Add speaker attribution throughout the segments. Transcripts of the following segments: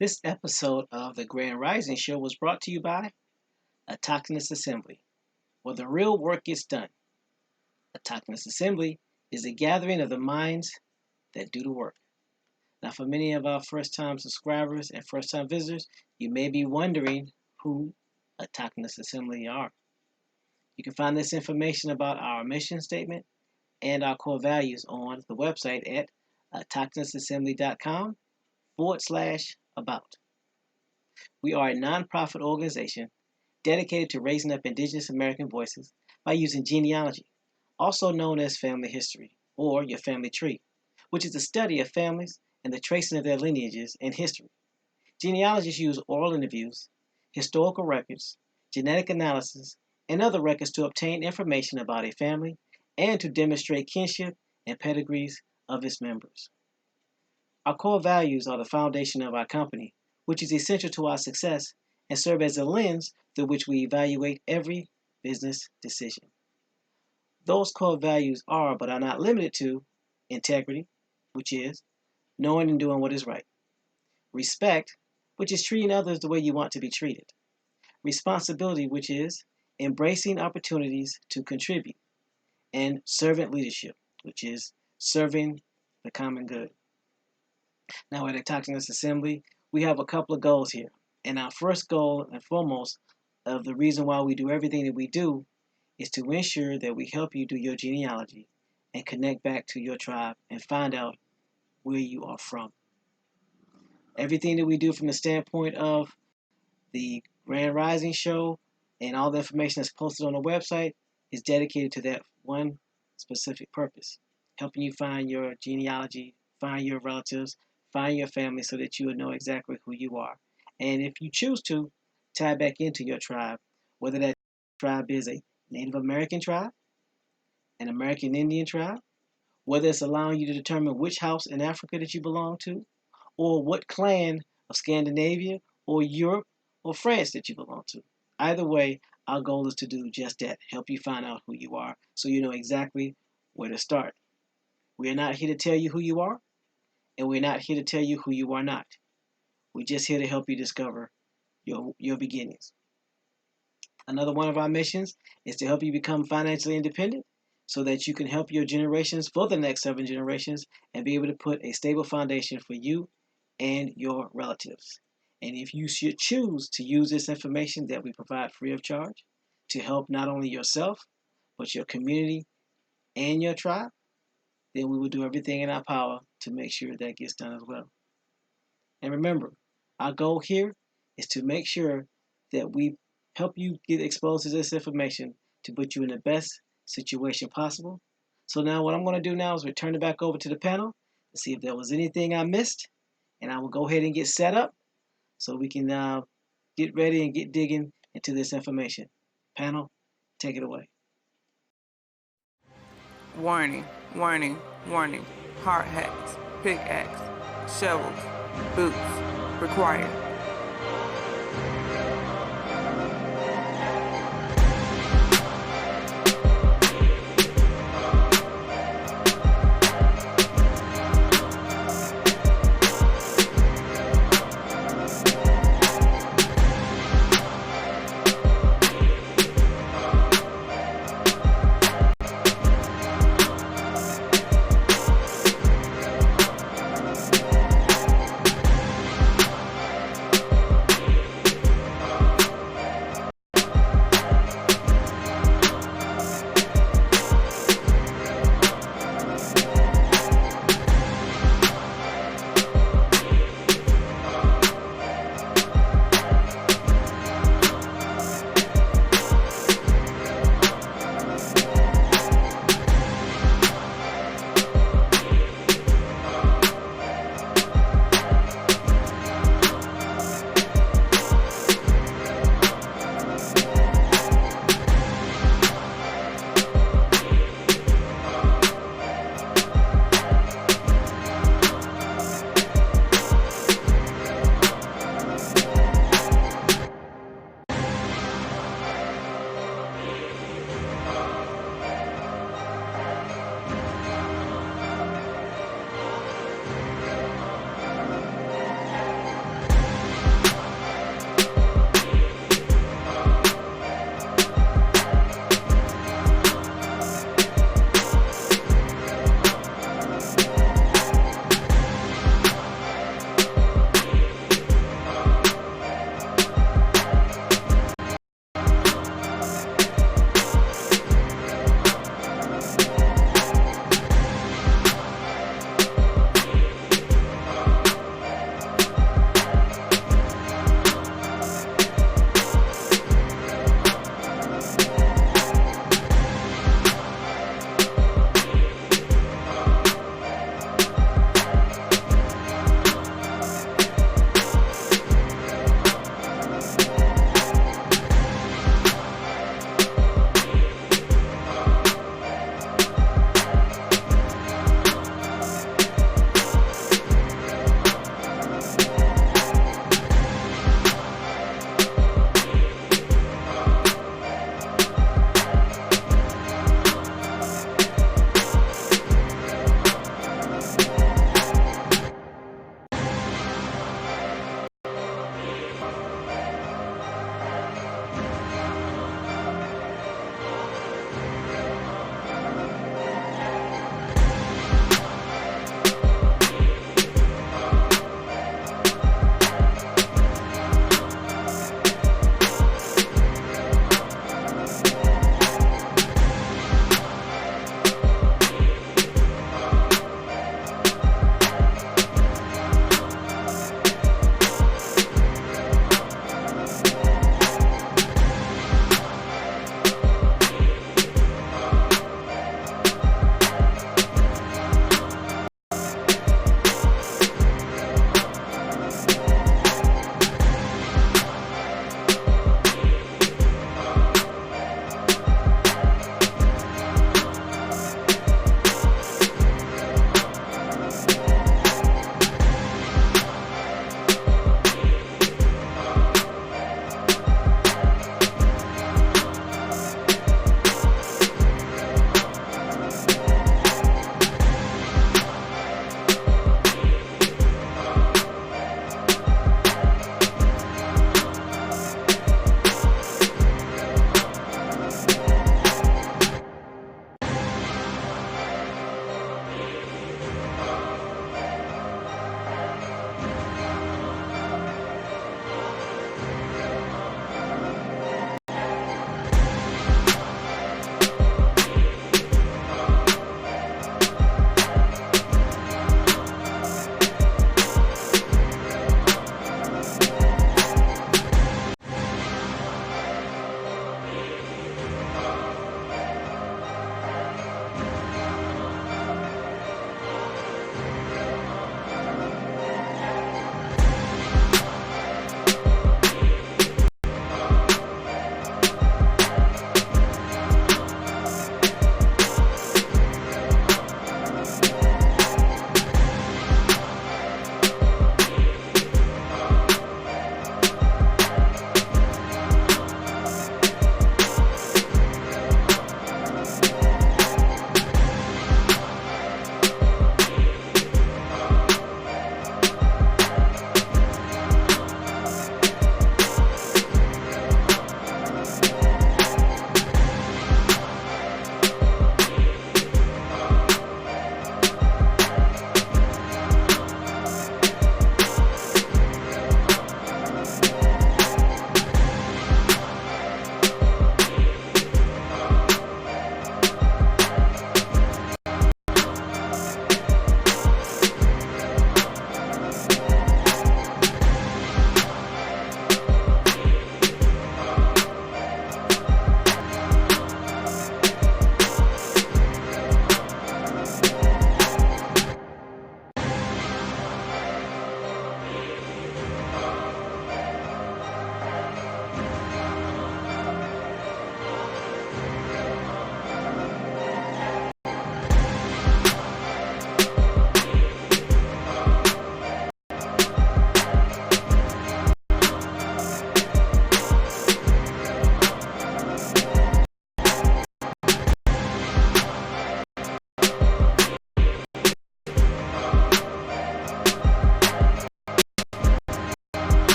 Speaker 1: This episode of the Grand Rising Show was brought to you by Autochthonous Assembly, where the real work gets done. Autochthonous Assembly is a gathering of the minds that do the work. Now, for many of our first-time subscribers and first-time visitors, you may be wondering who Autochthonous Assembly are. You can find this information about our mission statement and our core values on the website at autochthonousassembly.com/about. We are a nonprofit organization dedicated to raising up Indigenous American voices by using genealogy, also known as family history, or your family tree, which is the study of families and the tracing of their lineages and history. Genealogists use oral interviews, historical records, genetic analysis, and other records to obtain information about a family and to demonstrate kinship and pedigrees of its members. Our core values are the foundation of our company, which is essential to our success and serve as a lens through which we evaluate every business decision. Those core values are, but are not limited to, integrity, which is knowing and doing what is right; respect, which is treating others the way you want to be treated; responsibility, which is embracing opportunities to contribute; and servant leadership, which is serving the common good. Now, at Autochthonous Assembly, we have a couple of goals here. And our first goal and foremost of the reason why we do everything that we do is to ensure that we help you do your genealogy and connect back to your tribe and find out where you are from. Everything that we do from the standpoint of the Grand Rising Show and all the information that's posted on the website is dedicated to that one specific purpose, helping you find your genealogy, find your relatives, find your family so that you will know exactly who you are. And if you choose to, tie back into your tribe, whether that tribe is a Native American tribe, an American Indian tribe, whether it's allowing you to determine which house in Africa that you belong to, or what clan of Scandinavia or Europe or France that you belong to. Either way, our goal is to do just that, help you find out who you are so you know exactly where to start. We are not here to tell you who you are, and we're not here to tell you who you are not. We're just here to help you discover your beginnings. Another one of our missions is to help you become financially independent so that you can help your generations for the next 7 generations and be able to put a stable foundation for you and your relatives. And if you should choose to use this information that we provide free of charge to help not only yourself, but your community and your tribe, then we will do everything in our power to make sure that gets done as well. And remember, our goal here is to make sure that we help you get exposed to this information to put you in the best situation possible. So now what I'm going to do now is return it back over to the panel to see if there was anything I missed, and I will go ahead and get set up so we can get ready and get digging into this information. Panel, take it away.
Speaker 2: Warning, warning, warning. Hard hats, pickaxe, shovels, boots required.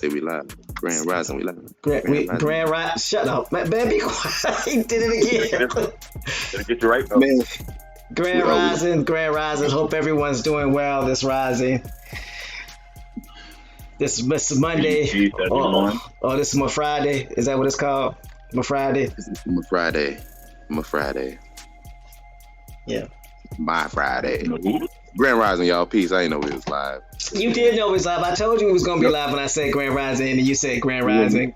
Speaker 3: say we live. Grand Rising, we live.
Speaker 1: Grand Rising. Shut up, man. Be quiet. He did it again.
Speaker 4: Gotta get you right, though.
Speaker 3: Man.
Speaker 1: Grand Rising. Hope everyone's doing well this rising. This is Monday. This is my Friday. Is that what it's called? My Friday?
Speaker 3: My Friday.
Speaker 1: Yeah.
Speaker 3: My Friday. Grand Rising, y'all. Peace. I ain't know we was live.
Speaker 1: You did know it was live. I told you it was going to be live when I said Grand Rising, and you said Grand Rising.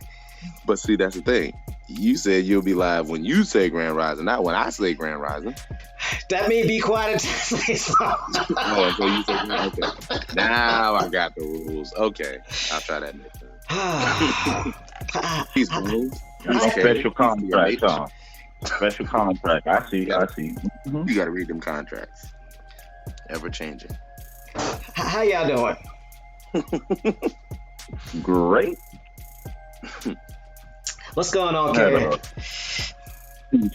Speaker 3: But see, that's the thing. You said you'll be live when you say Grand Rising, not when I say Grand Rising.
Speaker 1: That may be quiet to say something.
Speaker 3: Oh, so you said okay. Now I got the rules. Okay. I'll try that next time. Peace, rules.
Speaker 4: Special contract, huh? Special contract. I see. Mm-hmm.
Speaker 3: You got to read them contracts. Ever changing.
Speaker 1: How y'all doing?
Speaker 4: Great.
Speaker 1: What's going on, Carrie?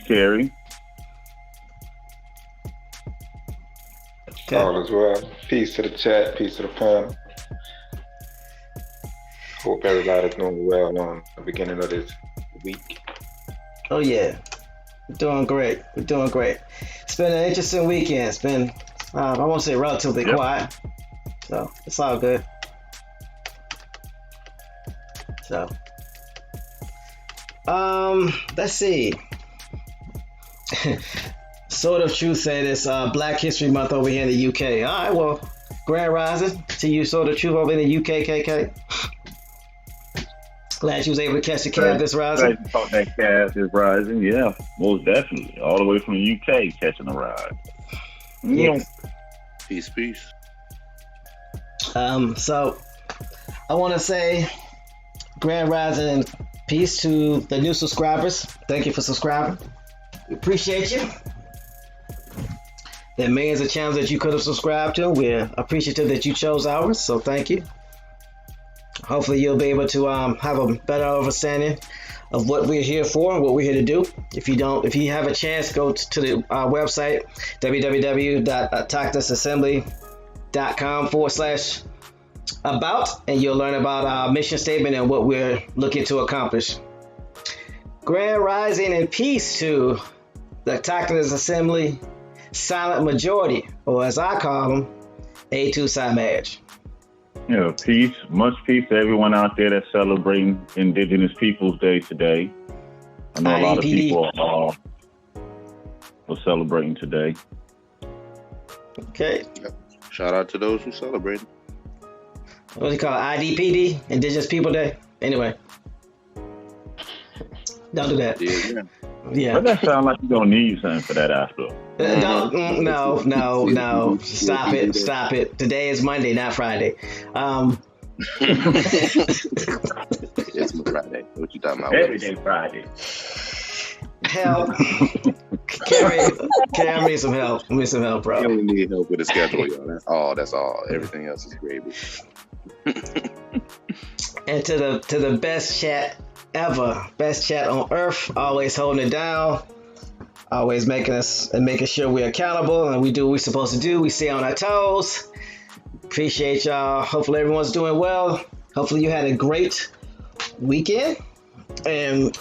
Speaker 4: Carrie.
Speaker 5: Okay. All is well. Peace to the chat. Peace to the panel. Hope everybody's doing well on the beginning of this week.
Speaker 1: Oh yeah, we're doing great. It's been an interesting weekend. It's been, I won't say relatively quiet, so it's all good. So, let's see. Sword of Truth said it's Black History Month over here in the UK. All right, well, Grand Rising to you, Sword of Truth over in the UK, KK. Glad you was able to catch the cab this rising.
Speaker 4: Glad you caught that cab this rising, yeah, most definitely. All the way from the UK catching a ride.
Speaker 1: Yeah.
Speaker 3: Peace.
Speaker 1: So I want to say Grand Rising and peace to the new subscribers. Thank you for subscribing. We appreciate you. There are millions of channels that you could have subscribed to. We're appreciative that you chose ours, so thank you. Hopefully you'll be able to have a better understanding of what we're here for and what we're here to do. If you have a chance, go to the website www.tactisassembly.com/about, and you'll learn about our mission statement and what we're looking to accomplish. Grand Rising and peace to the Tactics Assembly Silent Majority, or as I call them, A2 Side Marriage.
Speaker 4: Yeah, peace. Much peace to everyone out there that's celebrating Indigenous Peoples Day today. I know a lot of people are celebrating today.
Speaker 1: Okay.
Speaker 3: Shout out to those who celebrate.
Speaker 1: What do you call it? IDPD? Indigenous People Day? Anyway. Don't do that. Yeah.
Speaker 4: But that sounds like you don't need something for that after.
Speaker 1: No. Stop it. Today is Monday, not Friday.
Speaker 3: It's my Friday. What you talking about?
Speaker 4: Every day Friday.
Speaker 1: Help. Carrie, I need some help. Bro.
Speaker 3: You only need help with the schedule, y'all. That's all. Everything else is gravy.
Speaker 1: And to the best chat ever, best chat on earth, always holding it down, always making sure we're accountable and we do what we're supposed to do. We stay on our toes. Appreciate y'all. Hopefully everyone's doing well. Hopefully you had a great weekend. And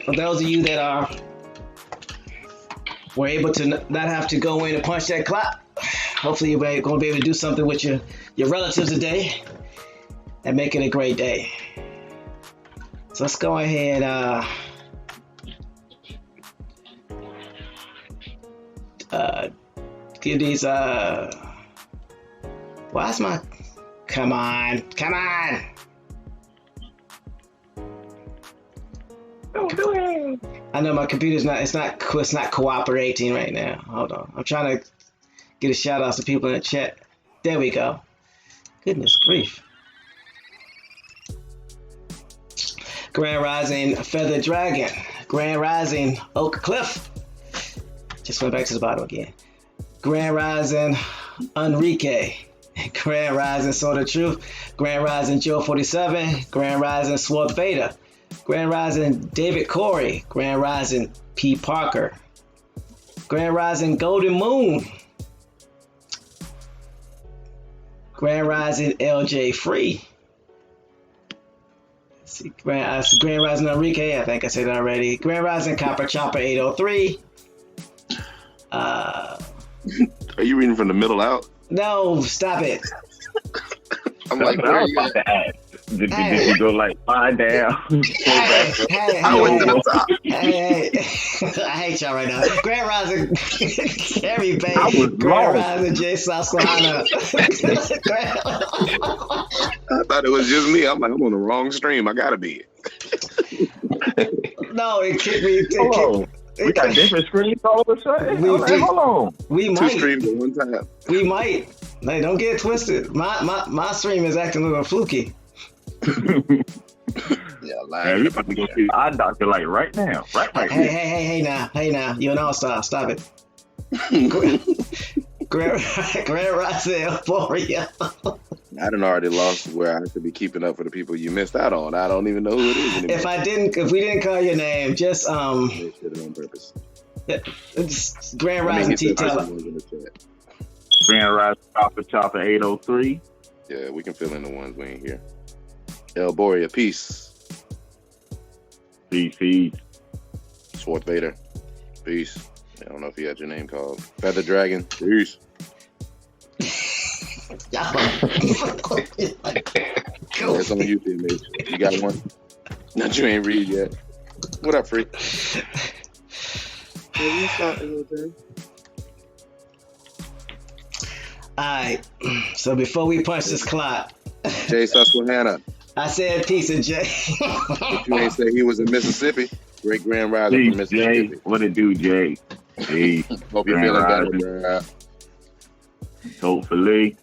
Speaker 1: for those of you that were able to not have to go in and punch that clock, hopefully you're going to be able to do something with your relatives today and make it a great day. So let's go ahead give these why's my come on don't do it. I know my computer's not cooperating right now. Hold on, I'm trying to get a shout out to people in the chat. There we go. Goodness grief. Grand Rising Feather Dragon. Grand Rising Oak Cliff. Just went back to the bottom again. Grand Rising Enrique. Grand Rising Sword of Truth. Grand Rising Joe 47. Grand Rising Sword Beta. Grand Rising David Corey. Grand Rising P. Parker. Grand Rising Golden Moon. Grand Rising LJ Free. Grand Rising Enrique, I think I said it already. Grand Rising Copper Chopper 803.
Speaker 3: Are you reading from the middle out?
Speaker 1: No, stop it.
Speaker 3: I'm like, where
Speaker 4: I
Speaker 3: are
Speaker 4: was
Speaker 3: you
Speaker 4: about
Speaker 3: at?
Speaker 4: to ask. Did you go like 5 down?
Speaker 3: I went to the top.
Speaker 1: Hey, I hate y'all right now. Grand Rising, Carrie Bay.
Speaker 4: I was
Speaker 1: Grand
Speaker 4: lost.
Speaker 1: Rising, Jay Susquehanna.
Speaker 3: I thought it was just me. I'm like, I'm on the wrong stream. I gotta be.
Speaker 1: No, it kicked me.
Speaker 4: Hold on. We got different screens all of a sudden? Hold on.
Speaker 1: We
Speaker 3: Two
Speaker 1: might.
Speaker 3: streams at one time.
Speaker 1: We might. Hey, don't get it twisted. My stream is acting a little fluky.
Speaker 3: Yeah,
Speaker 4: Man, we about to go see the eye doctor like right now. Right
Speaker 1: Hey now. You're an all-star. Stop it. Grand Rising Euphoria.
Speaker 3: I done already lost where I should be keeping up for the people you missed out on. I don't even know who it is anymore.
Speaker 1: If we didn't call your name, just
Speaker 3: They did it on purpose.
Speaker 1: it's Grand Rising T Teller.
Speaker 4: Grand Rising Chopper 803.
Speaker 3: Yeah, we can fill in the ones we ain't here. El Boria, peace.
Speaker 4: Peace.
Speaker 3: Swarth Vader, peace. I don't know if you had your name called. Feather Dragon, peace. It's on YouTube, mate. You got one that you ain't read yet. What up, freak?
Speaker 1: Alright, so before we punch this clock,
Speaker 3: Jay Susquehanna.
Speaker 1: I said peace of Jay.
Speaker 3: But you ain't say he was in Mississippi. Great Grand Rising from
Speaker 4: Peace, Jay.
Speaker 3: Mississippi.
Speaker 4: What it do, Jay? Peace.
Speaker 3: Hope you're
Speaker 4: Grand
Speaker 3: feeling
Speaker 4: Rising.
Speaker 3: better, bro.
Speaker 4: Hopefully.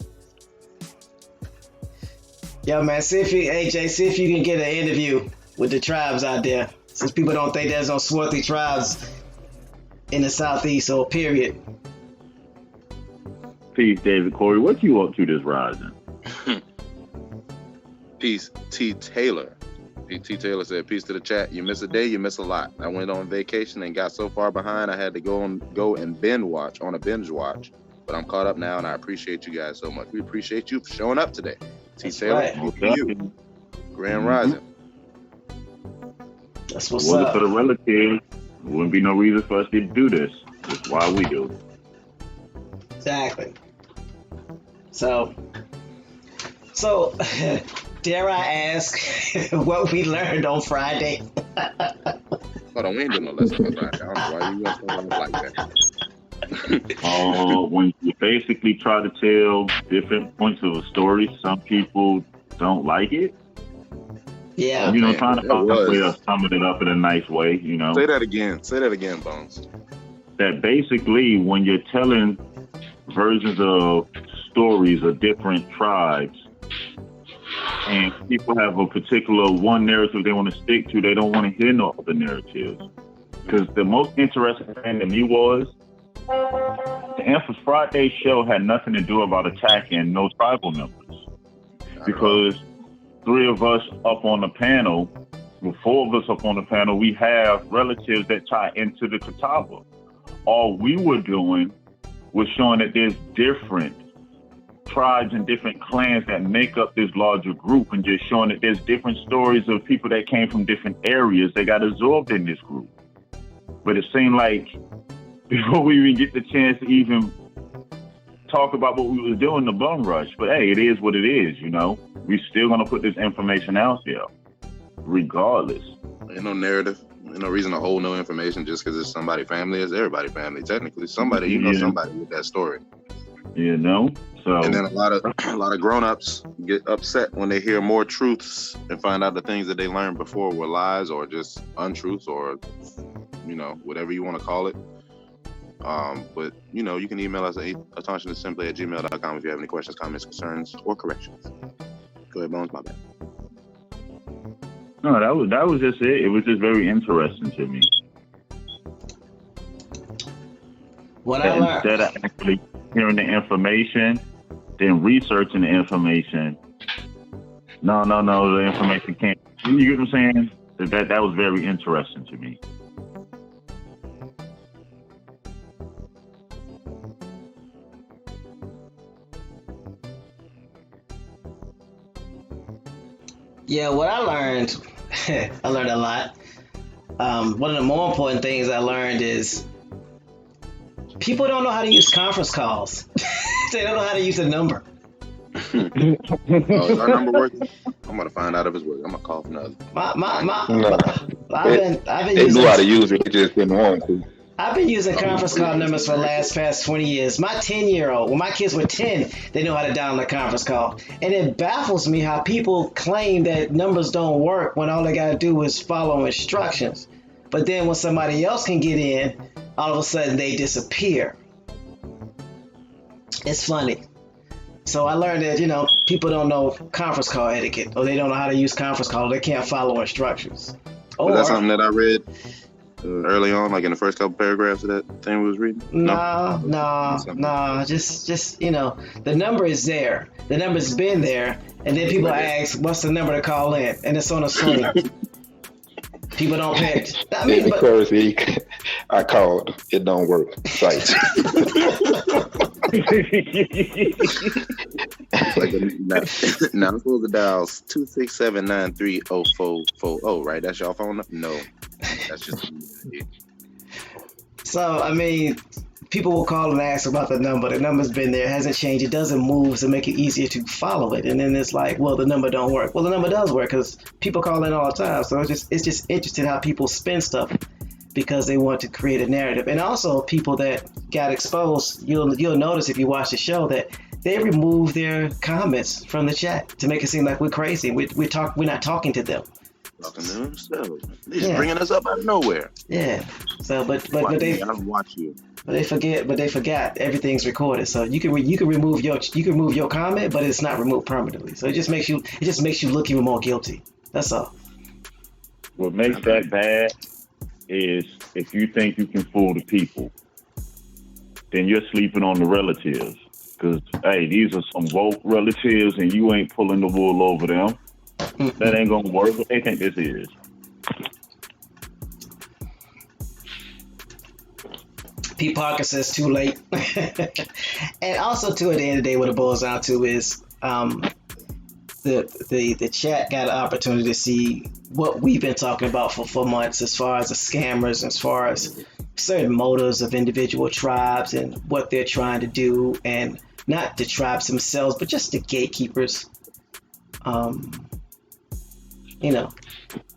Speaker 1: Yo, man, see if you can get an interview with the tribes out there. Since people don't think there's no swarthy tribes in the Southeast, or period.
Speaker 4: Peace, David Corey. What you up to this rising?
Speaker 3: Peace, T. Taylor. T. Taylor said, peace to the chat. You miss a day, you miss a lot. I went on vacation and got so far behind, I had to go and binge watch. But I'm caught up now, and I appreciate you guys so much. We appreciate you for showing up today. T. Taylor,
Speaker 1: right.
Speaker 3: good for you. Grand Rising.
Speaker 1: That's what's
Speaker 4: Well,
Speaker 1: up.
Speaker 4: for the relatives, there wouldn't be no reason for us to do this. That's why we do it.
Speaker 1: Exactly. So, dare I ask what we learned on Friday?
Speaker 3: Hold on, we ain't doing no lesson on that. I don't know why you guys don't like that.
Speaker 4: When you basically try to tell different points of a story, some people don't like it.
Speaker 1: Yeah.
Speaker 4: You know,
Speaker 3: man,
Speaker 4: trying to
Speaker 3: that
Speaker 4: find a way
Speaker 3: was-
Speaker 4: to sum it up in a nice way, you know.
Speaker 3: Say that again, Bones.
Speaker 4: That basically when you're telling versions of stories of different tribes and people have a particular one narrative they want to stick to, they don't want to hear no other narratives. Because the most interesting thing to me was the Empress Friday show had nothing to do about attacking no tribal members. Because three of us up on the panel, well, four of us up on the panel, we have relatives that tie into the Catawba. All we were doing was showing that there's different tribes and different clans that make up this larger group, and just showing that there's different stories of people that came from different areas that got absorbed in this group. But it seemed like before we even get the chance to even talk about what we was doing, the bum rush. But hey, it is what it is, you know. We still gonna put this information out there, regardless.
Speaker 3: Ain't no narrative. Ain't no reason to hold no information just because it's somebody family. It's everybody family. Technically, somebody you know somebody with that story.
Speaker 4: You know. So
Speaker 3: And then a lot of grown-ups get upset when they hear more truths and find out the things that they learned before were lies or just untruths or, you know, whatever you want to call it. But, you know, you can email us at attentionassembly@gmail.com if you have any questions, comments, concerns, or corrections. Go ahead, Bones, my bad.
Speaker 4: no, that was just it. It was just very interesting to me.
Speaker 1: What
Speaker 4: That
Speaker 1: I learned.
Speaker 4: instead of actually hearing the information, then researching the information. No, the information can't. You get what I'm saying? That was very interesting to me.
Speaker 1: Yeah, what I learned I learned a lot. One of the more important things I learned is people don't know how to use conference calls. They don't know how to use a number.
Speaker 3: Is our number working? I'm gonna find out if it's working. I'm gonna call from the other.
Speaker 5: They knew how to use it, they just didn't want to.
Speaker 1: I've been using conference call numbers for the past 20 years. My 10-year-old, when my kids were 10, they know how to download a conference call. And it baffles me how people claim that numbers don't work when all they got to do is follow instructions. But then when somebody else can get in, all of a sudden they disappear. It's funny. So I learned that, people don't know conference call etiquette, or they don't know how to use conference call, or they can't follow instructions.
Speaker 3: Was that something that I read early on, like in the first couple paragraphs of that thing we was reading?
Speaker 1: No, just the number is there. The number's been there, and then people ask, what's the number to call in? And it's on a screen. People don't pay it.
Speaker 5: Because I called, it don't work. Right.
Speaker 3: Now I'm supposed to dial 267-930-440, right? That's your phone number? No, that's just.
Speaker 1: So people will call and ask about the number. The number's been there, hasn't changed. It doesn't move to make it easier to follow it. And then it's like, well, the number don't work. Well, the number does work because people call in all the time. So it's just interesting how people spin stuff because they want to create a narrative. And also people that got exposed, you'll notice if you watch the show that they remove their comments from the chat to make it seem like we're crazy. We're not talking to them.
Speaker 3: Talking to themselves. They're just bringing us up out of nowhere.
Speaker 1: Yeah. So, but they.
Speaker 3: I don't watch you.
Speaker 1: But they forgot everything's recorded. So you can remove your comment, but it's not removed permanently. So it just makes you look even more guilty. That's all.
Speaker 4: What makes that bad is if you think you can fool the people, then you're sleeping on the relatives. Because hey, these are some woke relatives, and you ain't pulling the wool over them. That ain't gonna work. What they think this is.
Speaker 1: Pete Parker says too late. And also too, at the end of the day, what it boils down to is the chat got an opportunity to see what we've been talking about for months as far as the scammers, as far as certain motives of individual tribes and what they're trying to do, and not the tribes themselves, but just the gatekeepers.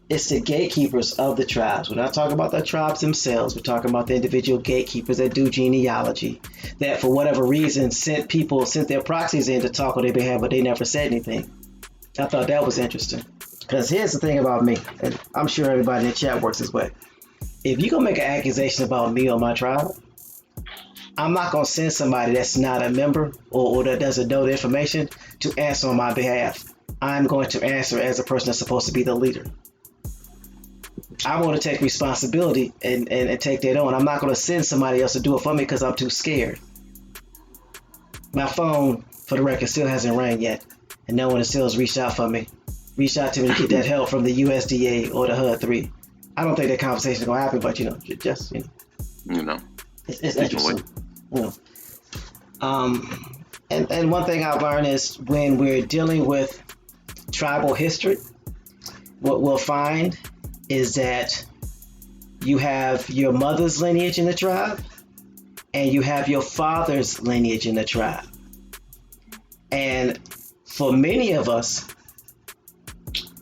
Speaker 1: It's the gatekeepers of the tribes. We're not talking about the tribes themselves. We're talking about the individual gatekeepers that do genealogy, that for whatever reason sent their proxies in to talk on their behalf, but they never said anything. I thought that was interesting. Because here's the thing about me, and I'm sure everybody in the chat works this way. If you're going to make an accusation about me or my tribe, I'm not going to send somebody that's not a member or that doesn't know the information to answer on my behalf. I'm going to answer as a person that's supposed to be the leader. I want to take responsibility and take that on. I'm not going to send somebody else to do it for me because I'm too scared. My phone, for the record, still hasn't rang yet, and no one has still reached out for me. Reached out to me to get that help from the USDA or the HUD-3. I don't think that conversation is going to happen, but it's interesting. And one thing I've learned is when we're dealing with tribal history, what we'll find is that you have your mother's lineage in the tribe and you have your father's lineage in the tribe. And for many of us,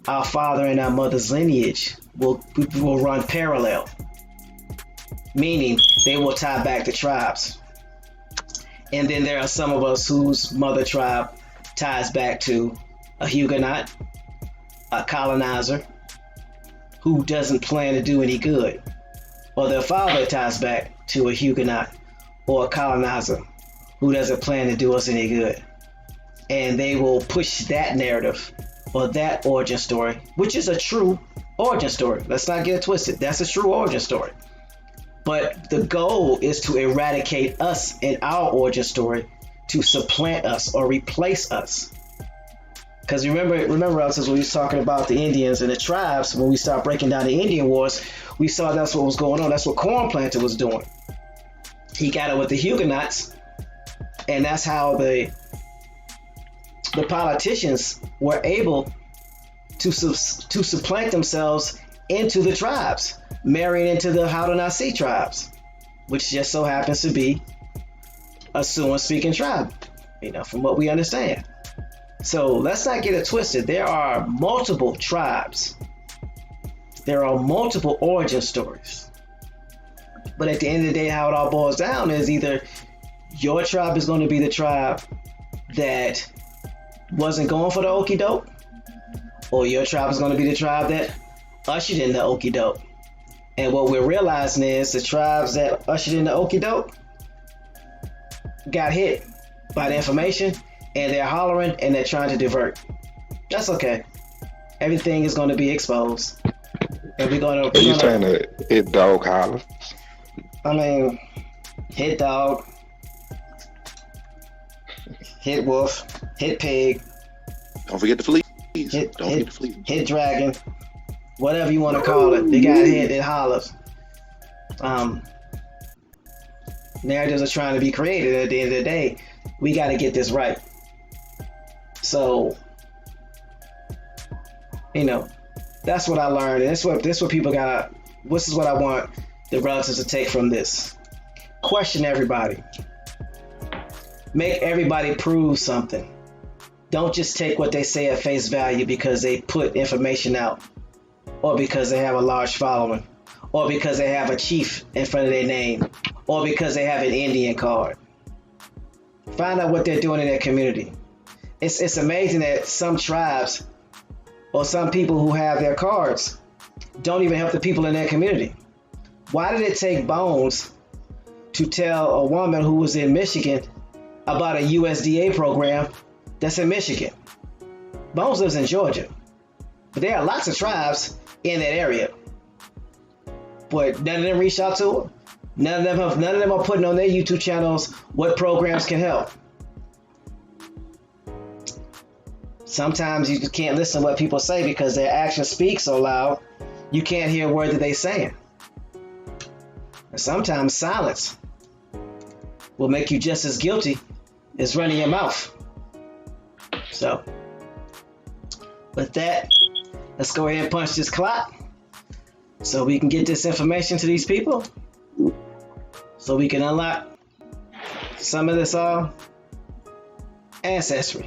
Speaker 1: our father and our mother's lineage will run parallel, meaning they will tie back to tribes. And then there are some of us whose mother tribe ties back to a Huguenot, a colonizer, who doesn't plan to do any good, or their father ties back to a Huguenot or a colonizer who doesn't plan to do us any good. And they will push that narrative or that origin story, which is a true origin story. Let's not get it twisted. That's a true origin story. But the goal is to eradicate us and our origin story to supplant us or replace us. Because remember us as we was talking about the Indians and the tribes, when we started breaking down the Indian wars, we saw that's what was going on. That's what Cornplanter was doing. He got it with the Huguenots, and that's how the politicians were able to supplant themselves into the tribes, marrying into the Haudenosaunee tribes, which just so happens to be a Siouan-speaking tribe, from what we understand. So let's not get it twisted. There are multiple tribes. There are multiple origin stories. But at the end of the day, how it all boils down is either your tribe is going to be the tribe that wasn't going for the okie doke, or your tribe is going to be the tribe that ushered in the okie doke. And what we're realizing is the tribes that ushered in the okie doke got hit by the information, and they're hollering and they're trying to divert. That's okay. Everything is going to be exposed. And we're going to...
Speaker 5: Are you saying that hit dog hollers?
Speaker 1: I mean, hit dog, hit wolf, hit pig.
Speaker 3: Don't forget the fleas.
Speaker 1: Hit
Speaker 3: Don't forget the fleas.
Speaker 1: Hit dragon. Whatever you want to call it. They got hit, it hollers. Narratives are trying to be created. At the end of the day, we got to get this right. So, that's what I learned. And this what people got. This is what I want the relatives to take from this. Question everybody. Make everybody prove something. Don't just take what they say at face value because they put information out, or because they have a large following, or because they have a chief in front of their name, or because they have an Indian card. Find out what they're doing in their community. It's amazing that some tribes or some people who have their cards don't even help the people in their community. Why did it take Bones to tell a woman who was in Michigan about a USDA program that's in Michigan? Bones lives in Georgia, but there are lots of tribes in that area, but none of them reached out to her. None of them are putting on their YouTube channels what programs can help. Sometimes you just can't listen to what people say because their actions speak so loud, you can't hear a word that they're saying. And sometimes silence will make you just as guilty as running your mouth. So, with that, let's go ahead and punch this clock so we can get this information to these people, so we can unlock some of this ancestry.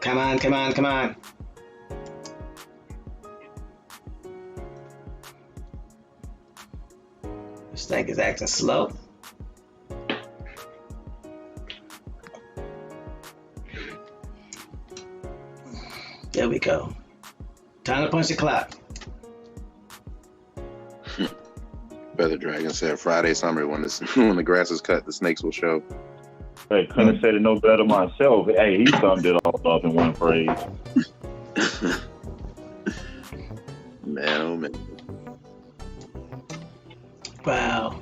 Speaker 1: Come on, come on, come on. This thing is acting slow. There we go. Time to punch the clock.
Speaker 3: Brother Dragon said Friday summer when the grass is cut, the snakes will show.
Speaker 4: Hey, couldn't have said it no better myself. Hey, he summed it all up in one phrase.
Speaker 3: Man, oh man.
Speaker 1: Wow.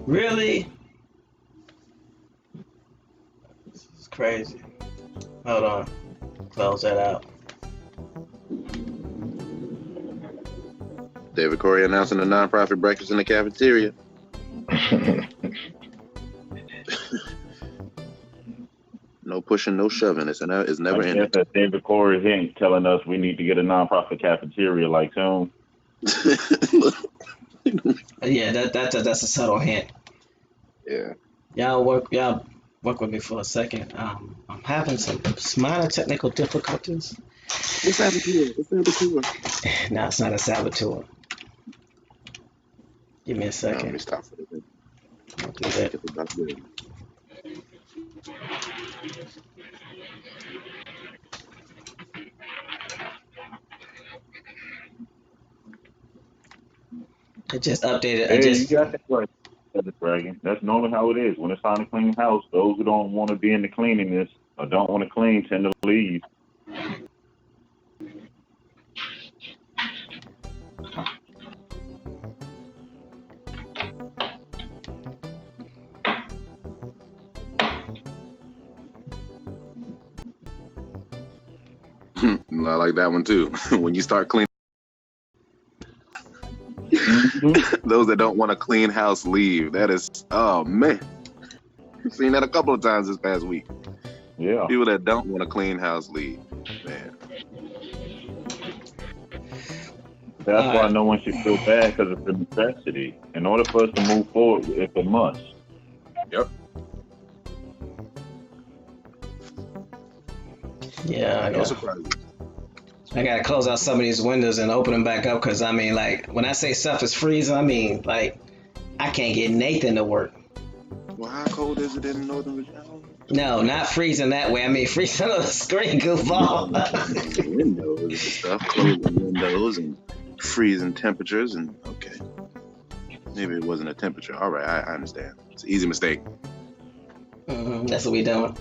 Speaker 1: Really? This is crazy. Hold on. Close that out.
Speaker 3: David Corey announcing a nonprofit breakfast in the cafeteria. No pushing, no shoving. It's never ending.
Speaker 4: Guess that's David Corey hint telling us we need to get a nonprofit cafeteria like soon.
Speaker 1: Yeah, that's a subtle hint.
Speaker 3: Yeah.
Speaker 1: Y'all work with me for a second. I'm having some minor technical difficulties.
Speaker 3: It's saboteur.
Speaker 1: No, it's not a saboteur. Give me a second.
Speaker 3: Let me stop for a minute.
Speaker 1: I'll do that.
Speaker 3: Get the duck good.
Speaker 1: I just updated.
Speaker 4: Hey, you got that right, Dragon. That's normally how it is. When it's time to clean the house, those who don't want to be in the cleanliness or don't want to clean tend to leave.
Speaker 3: I like that one too. When you start cleaning, those that don't want a clean house leave. That is, oh man. Seen that a couple of times this past week.
Speaker 4: Yeah.
Speaker 3: People that don't want to clean house leave. Man.
Speaker 4: That's why no one should feel bad because it's a necessity. In order for us to move forward, it's a must.
Speaker 3: Yep.
Speaker 1: Yeah, I
Speaker 3: No
Speaker 1: know.
Speaker 3: surprises.
Speaker 1: I gotta close out some of these windows and open them back up because I mean, like, when I say stuff is freezing, I mean, like, I can't get Nathan to work.
Speaker 3: Well, how cold is it in Northern Virginia?
Speaker 1: No, not freezing that way. I mean, freezing on the screen, goofball.
Speaker 3: Windows and stuff, closing windows and freezing temperatures, and okay. Maybe it wasn't a temperature. All right, I understand. It's an easy mistake.
Speaker 1: That's what we doing.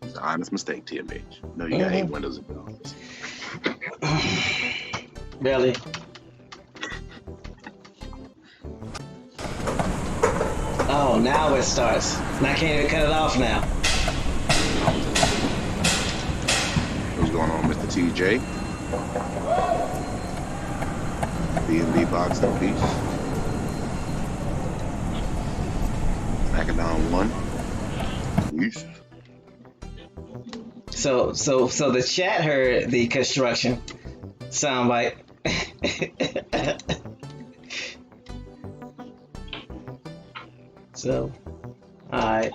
Speaker 3: It's an honest mistake, TMH. No, you got 8 windows in the office.
Speaker 1: Really? Oh, now it starts. And I can't even cut it off now.
Speaker 3: What's going on, Mr. TJ? B&B box and piece. Macadon 1. Yes.
Speaker 1: So the chat heard the construction soundbite. So, all right.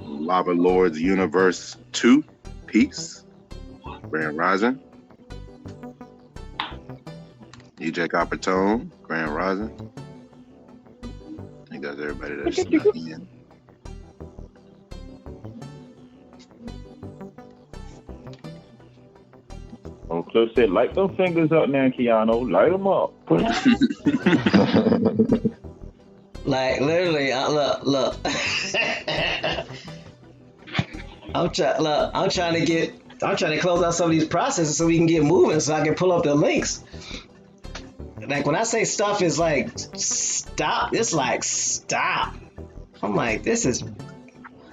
Speaker 3: Lava Lords Universe 2. Peace. Grand Rising. EJ Coppertone. Grand Rising. I think that's everybody that's snuck in.
Speaker 4: Oh, Cliff said, light those fingers up now, Keanu. Light them up.
Speaker 1: Like literally, look. I'm trying to close out some of these processes so we can get moving, so I can pull up the links. Like when I say stuff is like stop, it's like stop. I'm like, this is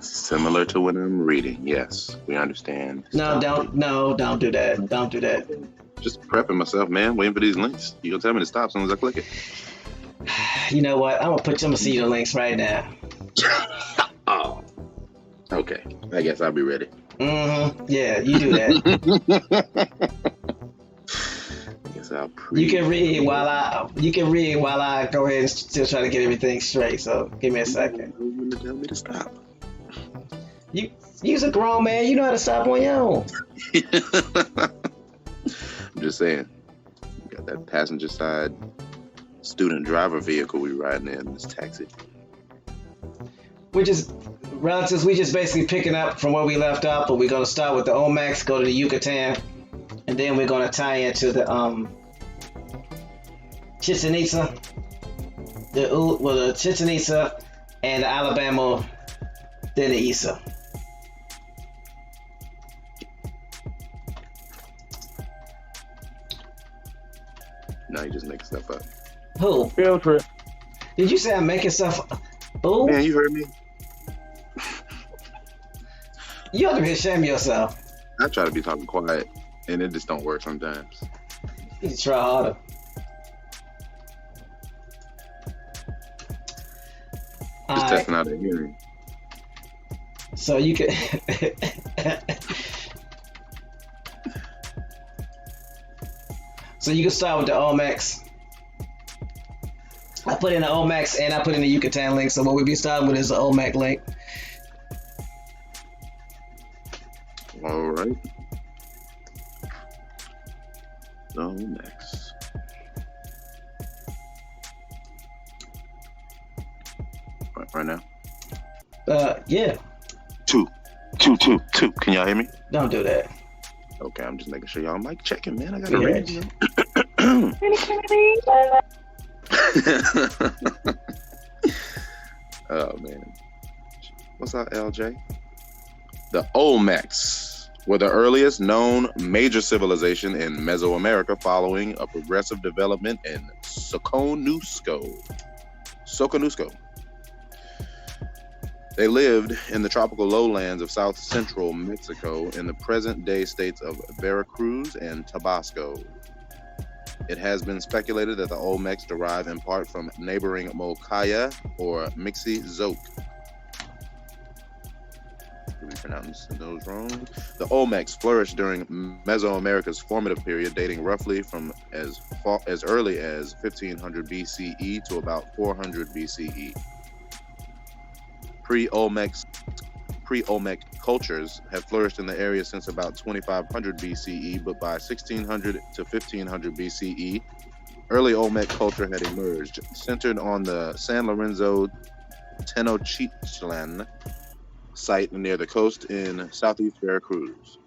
Speaker 3: Similar to when I'm reading. Yes, we understand.
Speaker 1: don't do that. Don't do that.
Speaker 3: Just prepping myself, man. Waiting for these links. You gonna tell me to stop as soon as I click it.
Speaker 1: You know what? I'm gonna see the links right now.
Speaker 3: Oh. Okay. I guess I'll be ready.
Speaker 1: Yeah, you do that.
Speaker 3: I guess I'll
Speaker 1: You can read while I go ahead and still try to get everything straight. So give me a second.
Speaker 3: Tell me to stop.
Speaker 1: You's a grown man. You know how to stop on your own.
Speaker 3: I'm just saying. You got that passenger side student driver vehicle we riding in this taxi.
Speaker 1: We just basically picking up from where we left off, but we're gonna start with the Olmecs, go to the Yucatan, and then we're gonna tie into the Chichen Itza, the Chichen Itza and the Alabama, then the Issa.
Speaker 3: Now you just make stuff up.
Speaker 1: Who?
Speaker 4: Field trip.
Speaker 1: Did you say I'm making stuff? Who?
Speaker 3: Man, you heard me.
Speaker 1: You ought to be ashamed of yourself.
Speaker 3: I try to be talking quiet, and it just don't work sometimes.
Speaker 1: You need to try harder.
Speaker 3: Just testing out the hearing.
Speaker 1: So you can. So you can start with the Olmecs. I put in the Olmecs and I put in the Yucatan link. So what we'll be starting with is the Olmec link.
Speaker 3: All right. So next. Right now.
Speaker 1: Yeah.
Speaker 3: Two. Can y'all hear me?
Speaker 1: Don't do that.
Speaker 3: Okay, I'm just making sure y'all mic checking, man. I gotta read. You Oh man. What's up, LJ? The Olmecs were the earliest known major civilization in Mesoamerica following a progressive development in Soconusco. They lived in the tropical lowlands of south central Mexico in the present-day states of Veracruz and Tabasco. It has been speculated that the Olmecs derive in part from neighboring Mokaya or Mixe Zoque pronouncing those wrong. The Olmecs flourished during Mesoamerica's formative period, dating roughly from as early as 1500 BCE to about 400 BCE. Pre-Olmec cultures have flourished in the area since about 2500 BCE, but by 1600 to 1500 BCE, early Olmec culture had emerged, centered on the San Lorenzo Tenochtitlán site near the coast in southeast Veracruz.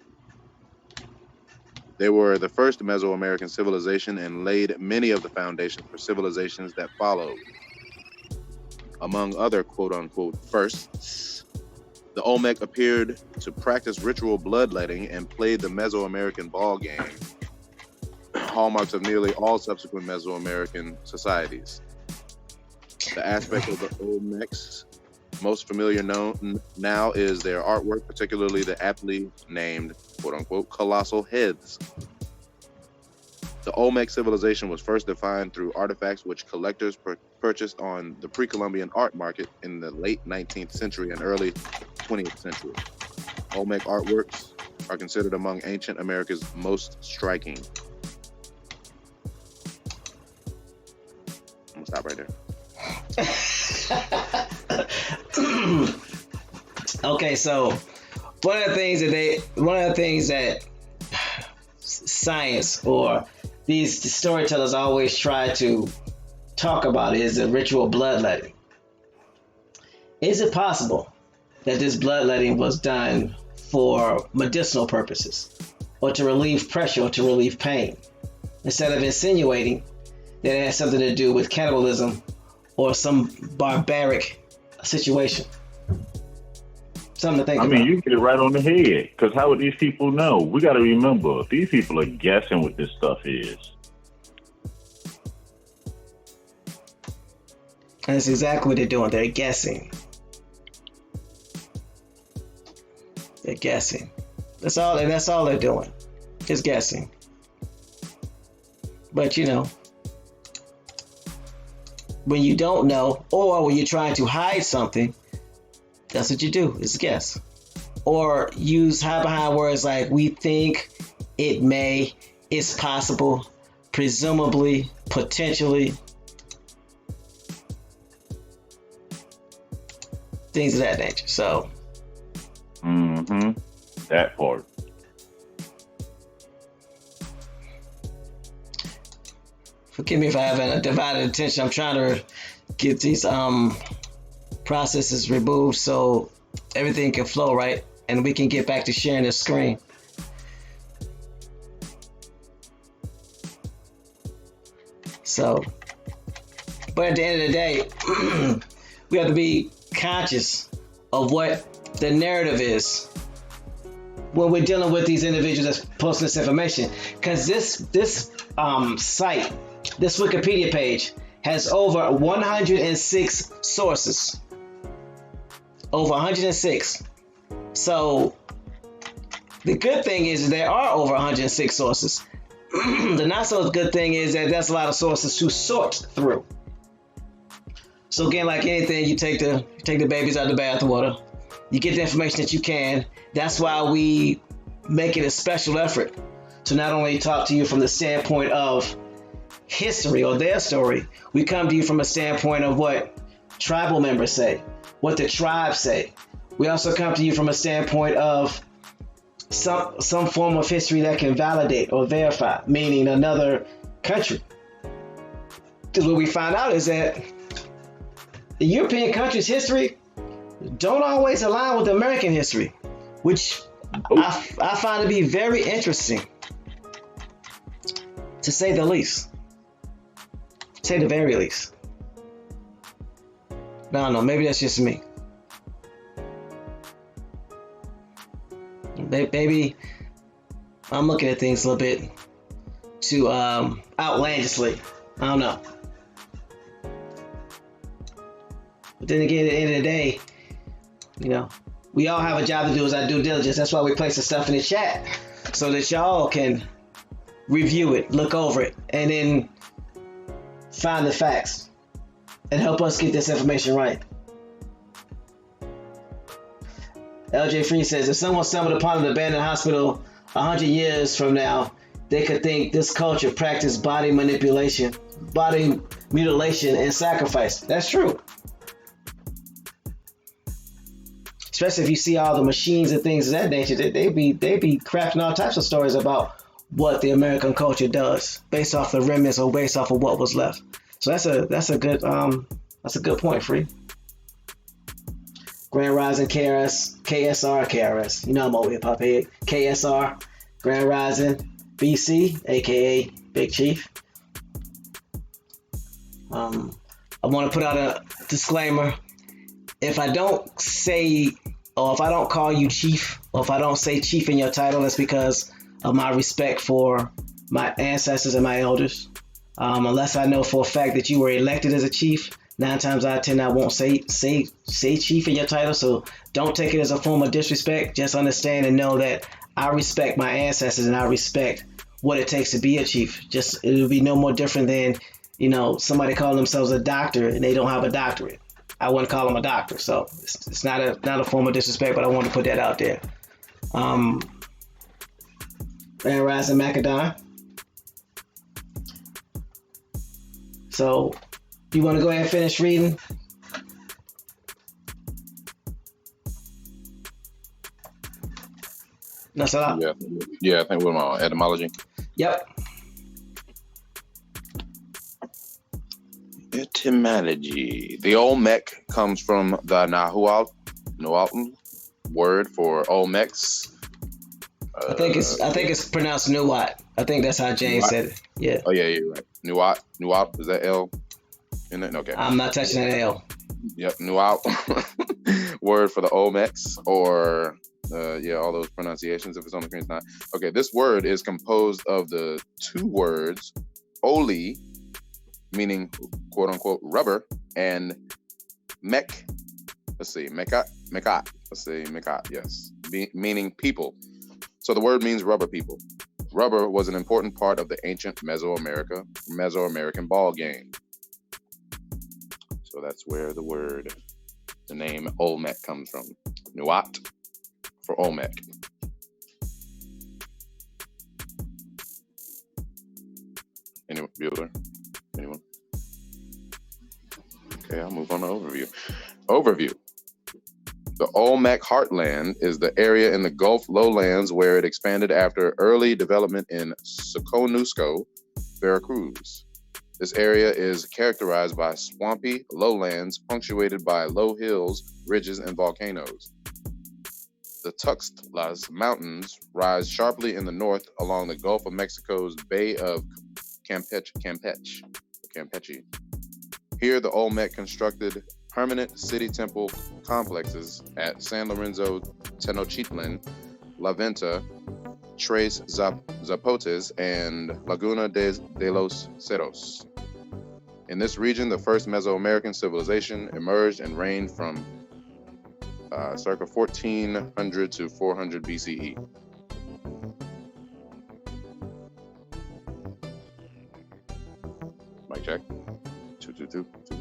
Speaker 3: They were the first Mesoamerican civilization and laid many of the foundations for civilizations that followed. Among other quote-unquote firsts, the Olmec appeared to practice ritual bloodletting and played the Mesoamerican ballgame, hallmarks of nearly all subsequent Mesoamerican societies. The aspect of the Olmecs most familiar known now is their artwork, particularly the aptly named quote-unquote colossal heads. The Olmec civilization was first defined through artifacts which collectors purchased on the pre-Columbian art market in the late 19th century and early 20th century. Olmec artworks are considered among ancient America's most striking. I'm gonna stop right there.
Speaker 1: Okay, so one of the things that science or these storytellers always try to talk about is the ritual bloodletting. Is it possible that this bloodletting was done for medicinal purposes, or to relieve pressure, or to relieve pain, instead of insinuating that it has something to do with cannibalism or some barbaric situation? Something to think about.
Speaker 4: You get it right on the head. Because how would these people know? We got to remember, these people are guessing what this stuff is.
Speaker 1: And that's exactly what they're doing. They're guessing. They're guessing. That's all they're doing. Is guessing. But when you don't know, or when you're trying to hide something, that's what you do, is guess. Or use hide behind words like we think, it may, it's possible, presumably, potentially. Things of that nature. So.
Speaker 4: That part.
Speaker 1: Forgive me if I haven't a divided attention. I'm trying to get these processes removed so everything can flow right and we can get back to sharing the screen. So, but at the end of the day, we have to be conscious of what the narrative is when we're dealing with these individuals that's posting this information. Because this site, this Wikipedia page, has over 106 sources. Over 106. So the good thing is there are over 106 sources. The not so good thing is that that's a lot of sources to sort through. So again, like anything, you take the babies out of the bathwater. You get the information that you can. That's why we make it a special effort to not only talk to you from the standpoint of history or their story, we come to you from a standpoint of what tribal members say, what the tribes say. We also come to you from a standpoint of some form of history that can validate or verify, meaning another country. Because what we find out is that the European country's history don't always align with American history, which I find to be very interesting, to say the least. Say the very least. I don't know, maybe that's just me. Maybe I'm looking at things a little bit too outlandishly. I don't know. But then again, at the end of the day, we all have a job to do as our due diligence. That's why we place the stuff in the chat, so that y'all can review it, look over it, and then find the facts and help us get this information right. LJ Free says, if someone stumbled upon an abandoned hospital 100 years from now, they could think this culture practiced body manipulation, body mutilation, and sacrifice. That's true. Especially if you see all the machines and things of that nature, they be crafting all types of stories about what the American culture does based off the remnants or based off of what was left. So that's a good point, Free. Grand Rising KSR. You know I'm over here, Pop Head. KSR, Grand Rising BC, aka Big Chief. I want to put out a disclaimer. If I don't say, or if I don't call you Chief, or if I don't say Chief in your title, that's because of my respect for my ancestors and my elders. Unless I know for a fact that you were elected as a chief, 9 times out of 10 I won't say chief in your title. So don't take it as a form of disrespect. Just understand and know that I respect my ancestors and I respect what it takes to be a chief. Just it would be no more different than, somebody calling themselves a doctor and they don't have a doctorate. I wouldn't call them a doctor. So it's not a form of disrespect, but I wanted to put that out there. And Rising Macadon. So you want to go ahead and finish reading? No, so
Speaker 3: Yeah, I think we're on etymology.
Speaker 1: Yep.
Speaker 3: Etymology. The Olmec comes from the Nahuatl word for Olmecs.
Speaker 1: I think it's pronounced Nuat. I think that's how James said it. Yeah.
Speaker 3: Oh yeah, you're right. Nuat. Is that L in it? Okay.
Speaker 1: I'm not touching that L.
Speaker 3: Yep, Nuat. Word for the Olmecs, or all those pronunciations. If it's on the screen, it's not. Okay, this word is composed of the 2 words Ulli, meaning quote unquote rubber, and mek. Let's see, mekat. Let's say mekat. Yes, meaning people. So the word means rubber people. Rubber was an important part of the ancient Mesoamerican ball game. So that's where the name Olmec comes from. Nuat for Olmec. Anyone? Bueller? Anyone? Okay, I'll move on to overview. The Olmec heartland is the area in the Gulf lowlands where it expanded after early development in Soconusco, Veracruz. This area is characterized by swampy lowlands punctuated by low hills, ridges, and volcanoes. The Tuxtlas Mountains rise sharply in the north along the Gulf of Mexico's Bay of Campeche. Here, the Olmec constructed permanent city temple complexes at San Lorenzo Tenochtitlán, La Venta, Tres Zapotes, and Laguna de los Cerros. In this region, the first Mesoamerican civilization emerged and reigned from circa 1400 to 400 BCE. Mic check. 2, 2, 2, 2.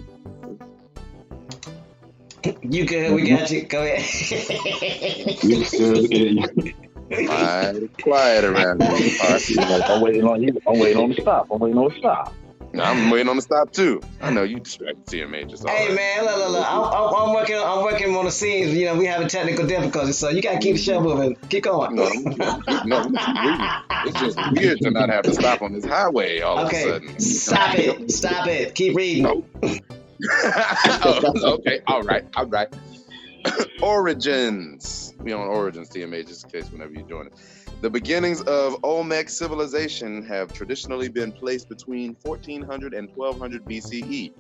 Speaker 1: You good? We got you. Go ahead.
Speaker 3: Quiet around here.
Speaker 4: I'm waiting on you. I'm waiting on the stop. I'm waiting on the stop
Speaker 3: too. I know you distracted TMA just all
Speaker 1: Hey
Speaker 3: right.
Speaker 1: Man, look. I'm working on the scenes. We having technical difficulties, so you gotta keep the show moving. Keep going.
Speaker 3: No, it's just weird to not have to stop on this highway all of a sudden.
Speaker 1: Stop it. Keep reading.
Speaker 3: No. Okay, all right. Origins. We on Origins, TMA, just in case whenever you join it. The beginnings of Olmec civilization have traditionally been placed between 1400 and 1200 BCE.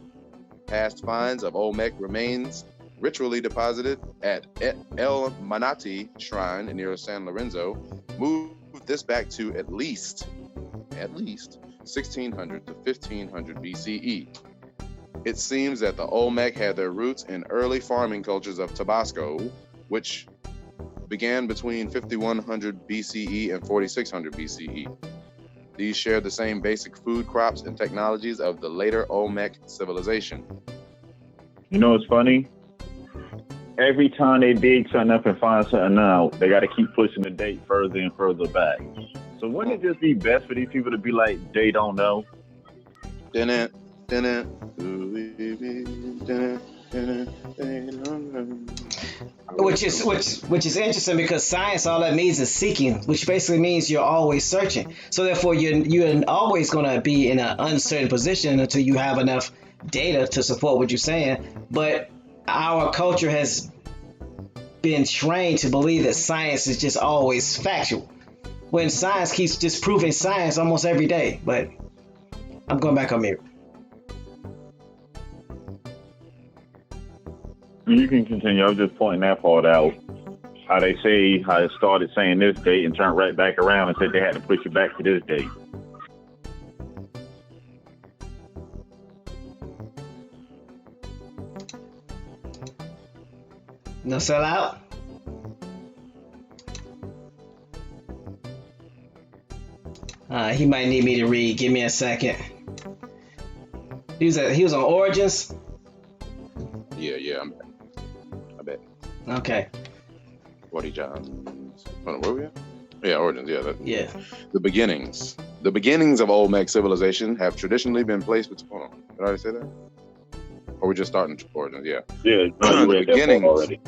Speaker 3: Past finds of Olmec remains ritually deposited at ʻŌlmɛks shrine near San Lorenzo moved this back to at least 1600 to 1500 BCE. It seems that the Olmec had their roots in early farming cultures of Tabasco, which began between 5100 BCE and 4600 BCE. These shared the same basic food crops and technologies of the later Olmec civilization.
Speaker 4: You know what's funny? every time they dig something up and find something out, they got to keep pushing the date further and further back. So wouldn't it just be best for these people to be like, they don't know?
Speaker 1: Which is interesting because science, all that means is seeking, which basically means you're always searching. So therefore, you're always going to be in an uncertain position until you have enough data to support what you're saying. But our culture has been trained to believe that science is just always factual, when science keeps disproving science almost every day. But I'm going back on mute.
Speaker 4: You can continue. I was just pointing that part out. How they say, how it started saying this date and turned right back around and said they had to push it back to this date.
Speaker 1: No sell out? He might need me to read. Give me a second. He was on Origins?
Speaker 3: Yeah, I'm back. I bet.
Speaker 1: Okay.
Speaker 3: 40 Johns. Where were we at? Yeah, Origins.
Speaker 1: Yeah.
Speaker 3: The beginnings. The beginnings of Olmec civilization have traditionally been placed between. Hold on. Did I already say that? Or we're just starting Origins? Yeah.
Speaker 4: Yeah. No,
Speaker 3: the beginnings. Already.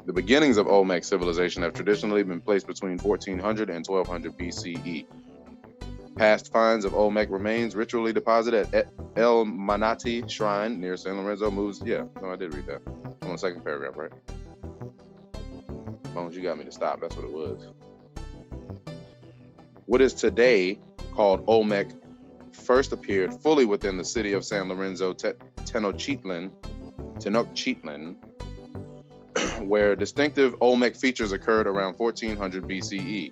Speaker 3: The beginnings of Olmec civilization have traditionally been placed between 1400 and 1200 BCE. Past finds of Olmec remains ritually deposited at ʻŌlmɛks shrine near San Lorenzo moves. Yeah, no, I did read that. I'm on the second paragraph, right? As long as you got me to stop, that's what it was. What is today called Olmec first appeared fully within the city of San Lorenzo Tenochtitlán, where distinctive Olmec features occurred around 1400 BCE.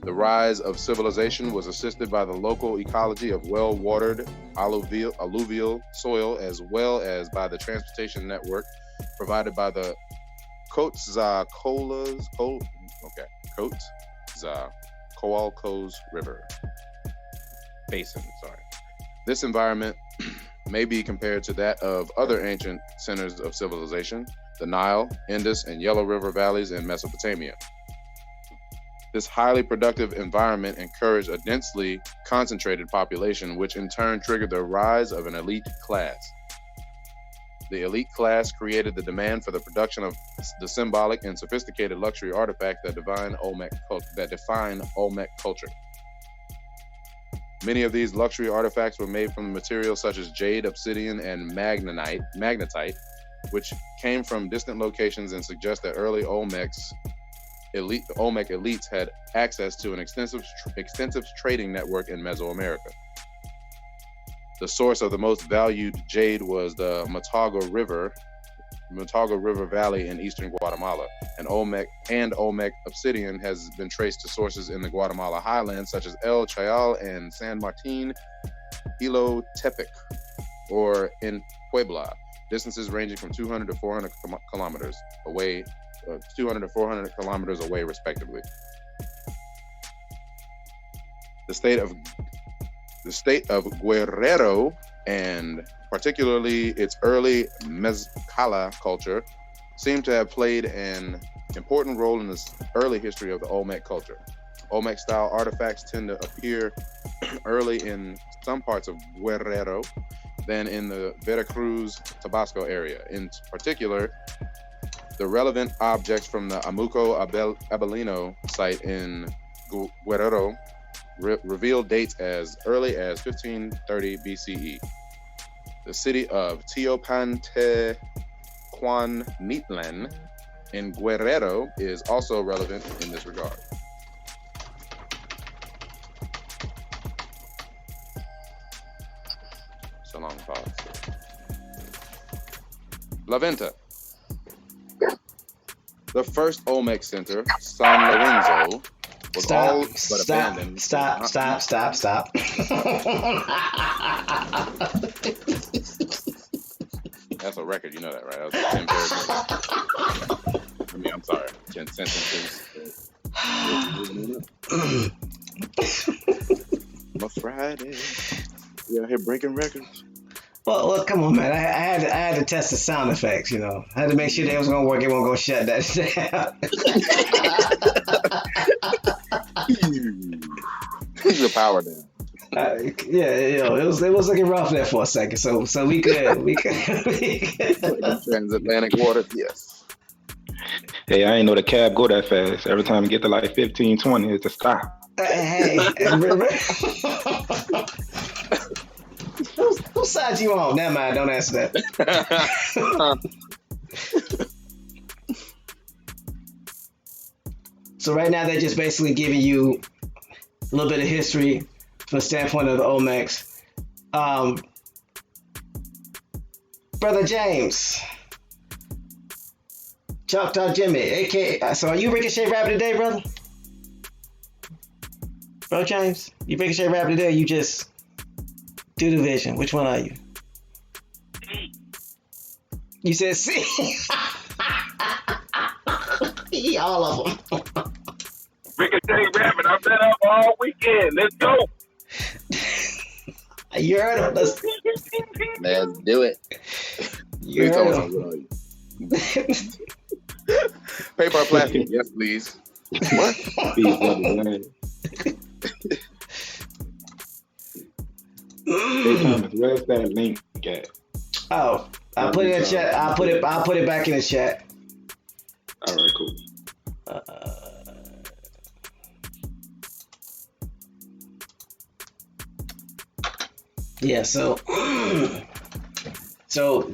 Speaker 3: The rise of civilization was assisted by the local ecology of well-watered alluvial soil, as well as by the transportation network provided by the Coatzacoalcos River Basin. This environment may be compared to that of other ancient centers of civilization, the Nile, Indus, and Yellow River valleys in Mesopotamia. This highly productive environment encouraged a densely concentrated population, which in turn triggered the rise of an elite class. The elite class created the demand for the production of the symbolic and sophisticated luxury artifacts that define Olmec culture. Many of these luxury artifacts were made from materials such as jade, obsidian, and magnetite, which came from distant locations and suggest that early Olmec elites had access to an extensive trading network in Mesoamerica. The source of the most valued jade was the Motagua River Valley in eastern Guatemala, and Olmec obsidian has been traced to sources in the Guatemala highlands such as El Chayal and San Martin Ilotepec, or in Puebla, distances ranging from 200 to 400 kilometers away. 200 to 400 kilometers away, respectively. The state of Guerrero, and particularly its early Mezcala culture, seem to have played an important role in the early history of the Olmec culture. Olmec-style artifacts tend to appear early in some parts of Guerrero than in the Veracruz, Tabasco area. In particular, the relevant objects from the Amuco Abelino site in Guerrero reveal dates as early as 1530 BCE. The city of Teopantecuanitlan in Guerrero is also relevant in this regard. So long pause. La Venta. The first Olmec center, San Lorenzo, was all but abandoned.
Speaker 1: Stop.
Speaker 3: That's a record, you know that, right? That was 10 paragraphs. I mean, I'm sorry, 10 sentences. My Friday. We out here breaking records.
Speaker 1: Well, come on, man. I had to test the sound effects, you know. I had to make sure they was gonna work. It wasn't gonna shut that
Speaker 3: down. The power down.
Speaker 1: Yeah, you know, it was looking rough there for a second. So we good.
Speaker 3: Transatlantic water, yes.
Speaker 5: Hey, I ain't know the cab go that fast. Every time you get to like 15, 20, it's a stop.
Speaker 1: Hey. Whose side you on? Never mind, don't answer that. So right now they're just basically giving you a little bit of history from the standpoint of the Olmecs. Brother James, Choctaw Jimmy, aka, so are you Ricochet Rabbit today, brother? Bro James, you Ricochet Rabbit today, or you just do the vision? Which one are you? You said C. All of them.
Speaker 4: Ricochet Rabbit, I've been up all weekend. Let's go.
Speaker 1: You heard him.
Speaker 3: Let's do it.
Speaker 1: You heard him.
Speaker 3: Paper or plastic? Yes, please. What?
Speaker 5: Hey Thomas, where's that link at?
Speaker 1: Oh, I'll put it in the chat. I'll put it back in the chat.
Speaker 5: All right, cool.
Speaker 1: Yeah, so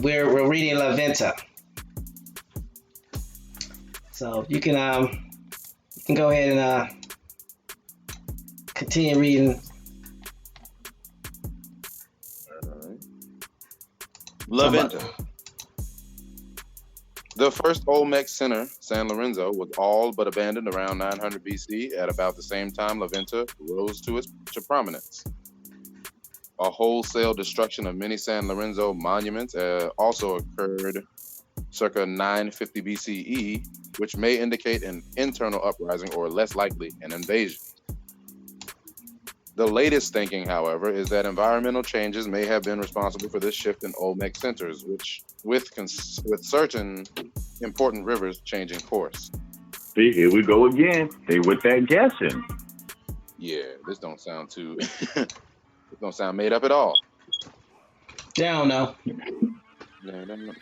Speaker 1: we're reading La Venta. So you can go ahead and continue reading.
Speaker 3: La Venta. The first Olmec center, San Lorenzo, was all but abandoned around 900 BC. At about the same time, La Venta rose to prominence. A wholesale destruction of many San Lorenzo monuments also occurred circa 950 BCE, which may indicate an internal uprising or, less likely, an invasion. The latest thinking, however, is that environmental changes may have been responsible for this shift in Olmec centers, which, with certain important rivers changing course.
Speaker 4: See, here we go again. They with that guessing.
Speaker 3: Yeah, this don't sound too. It don't sound made up at all.
Speaker 1: Yeah, I don't know.
Speaker 3: No, I don't want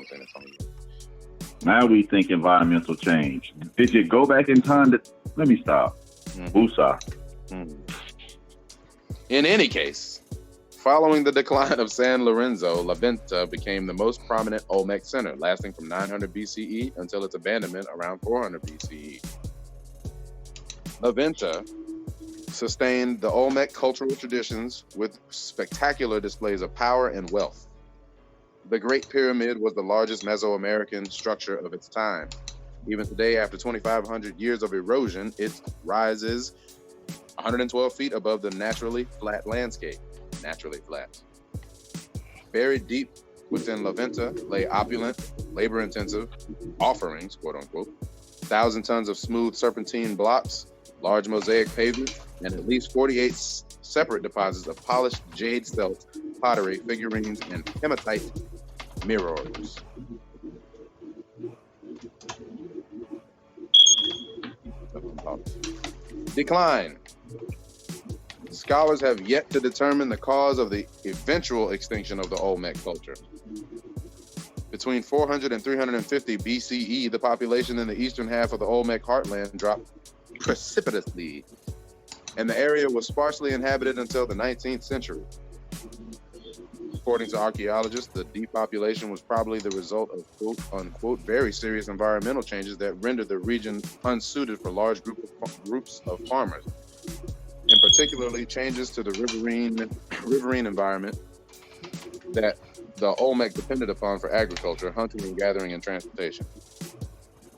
Speaker 3: to say that.
Speaker 4: Now we think environmental change. Did you go back in time to? Let me stop. Usa.
Speaker 3: In any case, following the decline of San Lorenzo, La Venta became the most prominent Olmec center, lasting from 900 BCE until its abandonment around 400 BCE. La Venta sustained the Olmec cultural traditions with spectacular displays of power and wealth. The Great Pyramid was the largest Mesoamerican structure of its time. Even today, after 2,500 years of erosion, it rises 112 feet above the naturally flat landscape. Naturally flat. Buried deep within La Venta lay opulent, labor-intensive offerings, quote unquote, 1,000 tons of smooth serpentine blocks, large mosaic pavement, and at least 48 separate deposits of polished jade spelt pottery, figurines, and hematite mirrors. Decline. Scholars have yet to determine the cause of the eventual extinction of the Olmec culture. Between 400 and 350 BCE, the population in the eastern half of the Olmec heartland dropped precipitously, and the area was sparsely inhabited until the 19th century. According to archaeologists, the depopulation was probably the result of quote unquote very serious environmental changes that rendered the region unsuited for large groups of farmers, and particularly changes to the riverine environment that the Olmec depended upon for agriculture, hunting and gathering, and transportation.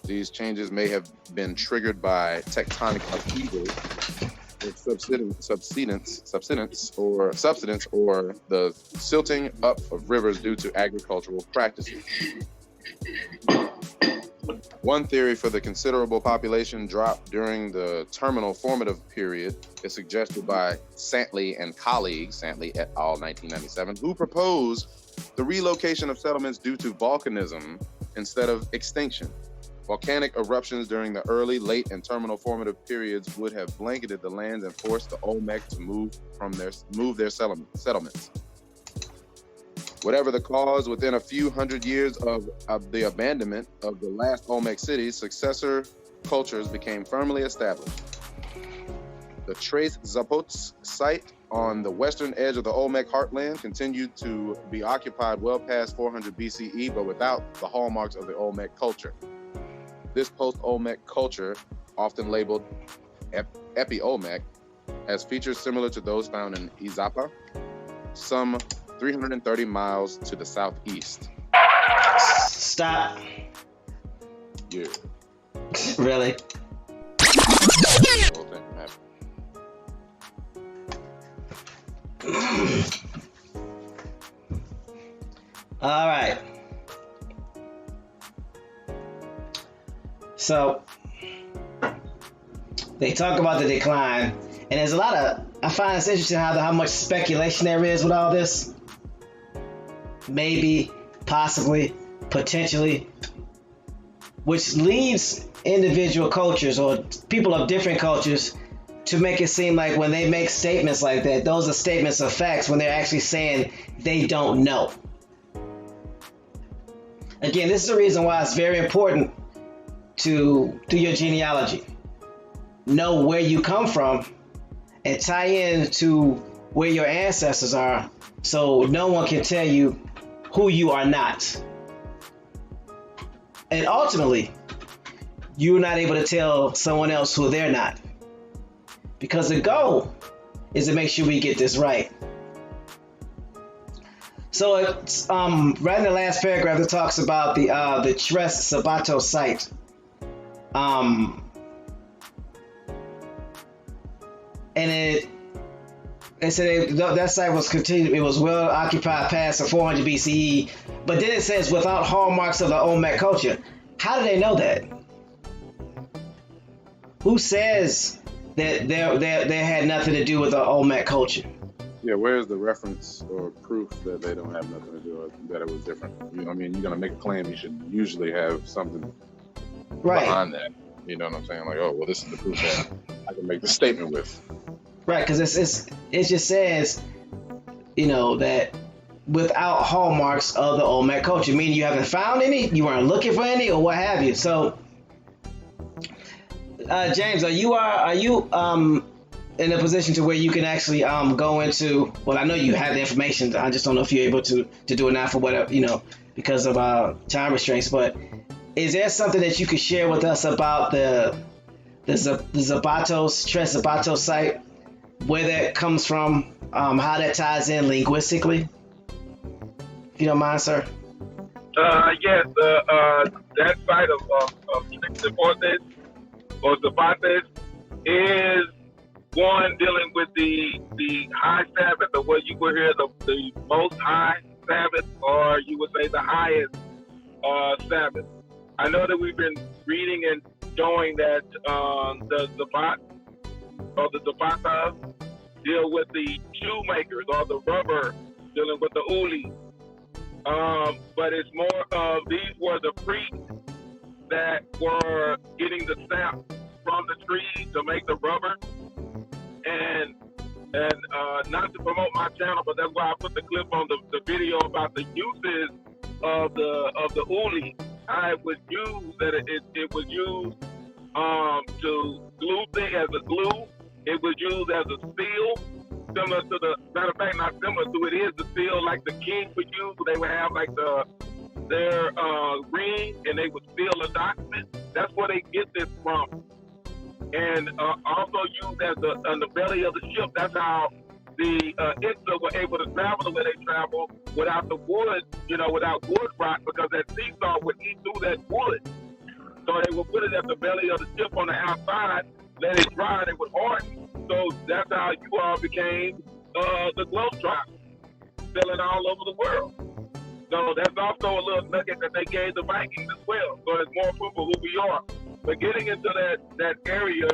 Speaker 3: These changes may have been triggered by tectonic upheaval, subsidence, or the silting up of rivers due to agricultural practices. One theory for the considerable population drop during the terminal formative period is suggested by Santley and colleagues, Santley et al. 1997, who proposed the relocation of settlements due to volcanism instead of extinction. Volcanic eruptions during the early, late, and terminal formative periods would have blanketed the lands and forced the Olmecs to move their settlements. Whatever the cause, within a few hundred years of the abandonment of the last Olmec cities, successor cultures became firmly established. The Tres Zapotes site on the western edge of the Olmec heartland continued to be occupied well past 400 BCE, but without the hallmarks of the Olmec culture. This post-Olmec culture, often labeled Epi-Olmec, has features similar to those found in Izapa, some 330 miles to the southeast.
Speaker 1: Stop.
Speaker 3: Yeah.
Speaker 1: Really? All right. So they talk about the decline, and there's a lot of, I find it's interesting how much speculation there is with all this. Maybe, possibly, potentially, which leads individual cultures or people of different cultures to make it seem like when they make statements like that, those are statements of facts when they're actually saying they don't know. Again, this is the reason why it's very important to do your genealogy. Know where you come from and tie in to where your ancestors are, so no one can tell you who you are not. And ultimately, you're not able to tell someone else who they're not. Because the goal is to make sure we get this right. So it's right in the last paragraph it talks about the Tres Zapotes site. And they said that site was continued. It was well occupied past the 400 BCE, but then it says without hallmarks of the Olmec culture. How do they know that? Who says that they had nothing to do with the Olmec culture?
Speaker 3: Yeah, where's the reference or proof that they don't have nothing to do with that it was different? You know, I mean, you're gonna make a claim, you should usually have something behind that. You know what I'm saying? Like, oh, well, this is the proof that I can make the statement with.
Speaker 1: Right, because it just says, you know, that without hallmarks of the Olmec culture, meaning you haven't found any, you weren't looking for any, or what have you. So, James, are you in a position to where you can actually go into? Well, I know you have the information. I just don't know if you're able to do it now for whatever, you know, because of time restraints. But is there something that you could share with us about the Zapotes, Tres Zapotes site, where that comes from, how that ties in linguistically? If you don't mind, sir.
Speaker 6: Yes, that site of Tres Zapotes or Zapotes is one dealing with the high Sabbath, or what you would hear the most high Sabbath, or you would say the highest Sabbath. I know that we've been reading and showing that the Zapat or the Zapatas deal with the shoemakers or the rubber, dealing with the Ulli. But it's more of, these were the priests that were getting the sap from the tree to make the rubber. And not to promote my channel, but that's why I put the clip on the video about the uses of the Ulli. How it was used, that it was used to glue things as a glue. It was used as a seal, similar to the, matter of fact, not similar to, it is the seal like the king would use. They would have like their ring, and they would seal a document. That's where they get this from. And also used as on the belly of the ship. That's how the Issa were able to travel the way they travel without the wood, without wood rot, because that seesaw would eat through that wood. So they would put it at the belly of the ship on the outside, let it dry, and it would harden. So that's how you all became the Globetrotters, sailing all over the world. So that's also a little nugget that they gave the Vikings as well. So it's more proof of who we are. But getting into that area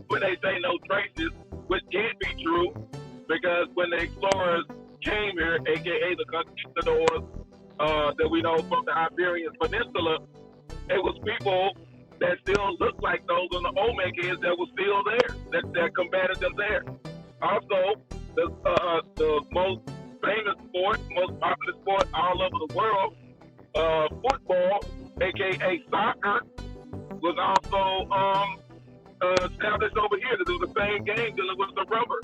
Speaker 6: when they say no traces, which can't be true, because when the explorers came here, aka the conquistadors that we know from the Iberian Peninsula, it was people that still looked like those on the Olmecs that were still there, that combated them there. Also, the most famous sport, most popular sport all over the world, football, aka soccer, was also established over here. Because it was the same game dealing with the rubber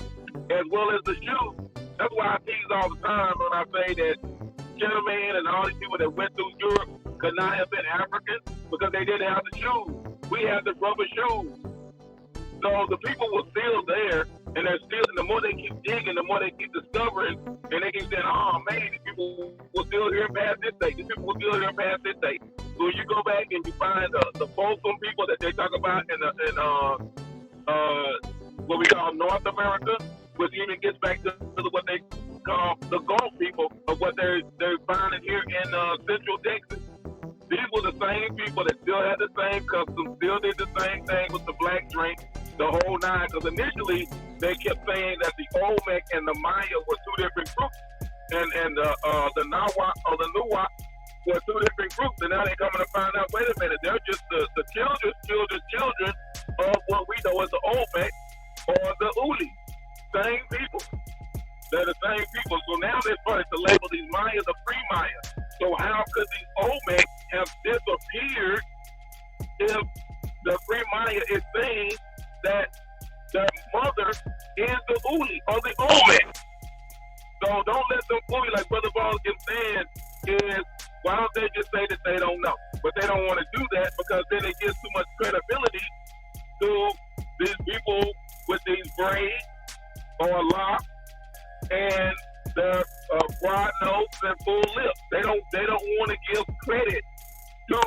Speaker 6: as well as the shoes. That's why I tease all the time when I say that gentlemen and all these people that went through Europe could not have been African because they didn't have the shoes. We had the rubber shoes. So the people were still there, and they're still, and the more they keep digging, the more they keep discovering, and they keep saying, oh man, these people were still here past this day. These people were still here past this day. So when you go back and you find the Folsom people that they talk about in what we call North America, which even gets back to what they call the Gulf people, of what they're finding here in Central Texas. These were the same people that still had the same customs, still did the same thing with the black drink, the whole nine. Because initially they kept saying that the Olmec and the Maya were two different groups, and the Nahuatl or the Nuwa were two different groups. And now they're coming to find out, wait a minute, they're just the children of what we know as the Olmec or the Ulli. Same people. They're the same people. So now they're starting to label these Mayas a pre-Maya. So how could these Olmecs have disappeared if the pre-Maya is saying that their mother is the Ulli or the Olmec? So don't let them fool you, like Brother Ballgame said, is why don't they just say that they don't know? But they don't want to do that because then it gives too much credibility to these people with these braids or locks and their broad nose and full lips. They don't want to give credit to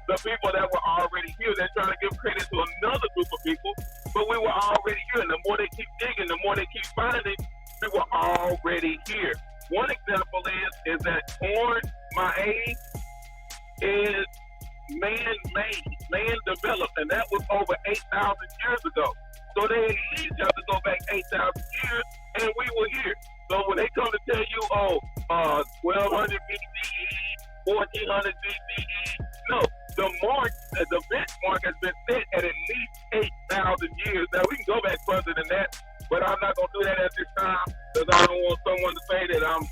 Speaker 6: the people that were already here. They're trying to give credit to another group of people, but we were already here. And the more they keep digging, the more they keep finding, we were already here. One example is that corn maize is man-made, man-developed, and that was over 8,000 years ago. So they at least have to go back 8,000 years, and we were here. So when they come to tell you, 1200 BCE, 1400 BCE, no, the benchmark has been set at least 8,000 years. Now, we can go back further than that, but I'm not going to do that at this time because I don't want someone to say that I'm,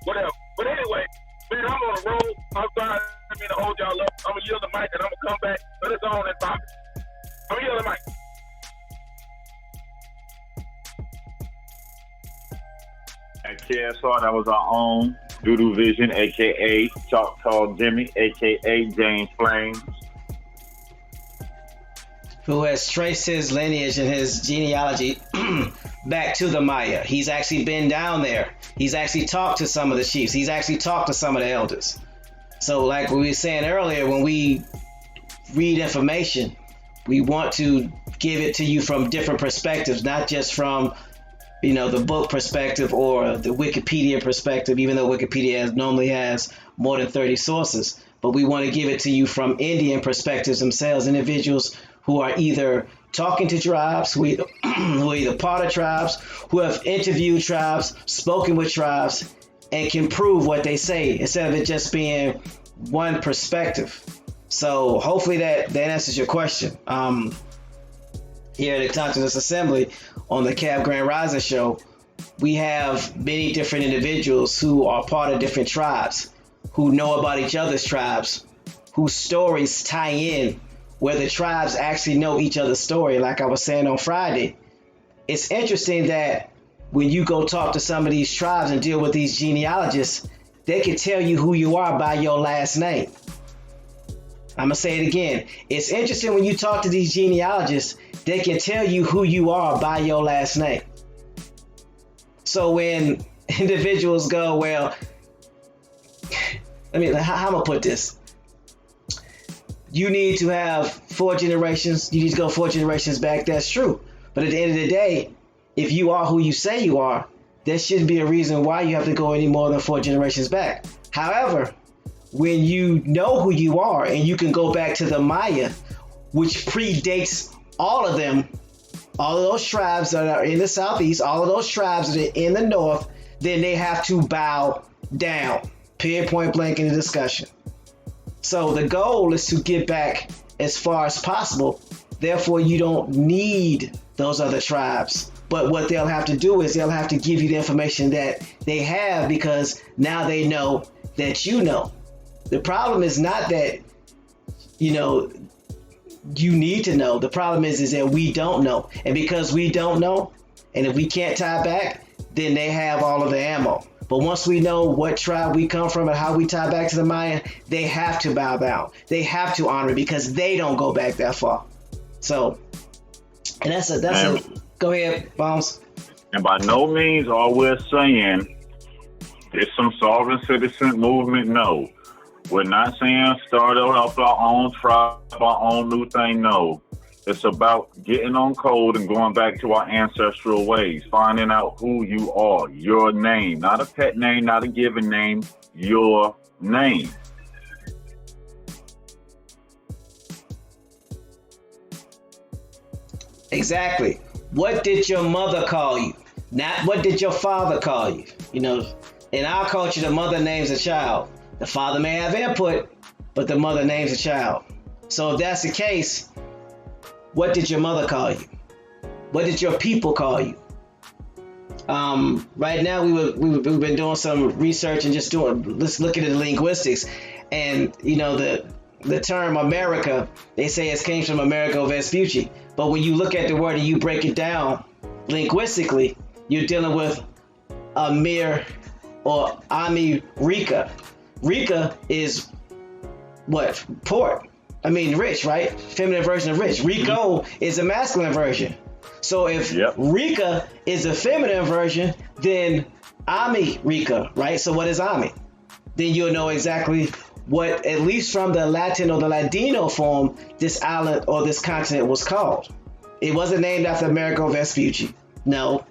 Speaker 6: whatever. But anyway, man, I'm on a roll. I'm sorry, I mean to hold y'all up. I'm going to yield the mic and I'm going to come back. But it's on and popping. I'm going to yield the mic.
Speaker 4: At KSR, that was our own Doodoo Vision, a.k.a. Choctaw Jimmy, a.k.a. James Flames.
Speaker 1: Who has traced his lineage and his genealogy back to the Maya. He's actually been down there. He's actually talked to some of the chiefs. He's actually talked to some of the elders. So like we were saying earlier, when we read information, we want to give it to you from different perspectives, not just from the book perspective or the Wikipedia perspective, even though Wikipedia normally has more than 30 sources. But we want to give it to you from Indian perspectives themselves, individuals who are either talking to tribes, who are either part of tribes, who have interviewed tribes, spoken with tribes, and can prove what they say instead of it just being one perspective. So hopefully that answers your question. Here at the Consciousness Assembly on the Cab Grand Rising Show, we have many different individuals who are part of different tribes, who know about each other's tribes, whose stories tie in, where the tribes actually know each other's story. Like I was saying on Friday, it's interesting that when you go talk to some of these tribes and deal with these genealogists, they can tell you who you are by your last name. I'm going to say it again. It's interesting when you talk to these genealogists, they can tell you who you are by your last name. So when individuals go, well, how am I going to put this? You need to have 4 generations. You need to go 4 generations back. That's true. But at the end of the day, if you are who you say you are, there shouldn't be a reason why you have to go any more than 4 generations back. However, when you know who you are and you can go back to the Maya, which predates all of them, all of those tribes that are in the southeast, all of those tribes that are in the north, then they have to bow down. Period, point blank in the discussion. So the goal is to get back as far as possible. Therefore, you don't need those other tribes. But what they'll have to do is they'll have to give you the information that they have, because now they know that you know. The problem is not that, you need to know. The problem is that we don't know. And because we don't know, and if we can't tie back, then they have all of the ammo. But once we know what tribe we come from and how we tie back to the Mayan, they have to bow down. They have to honor it because they don't go back that far. So, and that's a go ahead, Bombs.
Speaker 4: And by no means are we saying it's some sovereign citizen movement. No, we're not saying start up our own tribe, our own new thing. No. It's about getting on code and going back to our ancestral ways, finding out who you are, your name, not a pet name, not a given name, your name.
Speaker 1: Exactly. What did your mother call you? Not what did your father call you? In our culture, the mother names a child. The father may have input, but the mother names a child. So if that's the case, what did your mother call you? What did your people call you? Right now, we've been doing some research and let's look at the linguistics, and the term America, they say it came from Amerigo Vespucci, but when you look at the word and you break it down linguistically, you're dealing with Amir or Ami Rika. Rika is what? Port. I mean, rich, right? Feminine version of rich. Rico is a masculine version. So if Rika is a feminine version, then Ami Rika, right? So what is Ami? Then you'll know exactly what, at least from the Latin or the Ladino form, this island or this continent was called. It wasn't named after Amerigo Vespucci. No.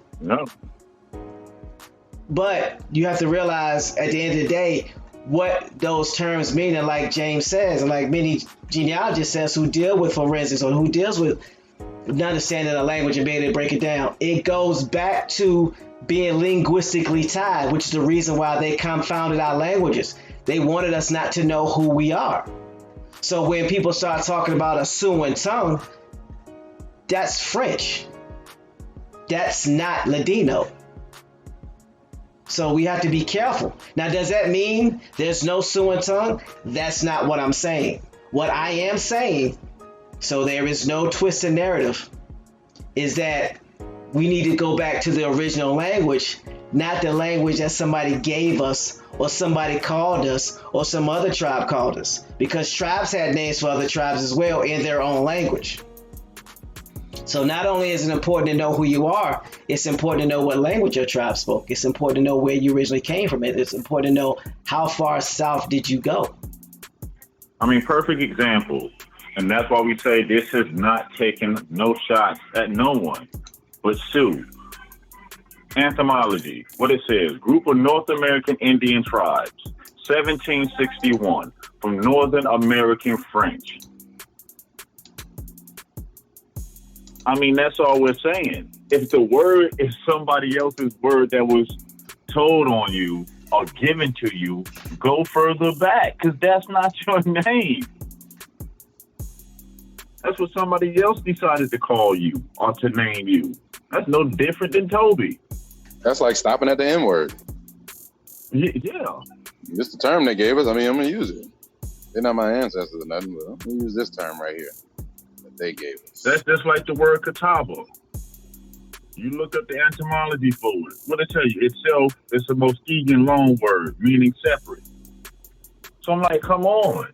Speaker 1: But you have to realize at the end of the day, what those terms mean, and like James says, and like many genealogists says who deal with forensics or who deals with understanding a language and being able to break it down, it goes back to being linguistically tied, which is the reason why they confounded our languages. They wanted us not to know who we are. So when people start talking about a Siouan tongue, that's French. That's not Ladino. So we have to be careful. Now, does that mean there's no Siouan tongue? That's not what I'm saying. What I am saying, so there is no twisted narrative, is that we need to go back to the original language, not the language that somebody gave us or somebody called us or some other tribe called us. Because tribes had names for other tribes as well in their own language. So not only is it important to know who you are, it's important to know what language your tribe spoke. It's important to know where you originally came from. It's important to know how far south did you go.
Speaker 4: I mean, perfect example. And that's why we say this is not taking no shots at no one, but Sioux. Entomology, what it says, group of North American Indian tribes, 1761, from Northern American French. I mean, that's all we're saying. If the word is somebody else's word that was told on you or given to you, go further back, because that's not your name. That's what somebody else decided to call you or to name you. That's no different than Toby.
Speaker 3: That's like stopping at the N-word.
Speaker 4: Yeah.
Speaker 3: It's the term they gave us. I mean, I'm going to use it. They're not my ancestors or nothing, but I'm going to use this term right here that they gave us.
Speaker 4: That's just like the word Catawba. You look up the etymology for it. What I tell you, itself is a Muskegon loan word, meaning separate. So I'm like, come on.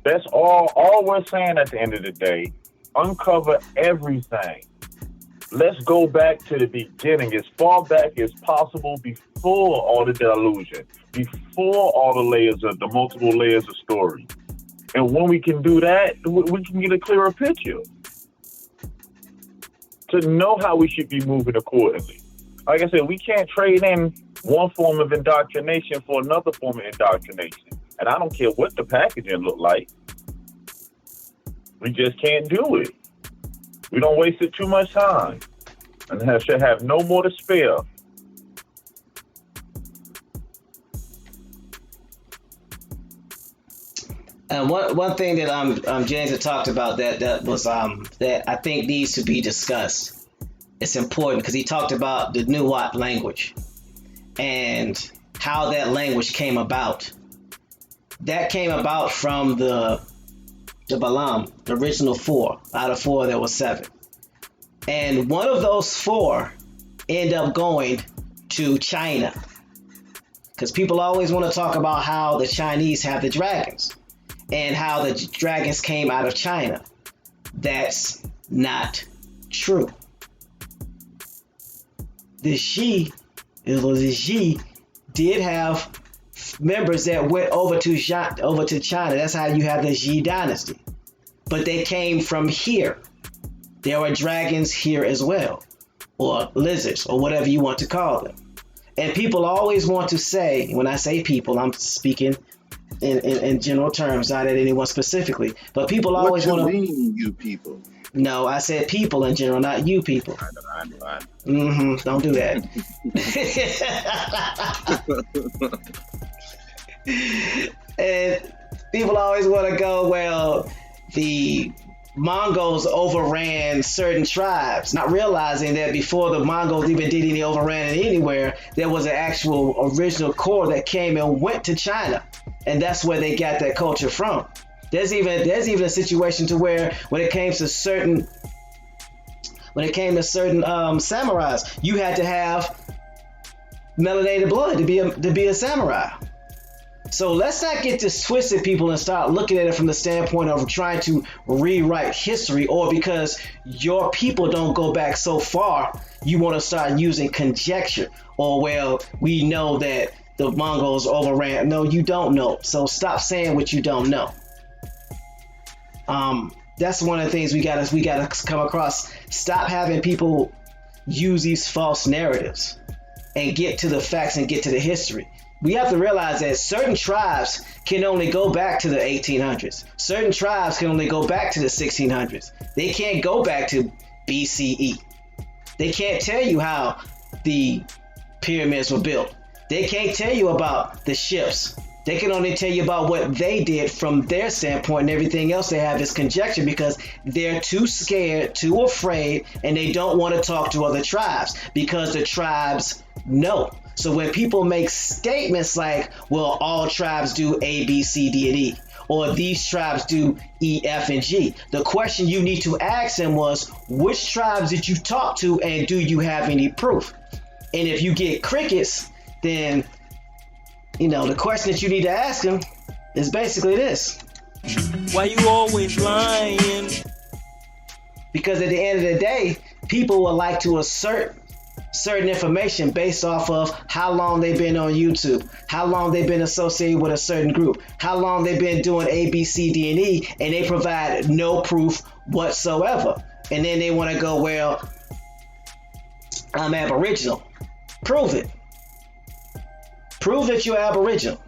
Speaker 4: That's all we're saying at the end of the day. Uncover everything. Let's go back to the beginning, as far back as possible before all the delusion, before all the multiple layers of story. And when we can do that, we can get a clearer picture to know how we should be moving accordingly. Like I said, we can't trade in one form of indoctrination for another form of indoctrination. And I don't care what the packaging look like. We just can't do it. We don't waste it too much time. And should have no more to spare.
Speaker 1: One thing that James had talked about that was that I think needs to be discussed. It's important because he talked about the Nuat language and how that language came about. That came about from the Balam, the original 4. Out of 4, there was 7. And one of those 4 end up going to China. Because people always want to talk about how the Chinese have the dragons and how the dragons came out of China. That's not true. The Xi did have members that went over to China. That's how you have the Xi dynasty. But they came from here. There were dragons here as well, or lizards, or whatever you want to call them. And people always want to say, when I say people, I'm speaking in general terms, not at anyone specifically. But people always want to.
Speaker 3: What do you mean, you people?
Speaker 1: No, I said people in general, not you people.
Speaker 3: I know.
Speaker 1: Don't do that. And people always want to go, well, the Mongols overran certain tribes, not realizing that before the Mongols even did any overran anywhere, there was an actual original core that came and went to China. And that's where they got that culture from. There's even a situation to where when it came to certain samurais, you had to have melanated blood to be a samurai. So let's not get this twisted, people, and start looking at it from the standpoint of trying to rewrite history, or because your people don't go back so far, you want to start using conjecture, or well, we know that the Mongols overran. No, you don't know. So stop saying what you don't know. That's one of the things we gotta come across. Stop having people use these false narratives and get to the facts and get to the history. We have to realize that certain tribes can only go back to the 1800s. Certain tribes can only go back to the 1600s. They can't go back to BCE. They can't tell you how the pyramids were built. They can't tell you about the ships. They can only tell you about what they did from their standpoint, and everything else they have is conjecture because they're too scared, too afraid, and they don't want to talk to other tribes because the tribes know. So when people make statements like, well, all tribes do A, B, C, D, and E, or these tribes do E, F, and G, the question you need to ask them was, which tribes did you talk to and do you have any proof? And if you get crickets, then the question that you need to ask them is basically this.
Speaker 7: Why you always lying?
Speaker 1: Because at the end of the day, people would like to assert certain information based off of how long they've been on YouTube, how long they've been associated with a certain group, how long they've been doing A, B, C, D, and E, and they provide no proof whatsoever. And then they want to go, well, I'm Aboriginal. Prove it. Prove that you're Aboriginal.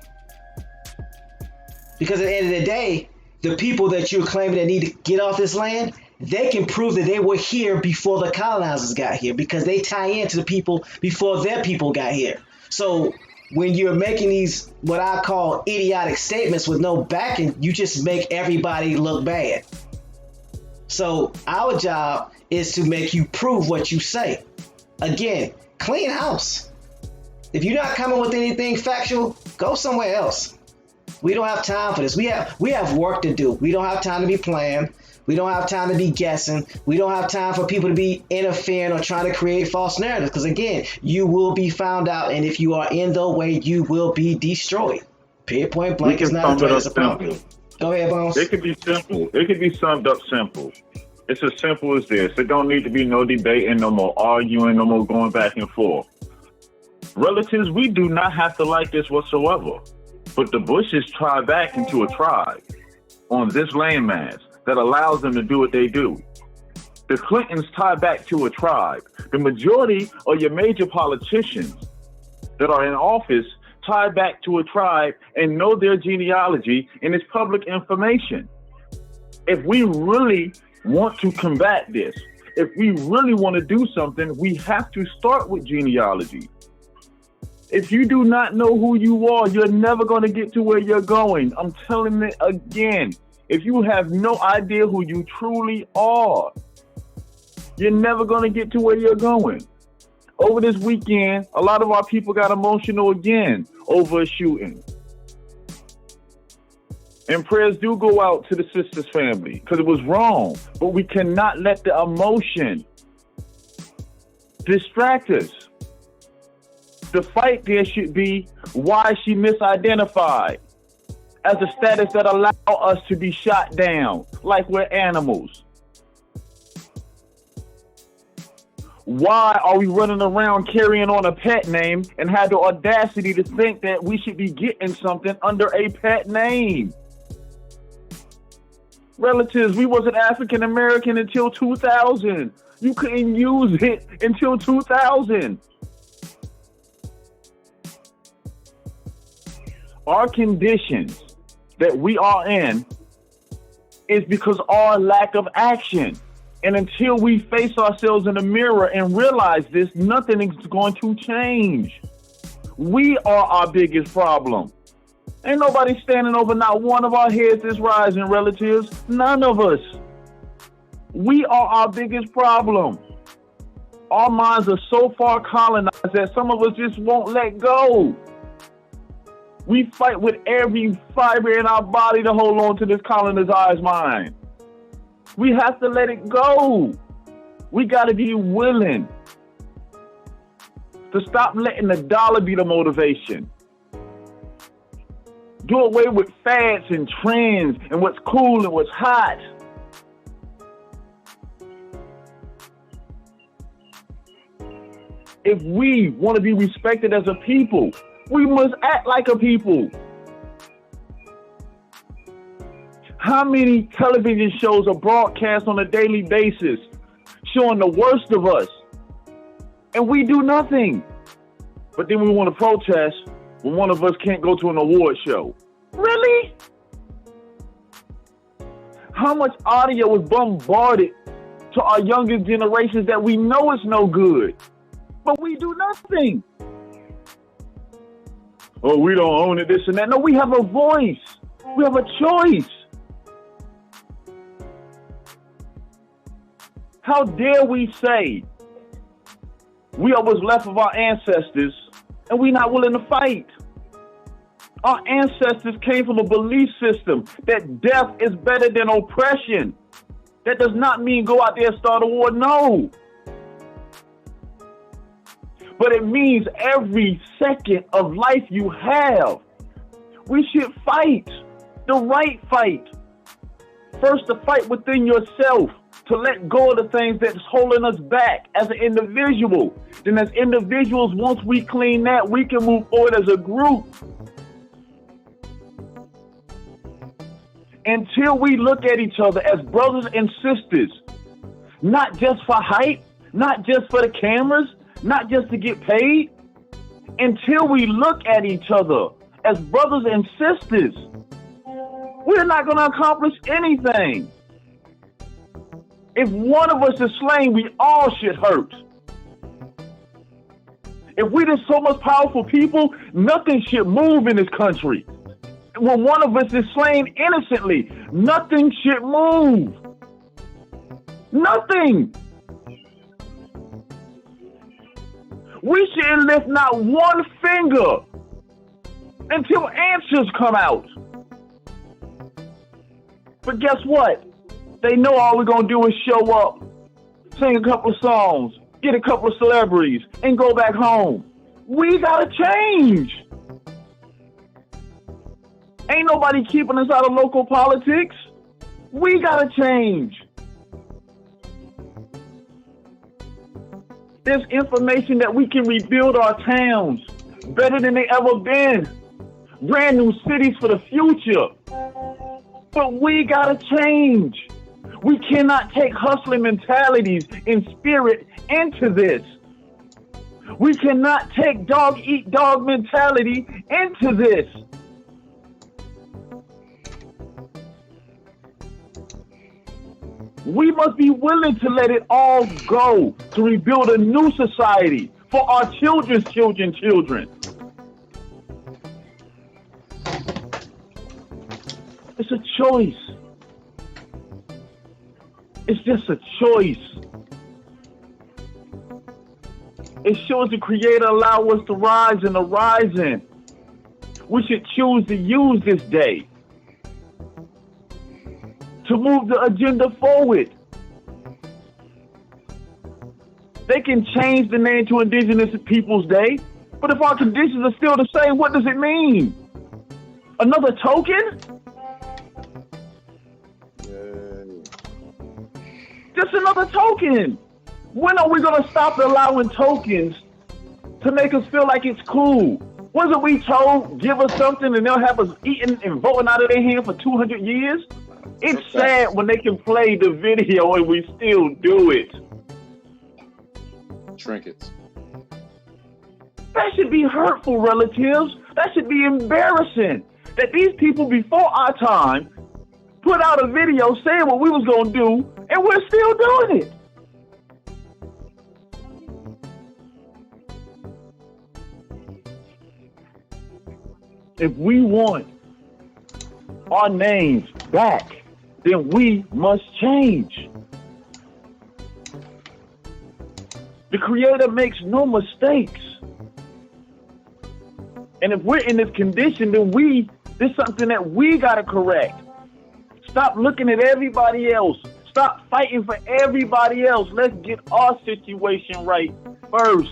Speaker 1: Because at the end of the day, the people that you're claiming that need to get off this land, they can prove that they were here before the colonizers got here because they tie into the people before their people got here. So when you're making these, what I call idiotic statements with no backing, you just make everybody look bad. So our job is to make you prove what you say. Again, clean house. If you're not coming with anything factual, go somewhere else. We don't have time for this. We have work to do. We don't have time to be playing. We don't have time to be guessing. We don't have time for people to be interfering or trying to create false narratives. Because again, you will be found out, and if you are in the way, you will be destroyed. Period, point blank. It's not a threat, it's a problem. Go ahead, Bones.
Speaker 4: It could be simple. It could be summed up simple. It's as simple as this. It don't need to be no debating, no more arguing, no more going back and forth. Relatives, we do not have to like this whatsoever. But the Bushes try back into a tribe on this landmass that allows them to do what they do. The Clintons tie back to a tribe. The majority of your major politicians that are in office tie back to a tribe and know their genealogy, and it's public information. If we really want to combat this, if we really want to do something, we have to start with genealogy. If you do not know who you are, you're never going to get to where you're going. I'm telling it again. If you have no idea who you truly are, you're never going to get to where you're going. Over this weekend, a lot of our people got emotional again over a shooting. And prayers do go out to the sister's family because it was wrong. But we cannot let the emotion distract us. The fight there should be why she misidentified as a status that allow us to be shot down like we're animals. Why are we running around carrying on a pet name and have the audacity to think that we should be getting something under a pet name? Relatives, we wasn't African American until 2000. You couldn't use it until 2000. Our conditions that we are in is because our lack of action. And until we face ourselves in the mirror and realize this, nothing is going to change. We are our biggest problem. Ain't nobody standing over not one of our heads is rising, relatives. None of us. We are our biggest problem. Our minds are so far colonized that some of us just won't let go. We fight with every fiber in our body to hold on to this colonized mind. We have to let it go. We got to be willing to stop letting the dollar be the motivation. Do away with fads and trends and what's cool and what's hot. If we want to be respected as a people, we must act like a people. How many television shows are broadcast on a daily basis showing the worst of us? And we do nothing. But then we want to protest when one of us can't go to an award show. Really? How much audio is bombarded to our younger generations that we know is no good, but we do nothing? Oh, we don't own it, this and that. No, we have a voice. We have a choice. How dare we say we are what's left of our ancestors and we're not willing to fight? Our ancestors came from a belief system that death is better than oppression. That does not mean go out there and start a war, no. But it means every second of life you have, we should fight the right fight. First, to fight within yourself, to let go of the things that's holding us back as an individual. Then as individuals, once we clean that, we can move forward as a group. Until we look at each other as brothers and sisters, not just for hype, not just for the cameras, not just to get paid. Until we look at each other as brothers and sisters, we're not going to accomplish anything. If one of us is slain, we all should hurt. If we're just so much powerful people, nothing should move in this country. When one of us is slain innocently, nothing should move. Nothing. We shouldn't lift not one finger until answers come out. But guess what? They know all we're going to do is show up, sing a couple of songs, get a couple of celebrities, and go back home. We got to change. Ain't nobody keeping us out of local politics. We got to change. There's information that we can rebuild our towns better than they ever been. Brand new cities for the future. But we got to change. We cannot take hustling mentalities and spirit into this. We cannot take dog eat dog mentality into this. We must be willing to let it all go to rebuild a new society for our children's children. It's a choice. It's just a choice. It shows the Creator allow us to rise in the rising. We should choose to use this day to move the agenda forward. They can change the name to Indigenous Peoples Day, but if our conditions are still the same, what does it mean? Another token? Just another token. When are we going to stop allowing tokens to make us feel like it's cool? Wasn't we told, give us something and they'll have us eating and voting out of their hand for 200 years? It's sad when they can play the video and we still do it.
Speaker 3: Trinkets.
Speaker 4: That should be hurtful, relatives. That should be embarrassing. That these people before our time put out a video saying what we was going to do, and we're still doing it. If we want our names back, then we must change. The Creator makes no mistakes. And if we're in this condition, then there's something that we got to correct. Stop looking at everybody else. Stop fighting for everybody else. Let's get our situation right first.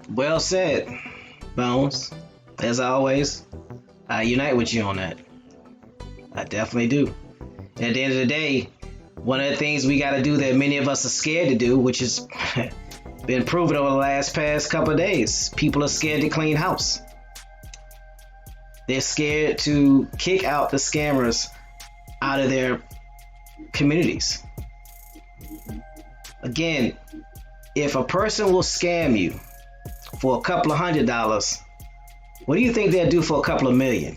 Speaker 1: Well said, Bones. As always, I unite with you on that. I definitely do. And at the end of the day, one of the things we got to do that many of us are scared to do, which has been proven over the past couple of days, people are scared to clean house. They're scared to kick out the scammers out of their communities. Again, if a person will scam you for a couple of $100, what do you think they'll do for a couple of million?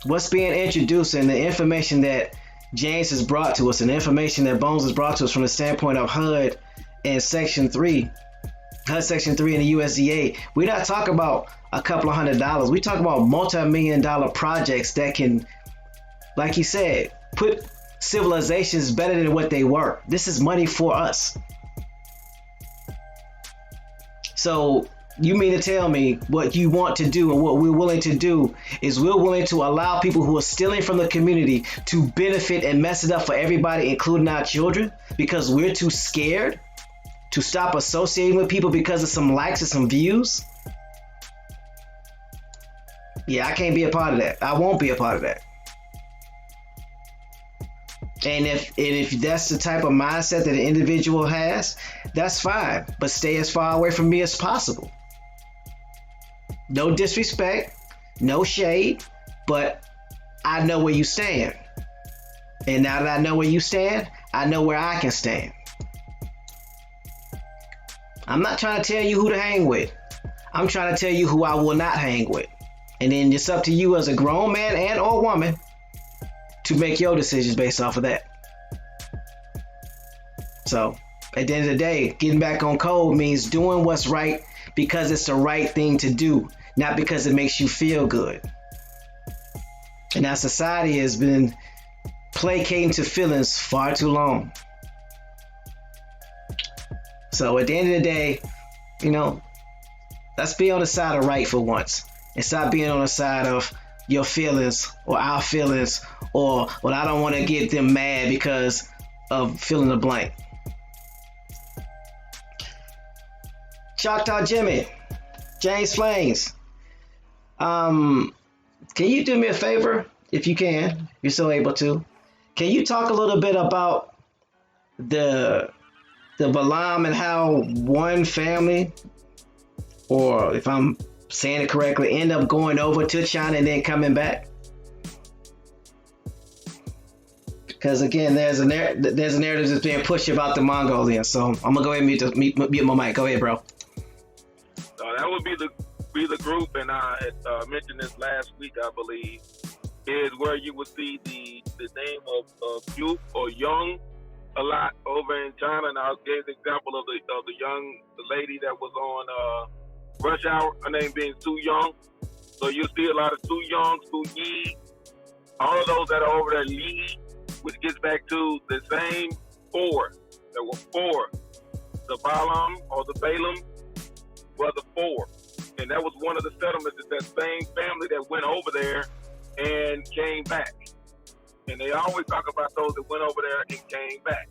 Speaker 1: What's being introduced and the information that James has brought to us and the information that Bones has brought to us from the standpoint of HUD and Section 3, HUD Section 3 and the USDA, we're not talking about a couple of $100. We talk about multi-million-dollar projects that can, like he said, put civilizations better than what they were. This is money for us. So you mean to tell me what you want to do and what we're willing to do is we're willing to allow people who are stealing from the community to benefit and mess it up for everybody, including our children, because we're too scared to stop associating with people because of some likes and some views? Yeah, I can't be a part of that. I won't be a part of that. And if that's the type of mindset that an individual has, that's fine. But stay as far away from me as possible. No disrespect, no shade, but I know where you stand. And now that I know where you stand, I know where I can stand. I'm not trying to tell you who to hang with. I'm trying to tell you who I will not hang with. And then it's up to you as a grown man and or woman to make your decisions based off of that. So at the end of the day, getting back on code means doing what's right because it's the right thing to do, not because it makes you feel good. And our society has been placating to feelings far too long. So at the end of the day, let's be on the side of right for once and stop being on the side of your feelings or our feelings or, well, I don't want to get them mad because of filling the blank. Choctaw Jimmy, James Flames, can you do me a favor if you can, if you're so able to? Can you talk a little bit about the the Balaam and how one family, or if I'm saying it correctly, end up going over to China and then coming back? Because again, there's a narrative that's being pushed about the Mongolians. So I'm gonna go ahead and mute my mic. Go ahead, bro.
Speaker 6: That would be the group, and I mentioned this last week, I believe, is where you would see the name of youth or young a lot over in China. And I gave the example of the lady that was on Rush Hour, her name being Su Young. So you see a lot of Su Young, Su Yi, all of those that are over there, Li, which gets back to the same four. There were four. The Balaam or the Balaam were the four. And that was one of the settlements, is that same family that went over there and came back. And they always talk about those that went over there and came back.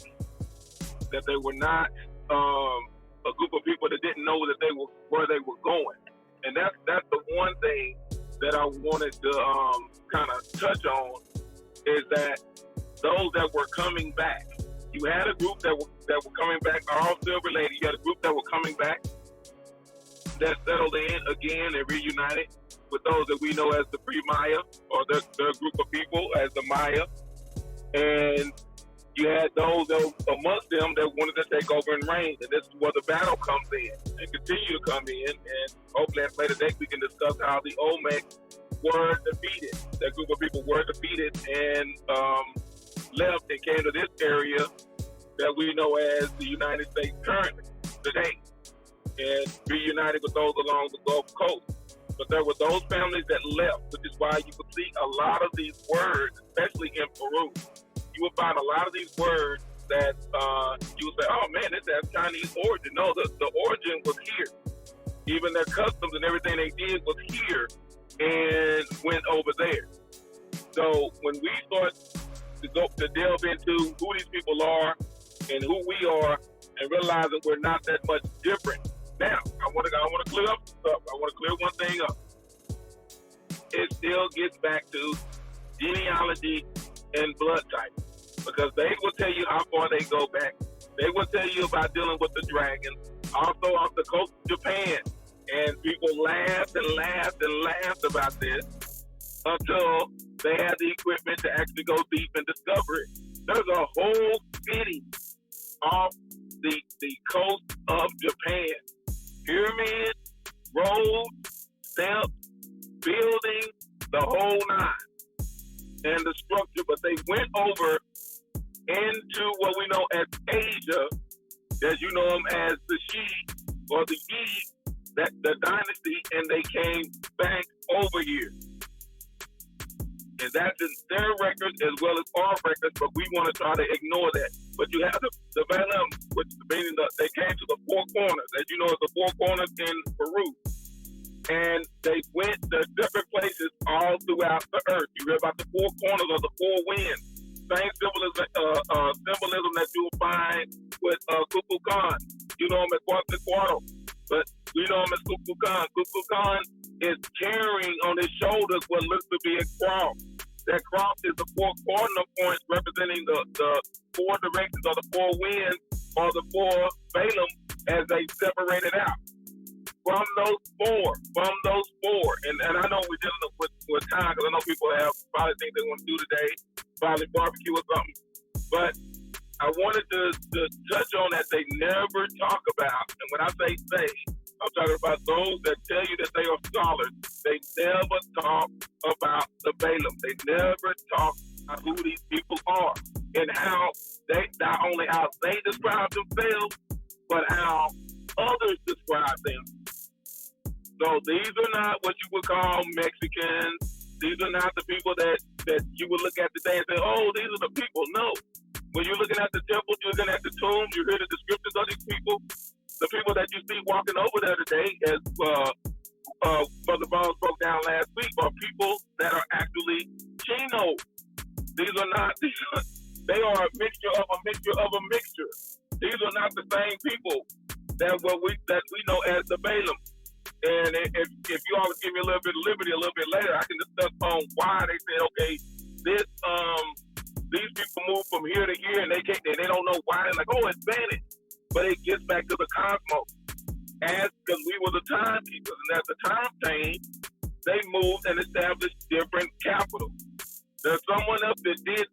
Speaker 6: That they were not a group of people that didn't know that they were where they were going. And that's the one thing that I wanted to kind of touch on, is that those that were coming back. You had a group that were coming back, all still related. You had a group that were coming back that settled in again and reunited with those that we know as the pre-Maya, or their group of people as the Maya. And you had those that amongst them that wanted to take over and reign. And this is where the battle comes in and continue to come in. And hopefully at later date we can discuss how the Olmecs were defeated. That group of people were defeated and left and came to this area that we know as the United States currently, today, and reunited with those along the Gulf Coast. But there were those families that left, which is why you could see a lot of these words, especially in Peru. You will find a lot of these words that you would say, oh man, this has Chinese origin. No, the origin was here. Even their customs and everything they did was here and went over there. So when we start to delve into who these people are and who we are, and realizing we're not that much different. Now, I want to clear up stuff. I want to clear one thing up. It still gets back to genealogy and blood type, because they will tell you how far they go back. They will tell you about dealing with the dragon, also off the coast of Japan. And people laughed and laughed and laughed about this until they had the equipment to actually go deep and discover it. There's a whole city off the coast of Japan. Pyramid, roads, steps, building, the whole nine, and the structure. But they went over into what we know as Asia, as you know them as the Shi or the Yi, that the dynasty, and they came back over here. And that's in their records as well as our records, but we want to try to ignore that. But you have the Balaam, which meaning they came to the four corners, as you know, the four corners in Peru. And they went to different places all throughout the earth. You read about the four corners or the four winds. Same symbolism that you will find with Kukulkan. You know him as Quetzalcoatl, but we know him as Kukulkan. Kukulkan is carrying on his shoulders what looks to be a cross. That cross is the four cardinal points representing the four directions or the four winds or the four Balaam as they separated out. From those four. And I know we're dealing with time, because I know people have probably things they want to do today, probably barbecue or something. But I wanted to touch on that they never talk about. And when I say they, I'm talking about those that tell you that they are scholars. They never talk about the Balaam. They never talk about who these people are and how they, not only how they describe themselves, but how others describe them. So these are not what you would call Mexicans. These are not the people that you would look at today and say, oh, these are the people. No. When you're looking at the temples, you're looking at the tombs, you hear the descriptions of these people. The people that you see walking over there today, as Brother Bones broke down last week, are people that are actually Chino. These are not, they are a mixture of a mixture of a mixture. These are not the same people that we know as the Balaam. And if you always give me a little bit of liberty a little bit later, I can discuss on why they say, okay, these people move from here to here, and they don't know why. They're like, oh, it's vanished. but it gets back to the cosmos. As because we were the timekeepers, and as the time changed, they moved and established different capitals. There's someone else that did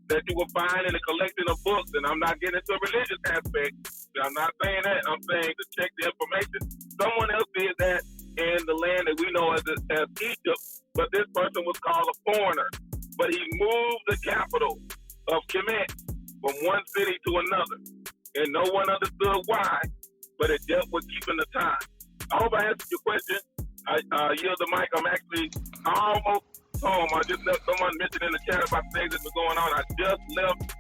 Speaker 6: that you will find in a collection of books, and I'm not getting into a religious aspect. I'm not saying that. I'm saying to check the information. Someone else did that in the land that we know as Egypt, but this person was called a foreigner. But he moved the capital of Kemet from one city to another, and no one understood why, but it dealt with keeping the time. I hope I answered your question. I yield the mic. I'm actually almost home. I just left someone mentioned in the chat about things that were going on. I just left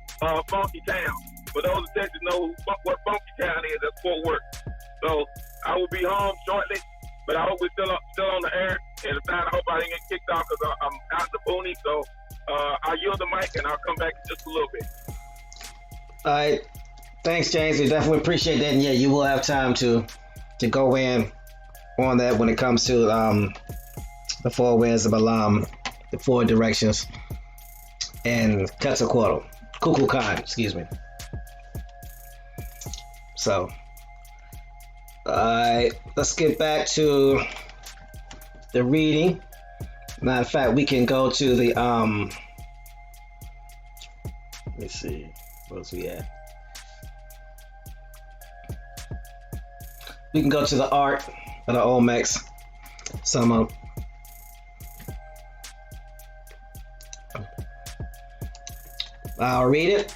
Speaker 6: Funky Town. For those in Texas know what Funky Town is, that's Fort Worth. So I will be home shortly, but I hope we're still on the air. And if not, I hope I didn't get kicked off because I'm out the boonies. So I'll yield the mic and I'll come back in just a little bit.
Speaker 1: All right. Thanks, James. We definitely appreciate that. And yeah, you will have time to go in on that when it comes to the four winds of Alam, the four directions, and Quetzalcoatl, Kukulkan, excuse me. So, all right, let's get back to the reading. Matter of fact, we can go to the let's see, where's we at? We can go to the art of the Olmecs. So I'll read it.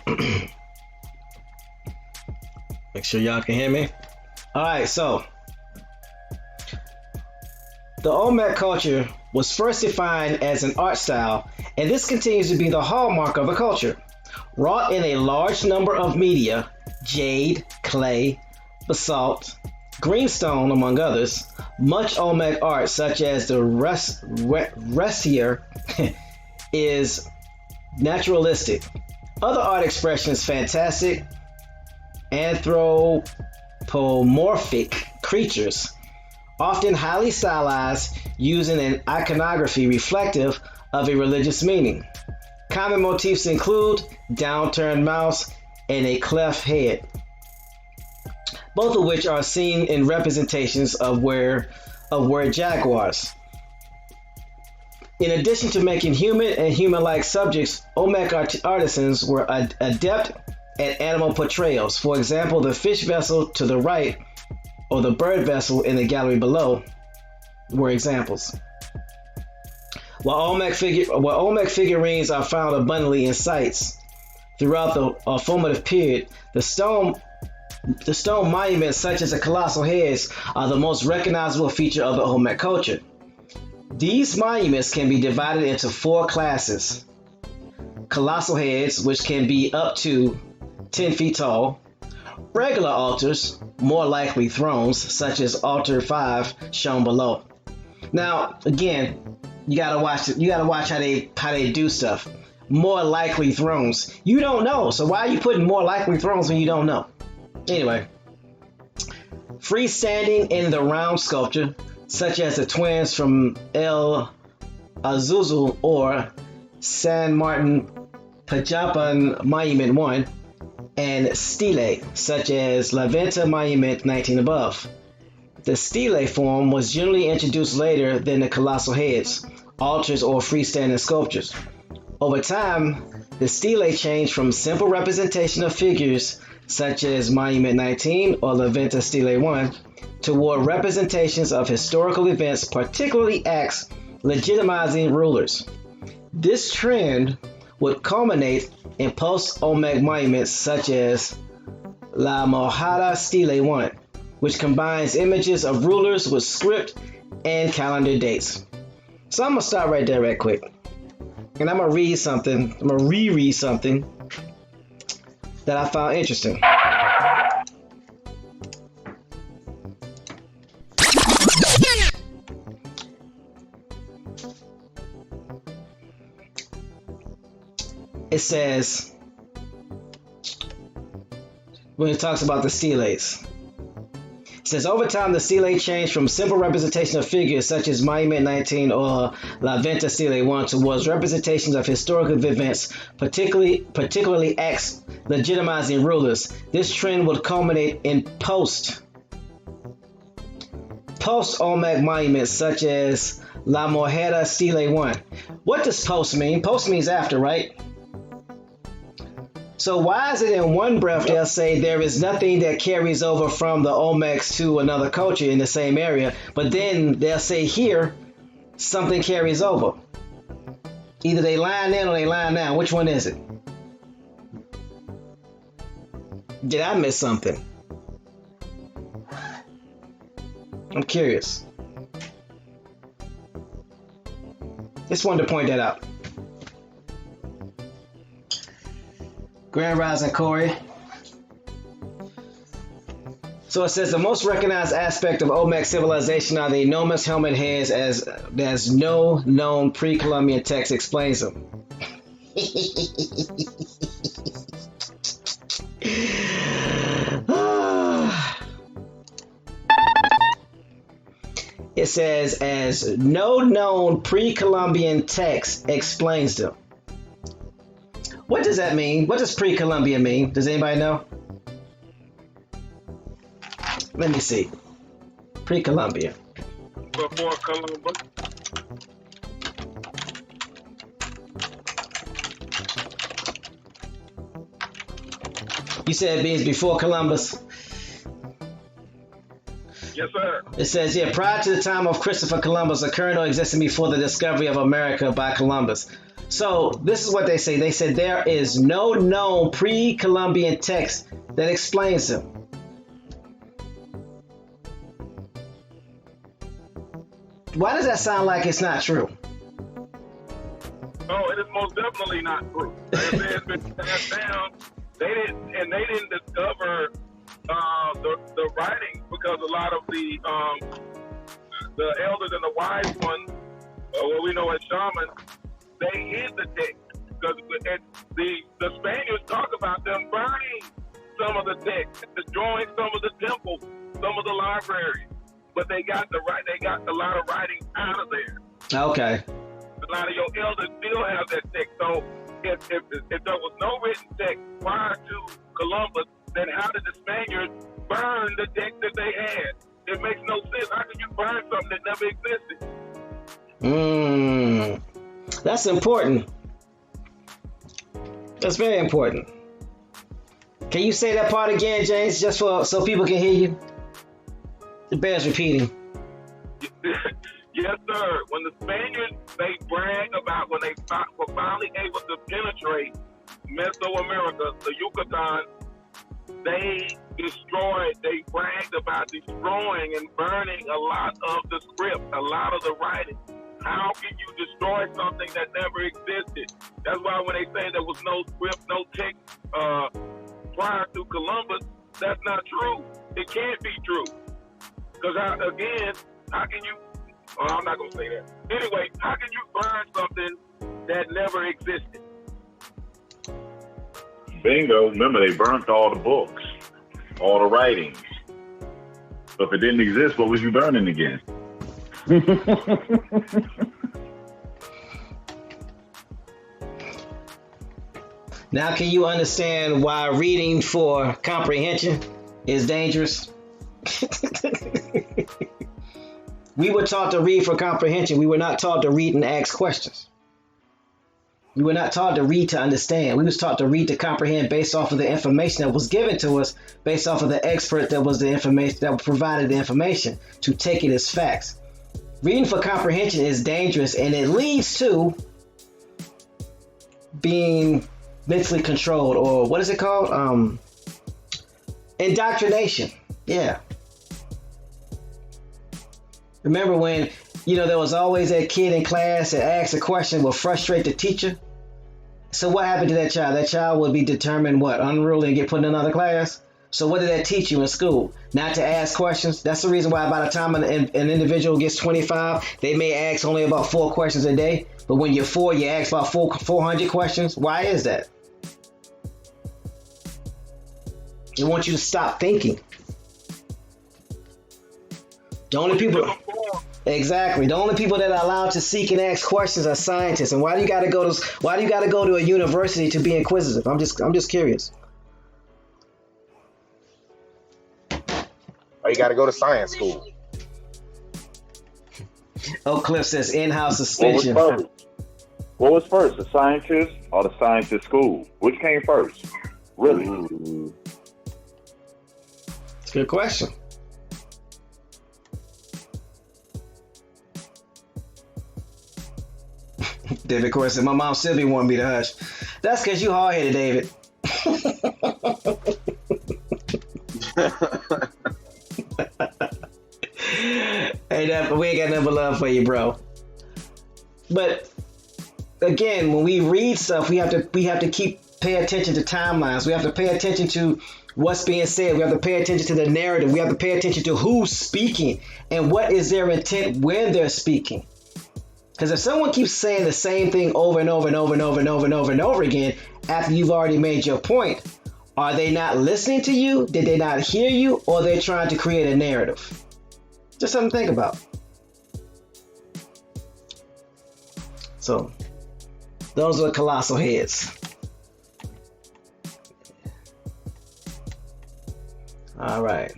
Speaker 1: Make sure y'all can hear me. All right, so the Olmec culture was first defined as an art style, and this continues to be the hallmark of the culture. Wrought in a large number of media, jade, clay, basalt, greenstone, among others, much Olmec art, such as the Ressier, is naturalistic. Other art expressions, fantastic, anthropomorphic creatures, often highly stylized, using an iconography reflective of a religious meaning. Common motifs include downturned mouths and a cleft head, both of which are seen in representations of were jaguars. In addition to making human and human-like subjects, Olmec artisans were adept at animal portrayals. For example, the fish vessel to the right or the bird vessel in the gallery below were examples. While Olmec figurines are found abundantly in sites throughout the formative period, the stone monuments such as the colossal heads are the most recognizable feature of the Olmec culture. These monuments can be divided into four classes. Colossal heads, which can be up to 10 feet tall. Regular altars, more likely thrones, such as altar 5 shown below. Now, again, you gotta watch how they do stuff. More likely thrones. You don't know, so why are you putting more likely thrones when you don't know? Anyway, freestanding in the round sculpture, such as the twins from El Azuzel or San Martin Pajapan Monument 1, and stele, such as La Venta Monument 19 above. The stele form was generally introduced later than the colossal heads, altars, or freestanding sculptures. Over time, the stele changed from simple representation of figures such as Monument 19 or La Venta Stele 1 toward representations of historical events, particularly acts legitimizing rulers. This trend would culminate in post-Olmec monuments such as La Mojada Stele 1, which combines images of rulers with script and calendar dates. So I'm going to stop right there right quick. And I'm going to read something. I'm going to reread something that I found interesting. It says, when it talks about the steles, it says, over time, the stele changed from simple representation of figures such as Monument 19 or La Venta Stele 1 towards representations of historical events, particularly acts legitimizing rulers. This trend would culminate in post-Olmec monuments such as La Mojera Stele 1. What does post mean? Post means after, right? So why is it in one breath they'll say there is nothing that carries over from the Olmecs to another culture in the same area, but then they'll say here something carries over? Either they lying in or they lying down. Which one is it? Did I miss something? I'm curious. Just wanted to point that out. Grand Rising Corey. So it says the most recognized aspect of Olmec civilization are the enormous helmet heads, as no known pre-Columbian text explains them. It says, as no known pre-Columbian text explains them. What does that mean? What does pre-Columbian mean? Does anybody know? Let me see. Pre-Columbian.
Speaker 6: Before Columbus.
Speaker 1: You said it means before Columbus?
Speaker 6: Yes, sir.
Speaker 1: It says here, prior to the time of Christopher Columbus, occurring or existing before the discovery of America by Columbus. So this is what they say. They said there is no known pre-Columbian text that explains them. Why does that sound like it's not true?
Speaker 6: Oh, it is most definitely not true. It's been passed down. They didn't discover the writings because a lot of the elders and the wise ones, what we know as shamans, they hid the text because the Spaniards talk about them burning some of the text, destroying some of the temples, some of the libraries, but they got a lot of writings out of there.
Speaker 1: Okay.
Speaker 6: A lot of your elders still have that text. So if there was no written text prior to Columbus, then how did the Spaniards burn the text that they had? It makes no sense. How can you burn something that never existed?
Speaker 1: That's important. That's very important. Can you say that part again, James, just so people can hear you? It bears repeating.
Speaker 6: Yes, sir. When the Spaniards, they brag about when they were finally able to penetrate Mesoamerica, the Yucatan, they bragged about destroying and burning a lot of the script, a lot of the writing. How can you destroy something that never existed? That's why when they say there was no script, no text prior to Columbus, that's not true. It can't be true. Because again, how can you, I'm not going to say that. Anyway, how can you burn something that never existed?
Speaker 4: Bingo. Remember, they burnt all the books, all the writings. So if it didn't exist, what was you burning again?
Speaker 1: Now, can you understand why reading for comprehension is dangerous? We were taught to read for comprehension. We were not taught to read and ask questions. We were not taught to read to understand. We was taught to read to comprehend based off of the information that was given to us, based off of the expert that was the information that provided the information, to take it as facts. Reading for comprehension is dangerous, and it leads to being mentally controlled, or what is it called? Indoctrination. Yeah. Remember when, there was always that kid in class that asked a question would frustrate the teacher? So what happened to that child? That child would be determined unruly and get put in another class? So what did that teach you in school? Not to ask questions? That's the reason why by the time an individual gets 25, they may ask only about 4 questions a day. But when you're 4, you ask about 400 questions. Why is that? They want you to stop thinking. The only people that are allowed to seek and ask questions are scientists. And why do you got to go to a university to be inquisitive? I'm just curious.
Speaker 8: Or you got to go to science school?
Speaker 1: Oh, Cliff says in-house
Speaker 4: What was
Speaker 1: suspension.
Speaker 4: first? What was first, the scientist or the scientist school? Which came first? Really?
Speaker 8: Ooh.
Speaker 1: It's a good question. David Corey said, my mom Sylvia wanted me to hush. That's because you hard-headed, David. Hey, we ain't got nothing but love for you, bro. But again, when we read stuff, we have to pay attention to timelines. We have to pay attention to what's being said. We have to pay attention to the narrative. We have to pay attention to who's speaking and what is their intent when they're speaking. Because if someone keeps saying the same thing over and over and over and over and over and over and over again after you've already made your point, are they not listening to you? Did they not hear you? Or are they trying to create a narrative? Just something to think about. So, those are the colossal heads. All right.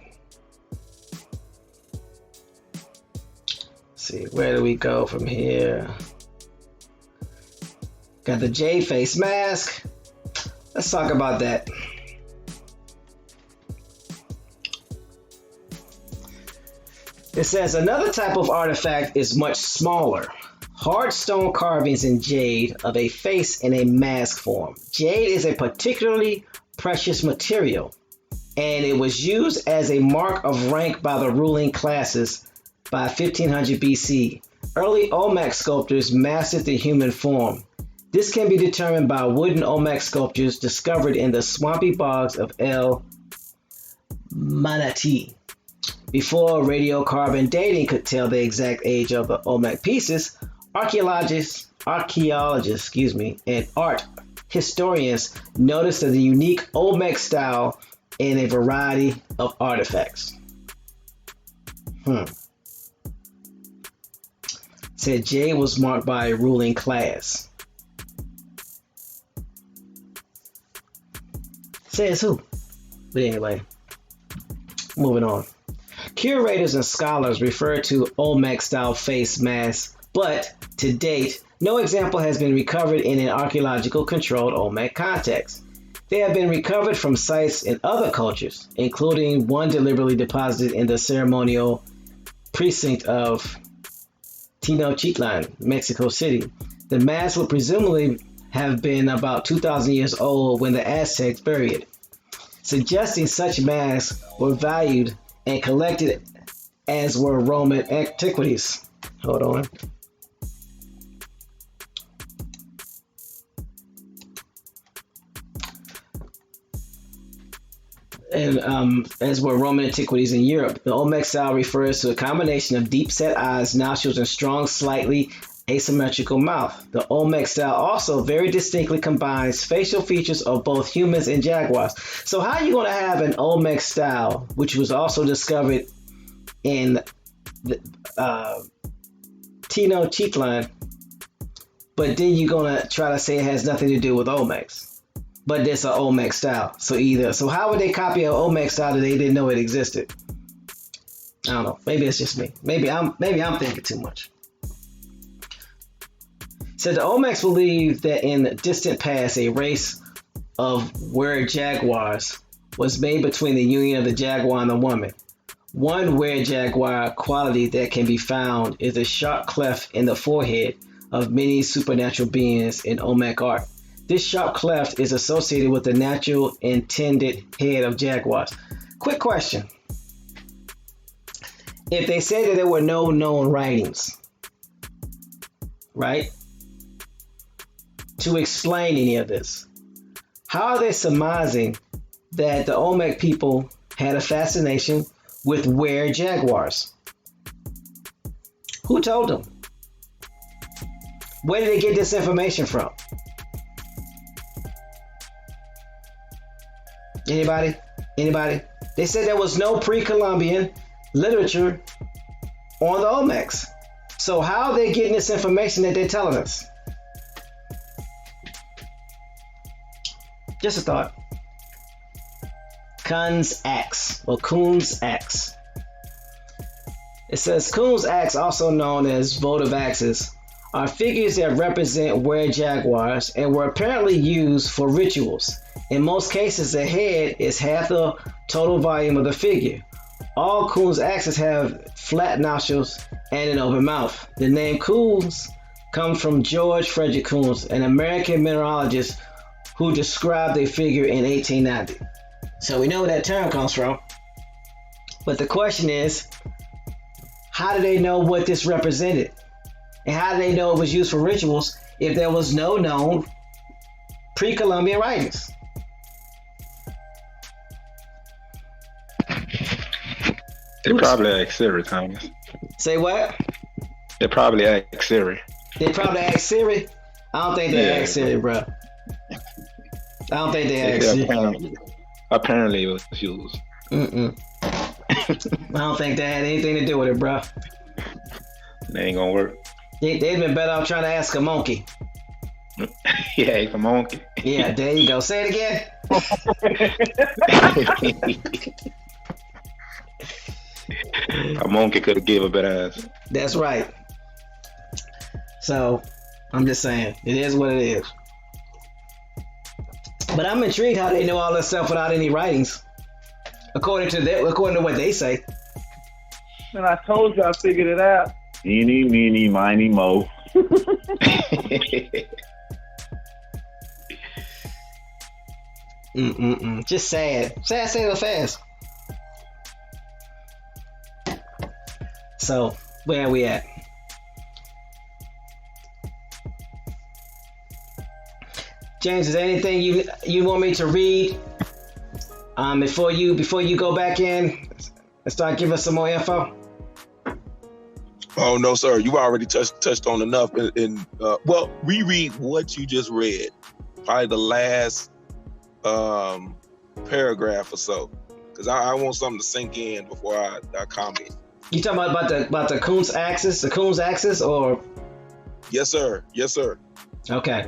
Speaker 1: See, where do we go from here? Got the J face mask. Let's talk about that. It says another type of artifact is much smaller. Hard stone carvings in jade of a face in a mask form. Jade is a particularly precious material, and it was used as a mark of rank by the ruling classes by 1500 BC. Early Olmec sculptors mastered the human form. This can be determined by wooden Olmec sculptures discovered in the swampy bogs of El Manati. Before radiocarbon dating could tell the exact age of the Olmec pieces, archaeologists, and art historians noticed the unique Olmec style in a variety of artifacts. Said jade was marked by a ruling class. Says who? But anyway, moving on. Curators and scholars refer to Olmec style face masks, but to date, no example has been recovered in an archaeological controlled Olmec context. They have been recovered from sites in other cultures, including one deliberately deposited in the ceremonial precinct of Tenochtitlan, Mexico City. The mask would presumably have been about 2,000 years old when the Aztecs buried it, suggesting such masks were valued and collected as were Roman antiquities. Hold on. And as were Roman antiquities in Europe. The Olmec style refers to a combination of deep-set eyes, nostrils, and strong, slightly asymmetrical mouth. The Olmec style also very distinctly combines facial features of both humans and jaguars. So how are you going to have an Olmec style, which was also discovered in the, Tenochtitlan, but then you're going to try to say it has nothing to do with Olmecs? But it's an Olmec style. So how would they copy an Olmec style that they didn't know it existed? I don't know. Maybe it's just me. Maybe I'm thinking too much. So the Olmecs believed that in the distant past, a race of were-jaguars was made between the union of the jaguar and the woman. One were-jaguar quality that can be found is a sharp cleft in the forehead of many supernatural beings in Olmec art. This sharp cleft is associated with the natural intended head of jaguars. Quick question. If they say that there were no known writings, right, to explain any of this, how are they surmising that the Olmec people had a fascination with were-jaguars? Who told them? Where did they get this information from? Anybody? They said there was no pre-Columbian literature on the Olmecs. So how are they getting this information that they're telling us? Just a thought. Kun's axe. It says coon's axe, also known as votive axes, are figures that represent were-jaguars and were apparently used for rituals. In most cases, the head is half the total volume of the figure. All coon's axes have flat nostrils and an open mouth. The name Coons comes from George Frederick Coons, an American mineralogist who described a figure in 1890. So we know where that term comes from. But the question is, how do they know what this represented? And how do they know it was used for rituals if there was no known pre-Columbian writings?
Speaker 5: They probably asked Siri, Thomas.
Speaker 1: Say what?
Speaker 5: They probably asked Siri.
Speaker 1: They probably asked Siri? I don't think they asked Siri, bro. I don't think they asked Siri.
Speaker 5: Apparently it was used.
Speaker 1: I don't think that had anything to do with it, bro.
Speaker 5: They ain't gonna work.
Speaker 1: They'd been better off trying to ask a monkey.
Speaker 5: Yeah, it's a monkey.
Speaker 1: Yeah, there you go. Say it again.
Speaker 5: A monkey could have gave a better answer.
Speaker 1: That's right. So, I'm just saying, it is what it is. But I'm intrigued how they know all this stuff without any writings, according to what they say.
Speaker 4: And I told you I figured it out. Eeny, meeny, miny, mo.
Speaker 1: Just sad. Sad, say it fast. So, where are we at? James, is there anything you want me to read before you go back in and start giving us some more info?
Speaker 6: Oh no, sir. You already touched on enough. Well, reread what you just read. Probably the last paragraph or so, because I want something to sink in before I comment.
Speaker 1: You talking about the Coons axis? The Coons axis, or?
Speaker 6: Yes, sir. Yes, sir.
Speaker 1: Okay.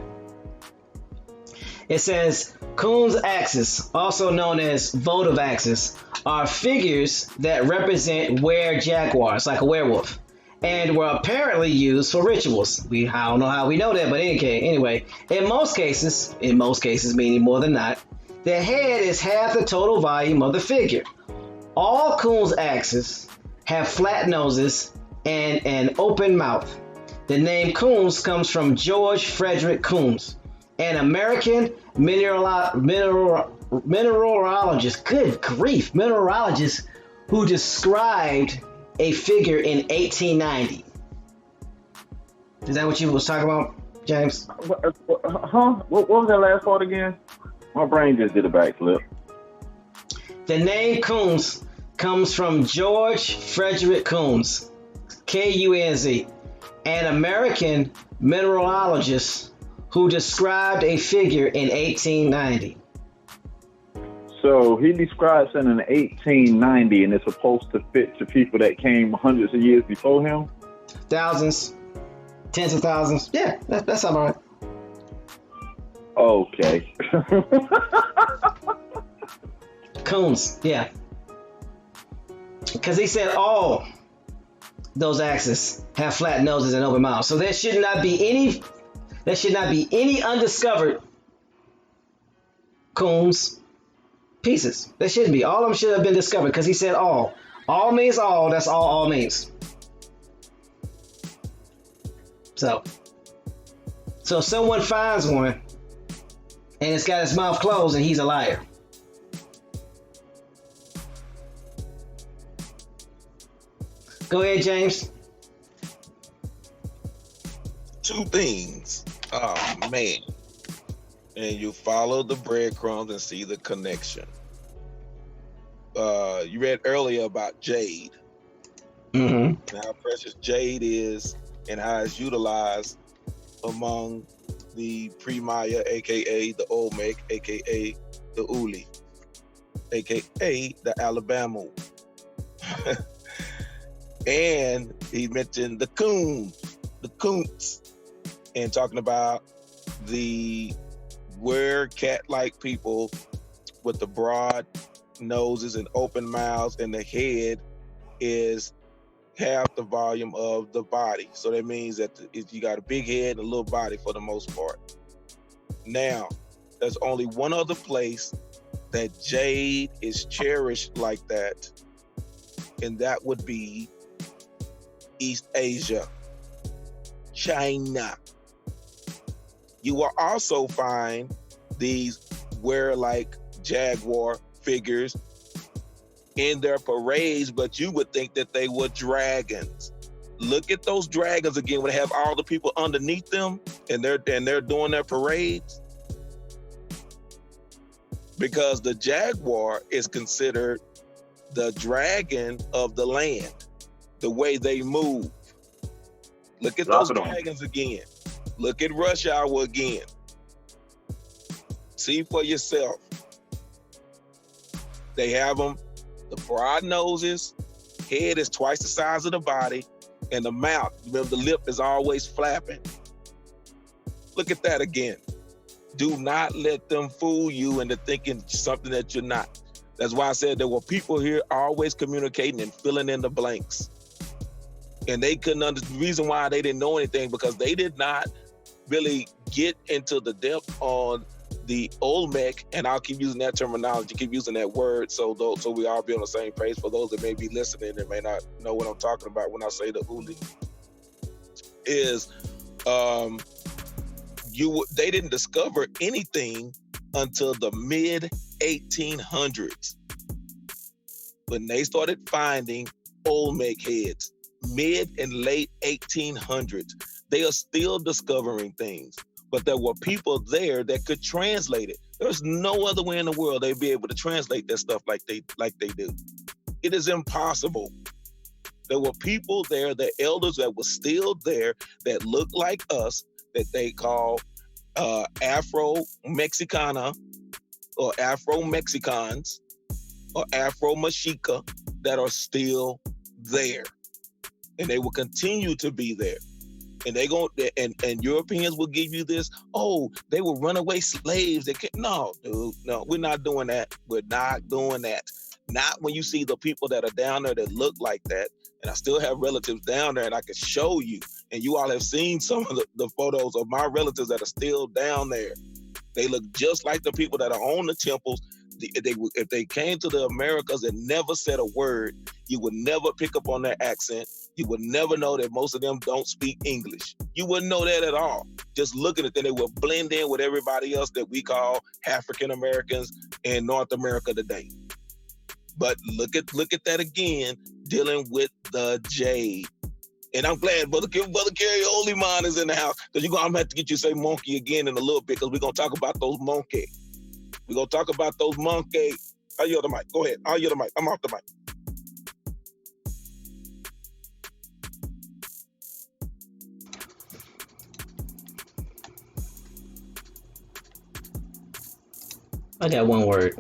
Speaker 1: It says Coons axis, also known as votive axis, are figures that represent were-jaguars, like a werewolf, and were apparently used for rituals. I don't know how we know that, but anyway, in most cases meaning more than not, the head is half the total volume of the figure. All Coons axes have flat noses and an open mouth. The name Coons comes from George Frederick Coons, an American mineralogist, good grief, mineralogist who described a figure in 1890. Is that what you was talking about, James?
Speaker 4: Huh? What was that last part again? My brain just did a backflip.
Speaker 1: The name Coons comes from George Frederick Coons, K-U-N-Z, an American mineralogist who described a figure in 1890.
Speaker 4: So he describes it in 1890, and it's supposed to fit to people that came hundreds of years before him?
Speaker 1: Thousands, tens of thousands. Yeah, that's all right.
Speaker 4: Okay.
Speaker 1: Coons, yeah. Because he said all those axes have flat noses and open mouths. So there should not be any undiscovered Coons pieces. There shouldn't be. All of them should have been discovered because he said all. All means all. That's all means. So if someone finds one and it's got its mouth closed, and he's a liar. Go ahead, James.
Speaker 6: Two things. Oh man. And you follow the breadcrumbs and see the connection. You read earlier about jade.
Speaker 1: Mm-hmm.
Speaker 6: And how precious jade is and how it's utilized among the pre-Maya, aka the Olmec, aka the Ulli, aka the Alabama. And he mentioned the coons, and talking about the cat-like people with the broad noses and open mouths, and the head
Speaker 8: half the volume of the body. So that means that you got a big head and a little body for the most part. Now, there's only one other place that jade is cherished like that, and that would be East Asia, China. You will also find these were-like jaguar figures in their parades, but you would think that they were dragons. Look at those dragons again, when they have all the people underneath them and they're doing their parades. Because the jaguar is considered the dragon of the land, the way they move. Look at those dragons again. Look at rush hour again. See for yourself. They have them, the broad noses, head is twice the size of the body, and the mouth, remember the lip is always flapping. Look at that again. Do not let them fool you into thinking something that you're not. That's why I said there were people here always communicating and filling in the blanks. And they couldn't understand the reason why they didn't know anything, because they did not really get into the depth on the Olmec, and I'll keep using that terminology, keep using that word, so we all be on the same page for those that may be listening and may not know what I'm talking about when I say the Ulli. They didn't discover anything until the mid 1800s when they started finding Olmec heads. Mid and late 1800s, they are still discovering things. But there were people there that could translate it. There's no other way in the world they'd be able to translate that stuff like they do. It is impossible. There were people there, the elders that were still there, that looked like us, that they call Afro-Mexicana or Afro-Mexicans or Afro-Mexica, that are still there. And they will continue to be there. And and Europeans will give you this, oh, they were runaway slaves. No, dude, no, we're not doing that. We're not doing that. Not when you see the people that are down there that look like that. And I still have relatives down there, and I can show you. And you all have seen some of the photos of my relatives that are still down there. They look just like the people that are on the temples. If they came to the Americas and never said a word, you would never pick up on their accent. You would never know that most of them don't speak English. You wouldn't know that at all. Just looking at them, they would blend in with everybody else that we call African Americans in North America today. But look at that again, dealing with the jade. And I'm glad Brother Kerry Oliman is in the house, because I'm going to have to get you to say monkey again in a little bit, because we're going to talk about those monkey. We're going to talk about those monkey. I'll yield the mic. Go ahead. I'll yield the mic. I'm off the mic.
Speaker 1: I got one word.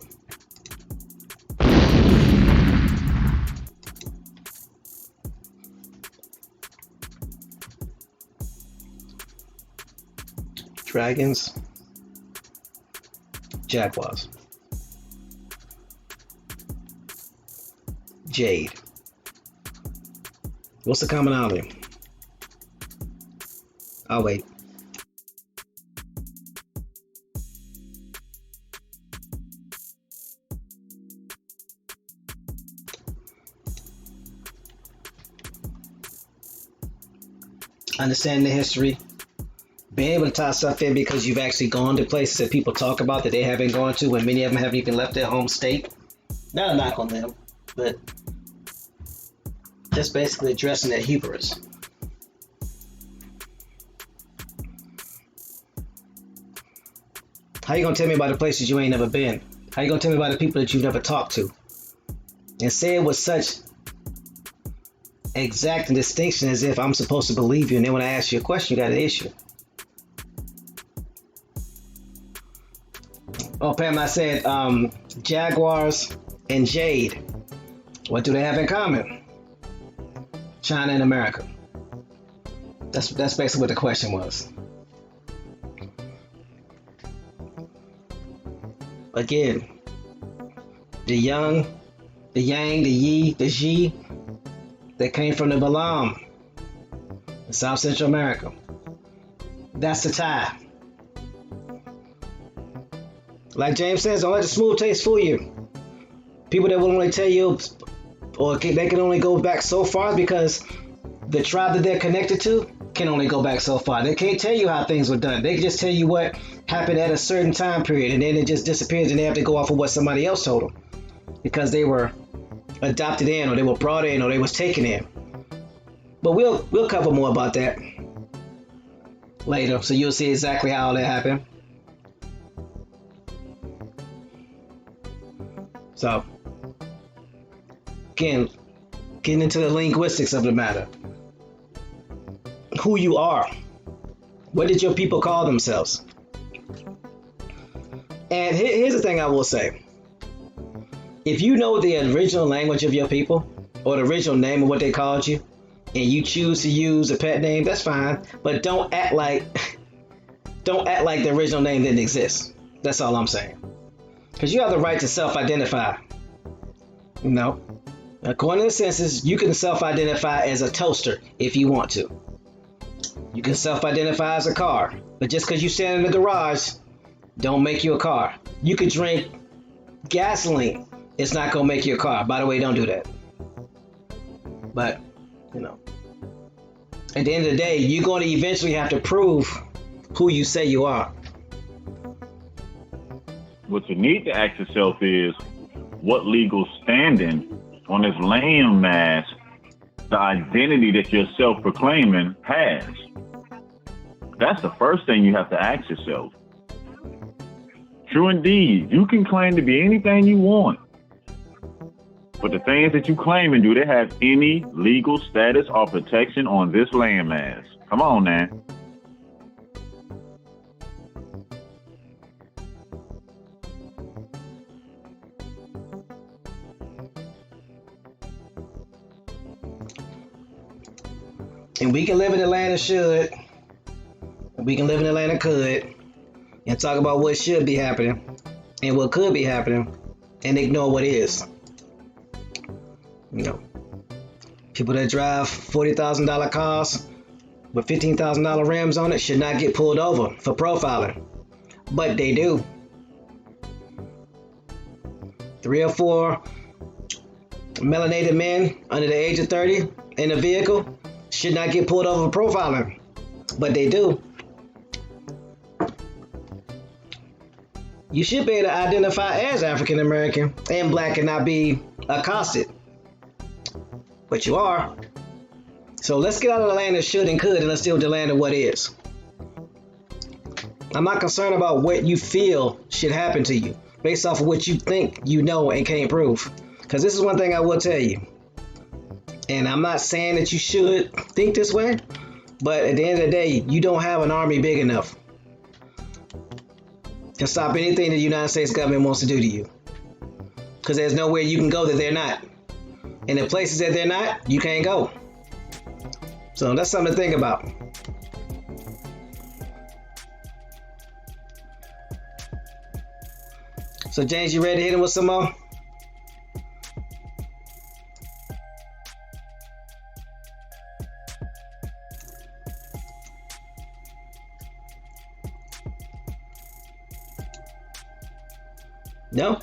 Speaker 1: Dragons, jaguars, jade. What's the commonality? I'll wait. Understanding the history, being able to tie stuff in because you've actually gone to places that people talk about that they haven't gone to, and many of them haven't even left their home state. Not a knock on them, but just basically addressing their hubris. How you gonna tell me about the places you ain't never been? How you gonna tell me about the people that you've never talked to? And say it with such exact distinction as if I'm supposed to believe you, and then when I ask you a question, you got an issue. Oh, Pam, I said jaguars and jade. What do they have in common? China and America. That's basically what the question was. Again, the yang, the yang, the yi, the ji, that came from the Balam in South Central America. That's the tie. Like James says, don't let the smooth taste fool you. People that will only tell you, or they can only go back so far because the tribe that they're connected to can only go back so far. They can't tell you how things were done. They can just tell you what happened at a certain time period, and then it just disappears, and they have to go off of what somebody else told them because they were adopted in, or they were brought in, or they was taken in. But we'll cover more about that later, so you'll see exactly how all that happened. So, again, getting into the linguistics of the matter. Who you are. What did your people call themselves? And here's the thing I will say. If you know the original language of your people, or the original name of what they called you, and you choose to use a pet name, that's fine. But don't act like the original name didn't exist. That's all I'm saying. Because you have the right to self-identify. You know, according to the census, you can self-identify as a toaster if you want to. You can self-identify as a car. But just because you stand in the garage, don't make you a car. You could drink gasoline. It's not going to make you a car. By the way, don't do that. But, you know, at the end of the day, you're going to eventually have to prove who you say you are.
Speaker 4: What you need to ask yourself is, what legal standing on this landmass the identity that you're self-proclaiming has? That's the first thing you have to ask yourself. True indeed, you can claim to be anything you want. But the things that you claim, and do they have any legal status or protection on this landmass? Come on, now.
Speaker 1: And we can live in the land of should, and we can live in the land of could, and talk about what should be happening and what could be happening, and ignore what is. You know, people that drive $40,000 cars with $15,000 rims on it should not get pulled over for profiling, but they do. 3 or 4 melanated men under the age of 30 in a vehicle should not get pulled over for profiling, but they do. You should be able to identify as African American and black and not be accosted, but you are. So let's get out of the land of should and could, and let's deal with the land of what is. I'm not concerned about what you feel should happen to you based off of what you think you know and can't prove. Because this is one thing I will tell you. And I'm not saying that you should think this way, but at the end of the day, you don't have an army big enough to stop anything that the United States government wants to do to you. Because there's nowhere you can go that they're not. And the places that they're not, you can't go. So that's something to think about. So James, you ready to hit him with some more? No?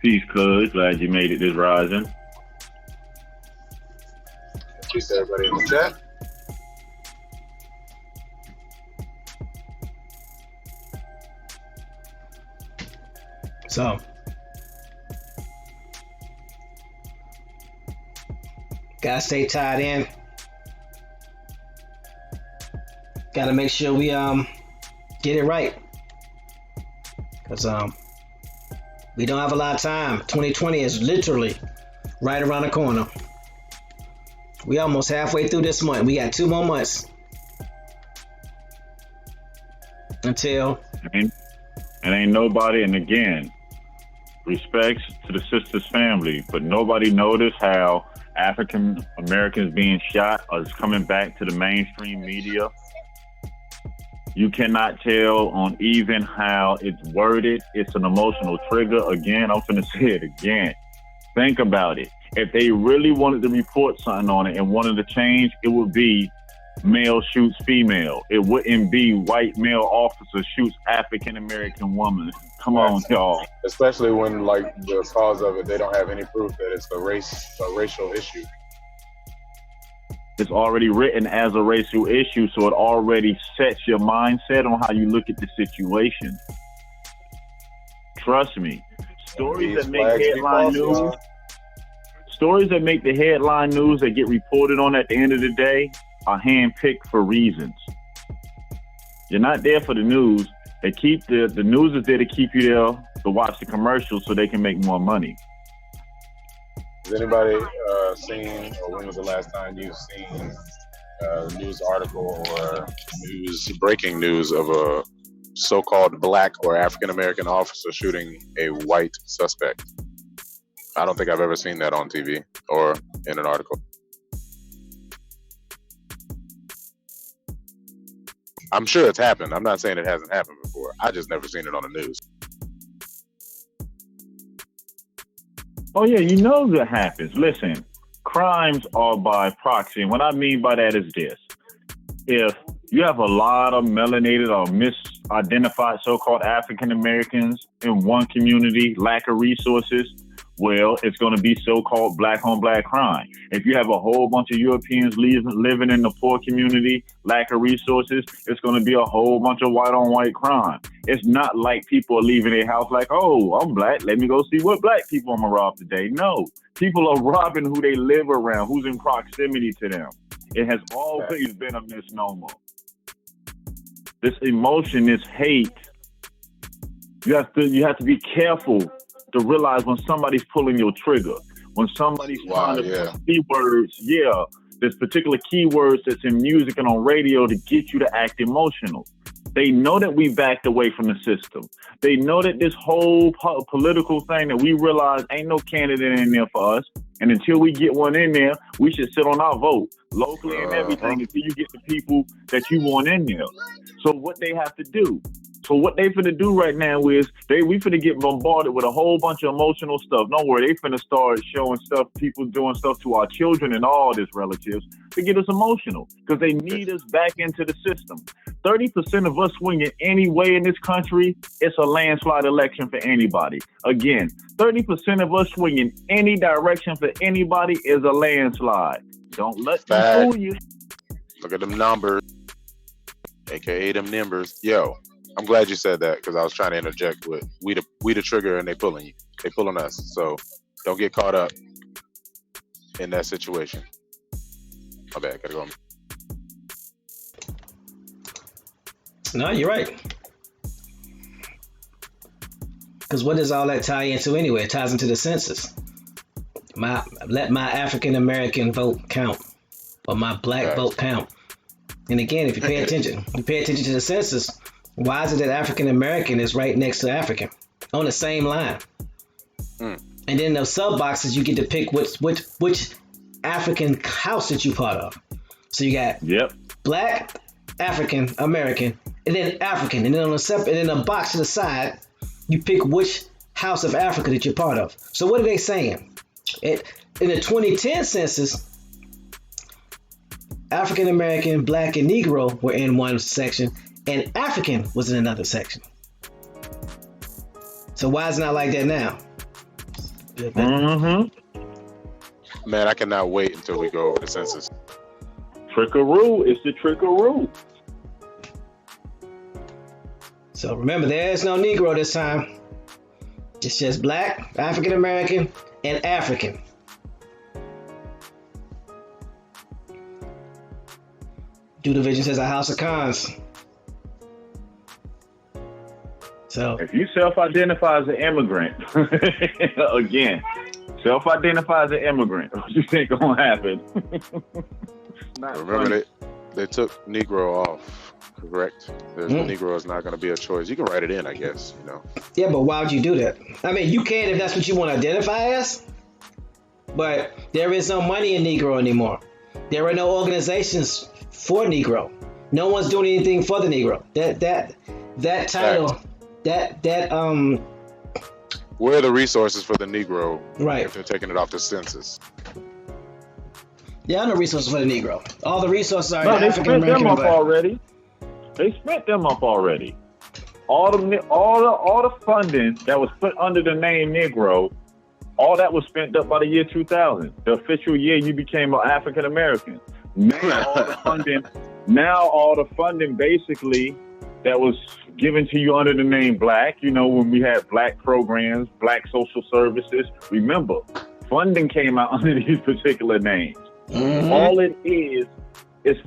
Speaker 4: Peace, cuz. Glad you made it this rising.
Speaker 3: Peace to everybody in the chat.
Speaker 1: So, gotta stay tied in. Gotta make sure we get it right, because we don't have a lot of time. 2020 is literally right around the corner. We almost halfway through this month. We got 2 more months until.
Speaker 4: And ain't nobody, and again, respects to the sister's family, but nobody noticed how African Americans being shot is coming back to the mainstream media. You cannot tell on even how it's worded. It's an emotional trigger. Again, I'm finna say it again. Think about it. If they really wanted to report something on it and wanted to change, it would be male shoots female. It wouldn't be white male officer shoots African-American woman. Come on, y'all.
Speaker 3: Especially when, like, the cause of it, they don't have any proof that it's a racial issue.
Speaker 4: It's already written as a racial issue, so it already sets your mindset on how you look at the situation. Trust me. Stories that make headline news, stories that make the headline news that get reported on at the end of the day are handpicked for reasons. You're not there for the news. They keep the news is there to keep you there to watch the commercials so they can make more money.
Speaker 3: Has anybody seen, or when was the last time you've seen a news article or breaking news of a so-called black or African-American officer shooting a white suspect? I don't think I've ever seen that on TV or in an article. I'm sure it's happened. I'm not saying it hasn't happened before. I just never seen it on the news.
Speaker 4: Oh, yeah, you know that happens. Listen, crimes are by proxy. And what I mean by that is this. If you have a lot of melanated or misidentified so-called African Americans in one community, lack of resources, well, it's going to be so-called black-on-black crime. If you have a whole bunch of Europeans living in the poor community, lack of resources, it's going to be a whole bunch of white-on-white crime. It's not like people are leaving their house like, oh, I'm black, let me go see what black people I'm going to rob today. No, people are robbing who they live around, who's in proximity to them. It has always been a misnomer. This emotion, this hate, you have to be careful to realize when somebody's pulling your trigger, when somebody's trying to put keywords, there's particular keywords that's in music and on radio to get you to act emotional. They know that we backed away from the system. They know that this whole political thing that we realize ain't no candidate in there for us. And until we get one in there, we should sit on our vote locally and everything until you get the people that you want in there. So what they have to do, so what they finna do right now is we finna get bombarded with a whole bunch of emotional stuff. Don't worry, they finna start showing stuff, people doing stuff to our children and all this relatives to get us emotional because they need us back into the system. 30% of us swinging any way in this country, it's a landslide election for anybody. Again, 30% of us swinging any direction for anybody is a landslide. Don't let them fool you.
Speaker 3: Look at them numbers, aka them numbers. Yo. I'm glad you said that because I was trying to interject with we the trigger and they pulling you. They pulling us. So don't get caught up in that situation. My bad, gotta go.
Speaker 1: No, you're right. Because what does all that tie into anyway? It ties into the census. Let my African American vote count, or my black vote count. And again, if you pay attention, to the census. Why is it that African American is right next to African on the same line? And then those sub boxes, you get to pick which African house that you part of. So you got black, African American, and then African, and then on a separate, and then a box to the side, you pick which house of Africa that you're part of. So what are they saying? In the 2010 census, African American, black, and Negro were in one section. And African was in another section. So why is it not like that now?
Speaker 3: Man, I cannot wait until we go over the census.
Speaker 4: Trickaroo, it's the trickaroo.
Speaker 1: So remember, there is no Negro this time. It's just black, African American, and African. Due Division says a house of cons. So
Speaker 4: if you self-identify as an immigrant, again, self-identify as an immigrant, what you think gonna happen?
Speaker 3: Remember they took Negro off, correct? The Negro is not gonna be a choice. You can write it in, I guess, you know.
Speaker 1: Yeah, but why would you do that? I mean, you can if that's what you want to identify as, but there is no money in Negro anymore. There are no organizations for Negro. No one's doing anything for the Negro. That title,
Speaker 3: Where are the resources for the Negro?
Speaker 1: Right.
Speaker 3: If they're taking it off the census.
Speaker 1: Yeah, no resources for the Negro. All the resources are
Speaker 4: No, they
Speaker 1: African
Speaker 4: spent them
Speaker 1: American.
Speaker 4: up already. They spent them up already. All the funding that was put under the name Negro, all that was spent up by the year 2000, the official year you became an African American. Now all the funding basically that was given to you under the name Black, you know, when we had Black programs, Black social services. Remember, funding came out under these particular names. Mm-hmm. All it is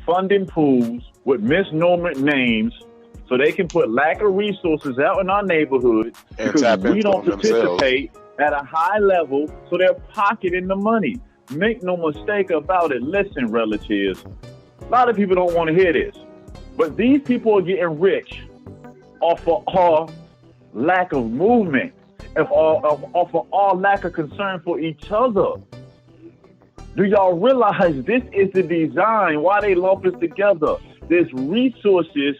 Speaker 4: funding pools with misnomer names so they can put lack of resources out in our neighborhood because we don't participate at a high level, so they're pocketing the money. Make no mistake about it. Listen, relatives, a lot of people don't want to hear this, but these people are getting rich off of our lack of movement, off of our lack of concern for each other. Do y'all realize this is the design, why they lump us together? There's resources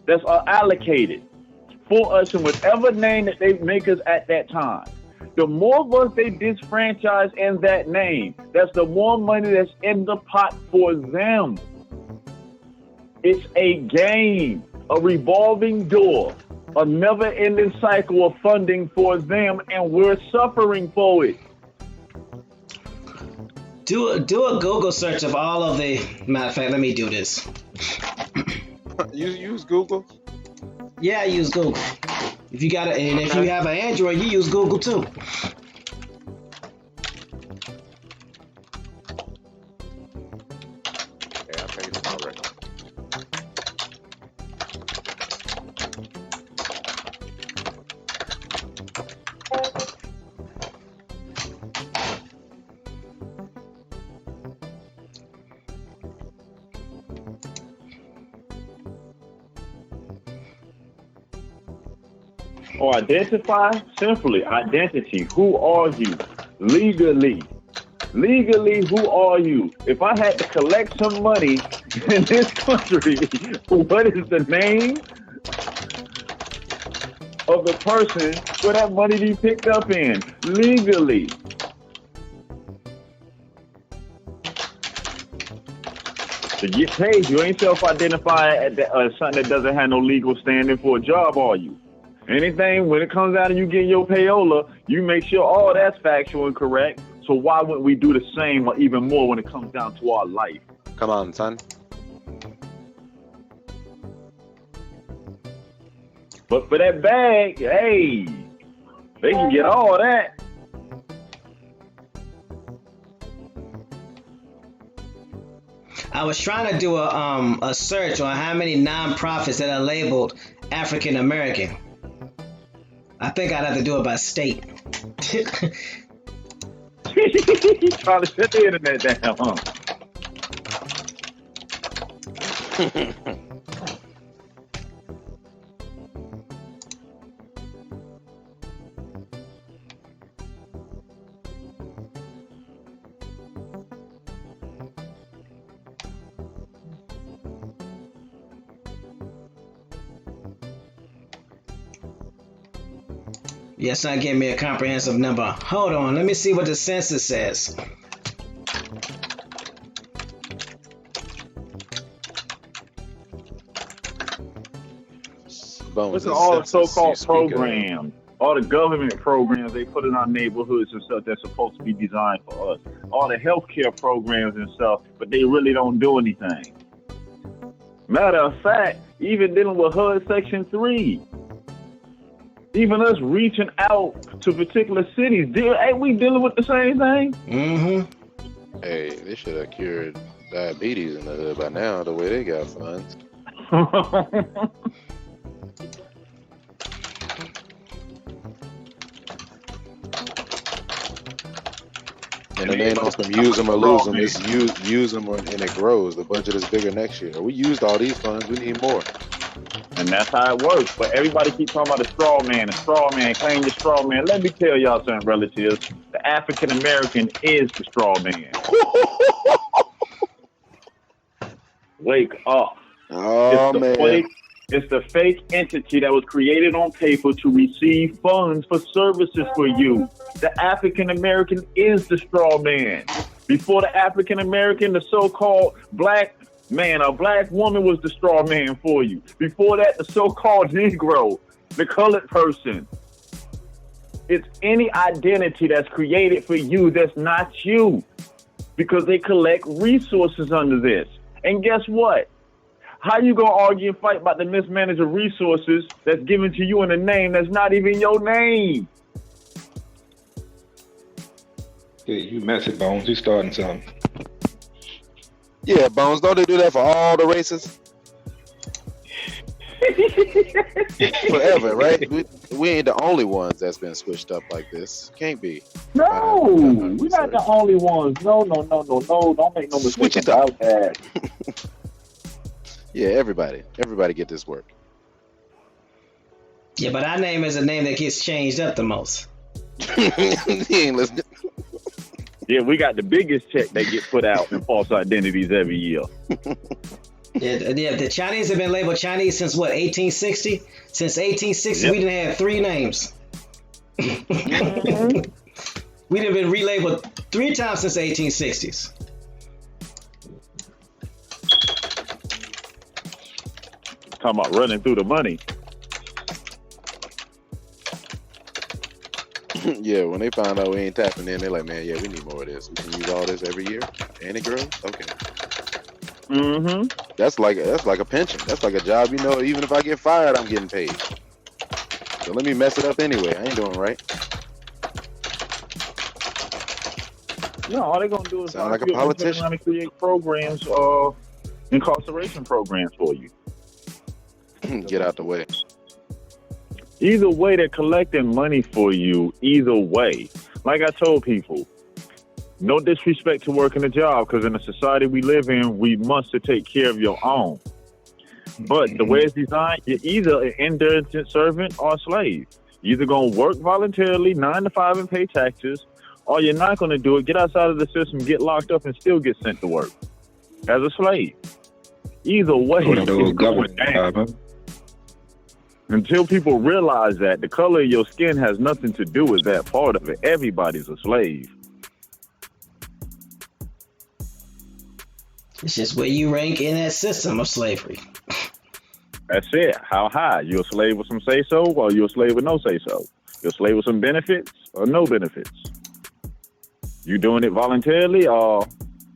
Speaker 4: that are allocated for us in whatever name that they make us at that time. The more of us they disfranchise in that name, that's the more money that's in the pot for them. It's a game, a revolving door, a never-ending cycle of funding for them, and we're suffering for it.
Speaker 1: Do a Google search of all of the. Matter of fact, let me do this.
Speaker 3: You use Google?
Speaker 1: Yeah, I use Google. If you got and if you have an Android, you use Google too.
Speaker 3: Yeah, I paid for my record.
Speaker 4: Or identify, simply identity. Who are you? Legally, who are you? If I had to collect some money in this country, what is the name of the person where that money be picked up in? Legally. To get paid, you ain't self-identifying as something that doesn't have no legal standing for a job, are you? Anything, when it comes out and you get your payola, you make sure all that's factual and correct. So why wouldn't we do the same or even more when it comes down to our life?
Speaker 3: Come on, son.
Speaker 4: But for that bag, hey, they can get all that.
Speaker 1: I was trying to do a search on how many nonprofits that are labeled African American. I think I'd have to do it by state.
Speaker 4: Trying to shut the internet down, huh?
Speaker 1: Yes, not giving me a comprehensive number. Hold on, let me see what the census says.
Speaker 4: This is all the so-called programs, all the government programs they put in our neighborhoods and stuff that's supposed to be designed for us. All the healthcare programs and stuff, but they really don't do anything. Matter of fact, even dealing with HUD Section 3, even us reaching out to particular cities, ain't we dealing with the same thing?
Speaker 1: Mm-hmm.
Speaker 3: Hey, they should have cured diabetes in the hood by now, the way they got funds. And it ain't no some use them or lose them. It's use them and it grows. The budget is bigger next year. We used all these funds. We need more.
Speaker 4: And that's how it works. But everybody keeps talking about the straw man, claim the straw man. Let me tell y'all something, relatives. The African American is the straw man. Wake up.
Speaker 3: Oh, man.
Speaker 4: It's the fake entity that was created on paper to receive funds for services for you. The African American is the straw man. Before the African American, the so-called black man, a black woman was the straw man for you. Before that, the so-called Negro, the colored person. It's any identity that's created for you that's not you, because they collect resources under this. And guess what? How you gonna argue and fight about the mismanaged resources that's given to you in a name that's not even your name?
Speaker 5: Yeah, you messy, Bones. You starting something.
Speaker 3: Yeah, Bones, don't they do that for all the races? Forever, right? We ain't the only ones that's been switched up like this. Can't be.
Speaker 4: No, we're not the only ones. No. Don't make no mistake about that.
Speaker 3: Yeah, everybody get this work.
Speaker 1: Yeah, but our name is a name that gets changed up the most.
Speaker 3: He ain't listening.
Speaker 4: Yeah, we got the biggest check that get put out in false identities every year.
Speaker 1: Yeah, the Chinese have been labeled Chinese since what, 1860? Since 1860, yep. We didn't have 3 names.
Speaker 4: Mm-hmm.
Speaker 1: We'd have been relabeled 3 times since the 1860s.
Speaker 4: Talking about running through the money.
Speaker 3: Yeah, when they find out we ain't tapping in, they're like, man, yeah, we need more of this. We can use all this every year. And it grows? Okay.
Speaker 4: Mm-hmm.
Speaker 3: That's like a pension. That's like a job, even if I get fired, I'm getting paid. So let me mess it up anyway. I ain't doing right.
Speaker 4: No, all they're gonna do is
Speaker 3: sound like a politician.
Speaker 4: Trying to create programs, incarceration programs for you.
Speaker 3: Get out the way.
Speaker 4: Either way, they're collecting money for you. Either way, like I told people, no disrespect to working a job, because in the society we live in, we must take care of your own. But the way it's designed, you're either an indentured servant or a slave. You're either going to work voluntarily, 9 to 5, and pay taxes, or you're not going to do it, get outside of the system, get locked up, and still get sent to work as a slave. Either way, it's going down. Until people realize that the color of your skin has nothing to do with that part of it. Everybody's a slave.
Speaker 1: It's just where you rank in that system of slavery.
Speaker 4: That's it. How high? You a slave with some say-so, or you a slave with no say-so? You a slave with some benefits or no benefits? You doing it voluntarily, or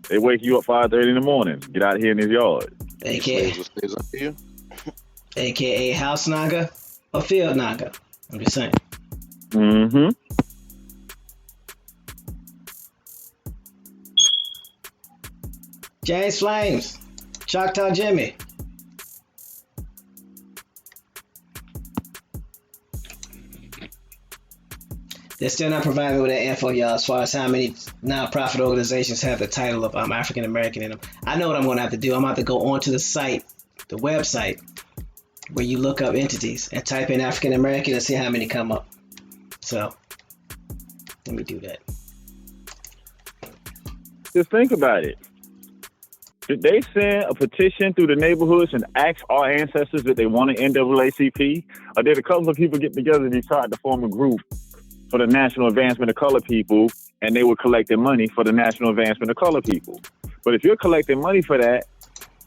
Speaker 4: they wake you up 5:30 in the morning, get out here in his yard?
Speaker 1: AKA house naga or field naga. I'm just saying.
Speaker 4: Mm-hmm.
Speaker 1: James Flames, Choctaw Jimmy. They're still not providing me with that info, y'all, as far as how many nonprofit organizations have the title of African American in them. I know what I'm going to have to do. I'm going to have to go onto the site, the website, where you look up entities and type in African American and see how many come up. So, let me do that.
Speaker 4: Just think about it. Did they send a petition through the neighborhoods and ask our ancestors that they want an NAACP? Or did a couple of people get together and decide to form a group for the national advancement of colored people, and they were collecting money for the national advancement of colored people? But if you're collecting money for that,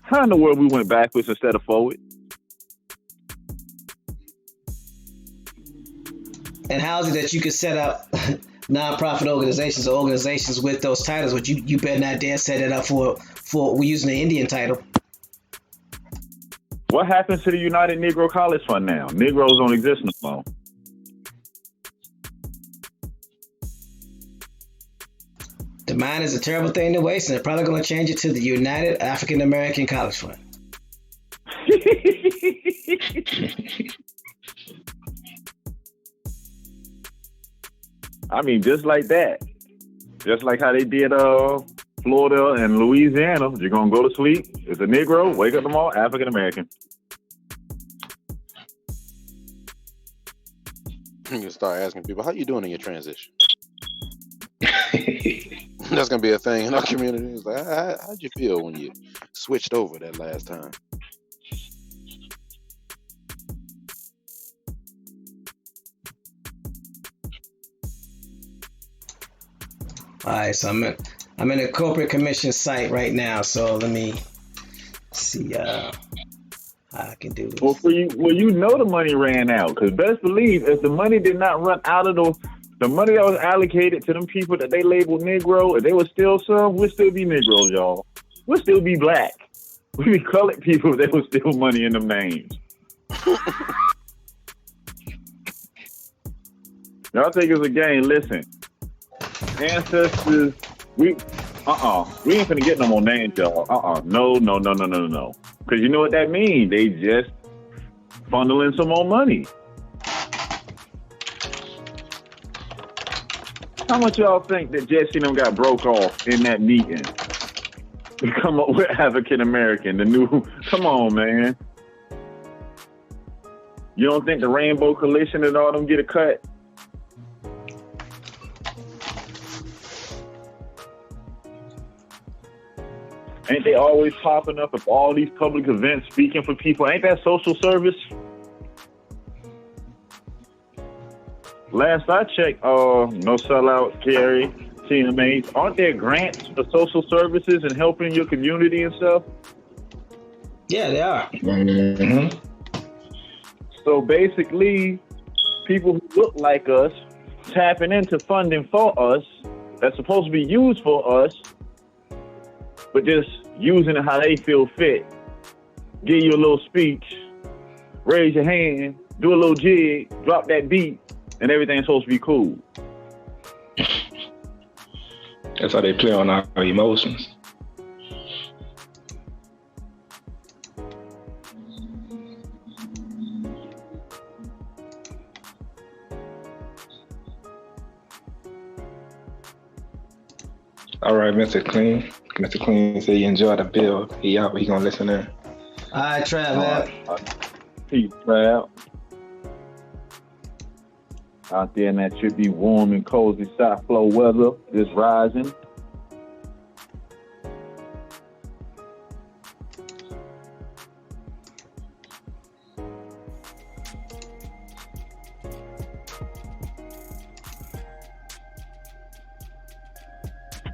Speaker 4: how in the world we went backwards instead of forward?
Speaker 1: And how is it that you could set up nonprofit organizations or organizations with those titles, but you better not dare set it up for we're using the Indian title?
Speaker 4: What happens to the United Negro College Fund now? Negroes don't exist no more.
Speaker 1: The mind is a terrible thing to waste, and they're probably going to change it to the United African American College Fund.
Speaker 4: I mean, just like that. Just like how they did Florida and Louisiana. You're going to go to sleep. It's a Negro. Wake up tomorrow, African American.
Speaker 3: You start asking people, how you doing in your transition? That's going to be a thing in our community. It's like, how'd you feel when you switched over that last time?
Speaker 1: All right, so I'm in a corporate commission site right now. So let me see how I can do this.
Speaker 4: Well, you know the money ran out, because best believe if the money did not run out of the money that was allocated to them people that they labeled Negro, if they were still some, we'd still be Negroes, y'all. We'd still be black. We'd be colored people if there was still money in them names. Y'all think it's a game? Listen, ancestors, we ain't finna get no more names, y'all. No. Because you know what that means? They just funneling some more money. How much y'all think that Jesse and them got broke off in that meeting to come up with African American, the new? Come on, man. You don't think the Rainbow Coalition and all them get a cut? Ain't they always popping up at all these public events speaking for people? Ain't that social service? Last I checked, no sellout, carry, TMAs. Aren't there grants for social services and helping your community and stuff?
Speaker 1: Yeah, they are.
Speaker 5: Mm-hmm.
Speaker 4: So basically, people who look like us tapping into funding for us that's supposed to be used for us, but just using it how they feel fit. Give you a little speech, raise your hand, do a little jig, drop that beat, and everything's supposed to be cool.
Speaker 5: That's how they play on our emotions. All right, Mr. Clean. Mr. Clean said you enjoy the bill. He out, but he gonna listen in.
Speaker 1: All right, Trav, man.
Speaker 4: Peace, Trav. Out there in that should be warm and cozy South Flow weather this rising.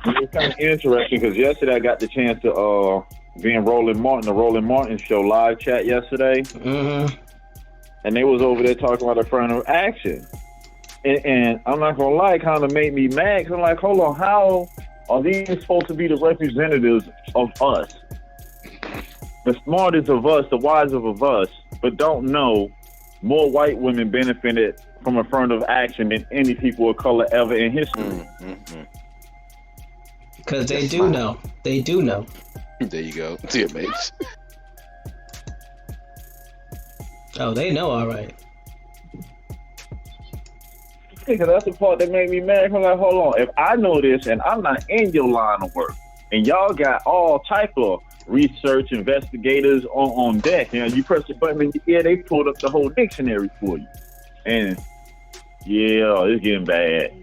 Speaker 4: It's kind of interesting because yesterday I got the chance to be in the Roland Martin show live chat yesterday.
Speaker 1: Mm-hmm.
Speaker 4: And they was over there talking about affirmative action. And I'm not gonna lie, it kind of made me mad. Cause I'm like, hold on, how are these supposed to be the representatives of us? The smartest of us, the wisest of us, but don't know more white women benefited from affirmative action than any people of color ever in history.
Speaker 3: Mm-hmm.
Speaker 1: Because they do know. They do know.
Speaker 3: There you go. TMH.
Speaker 1: Oh, they know, all right.
Speaker 4: Because that's the part that made me mad. I'm like, hold on. If I know this and I'm not in your line of work, and y'all got all type of research investigators on deck, and you press the button in your ear, they pulled up the whole dictionary for you. And yeah, it's getting bad.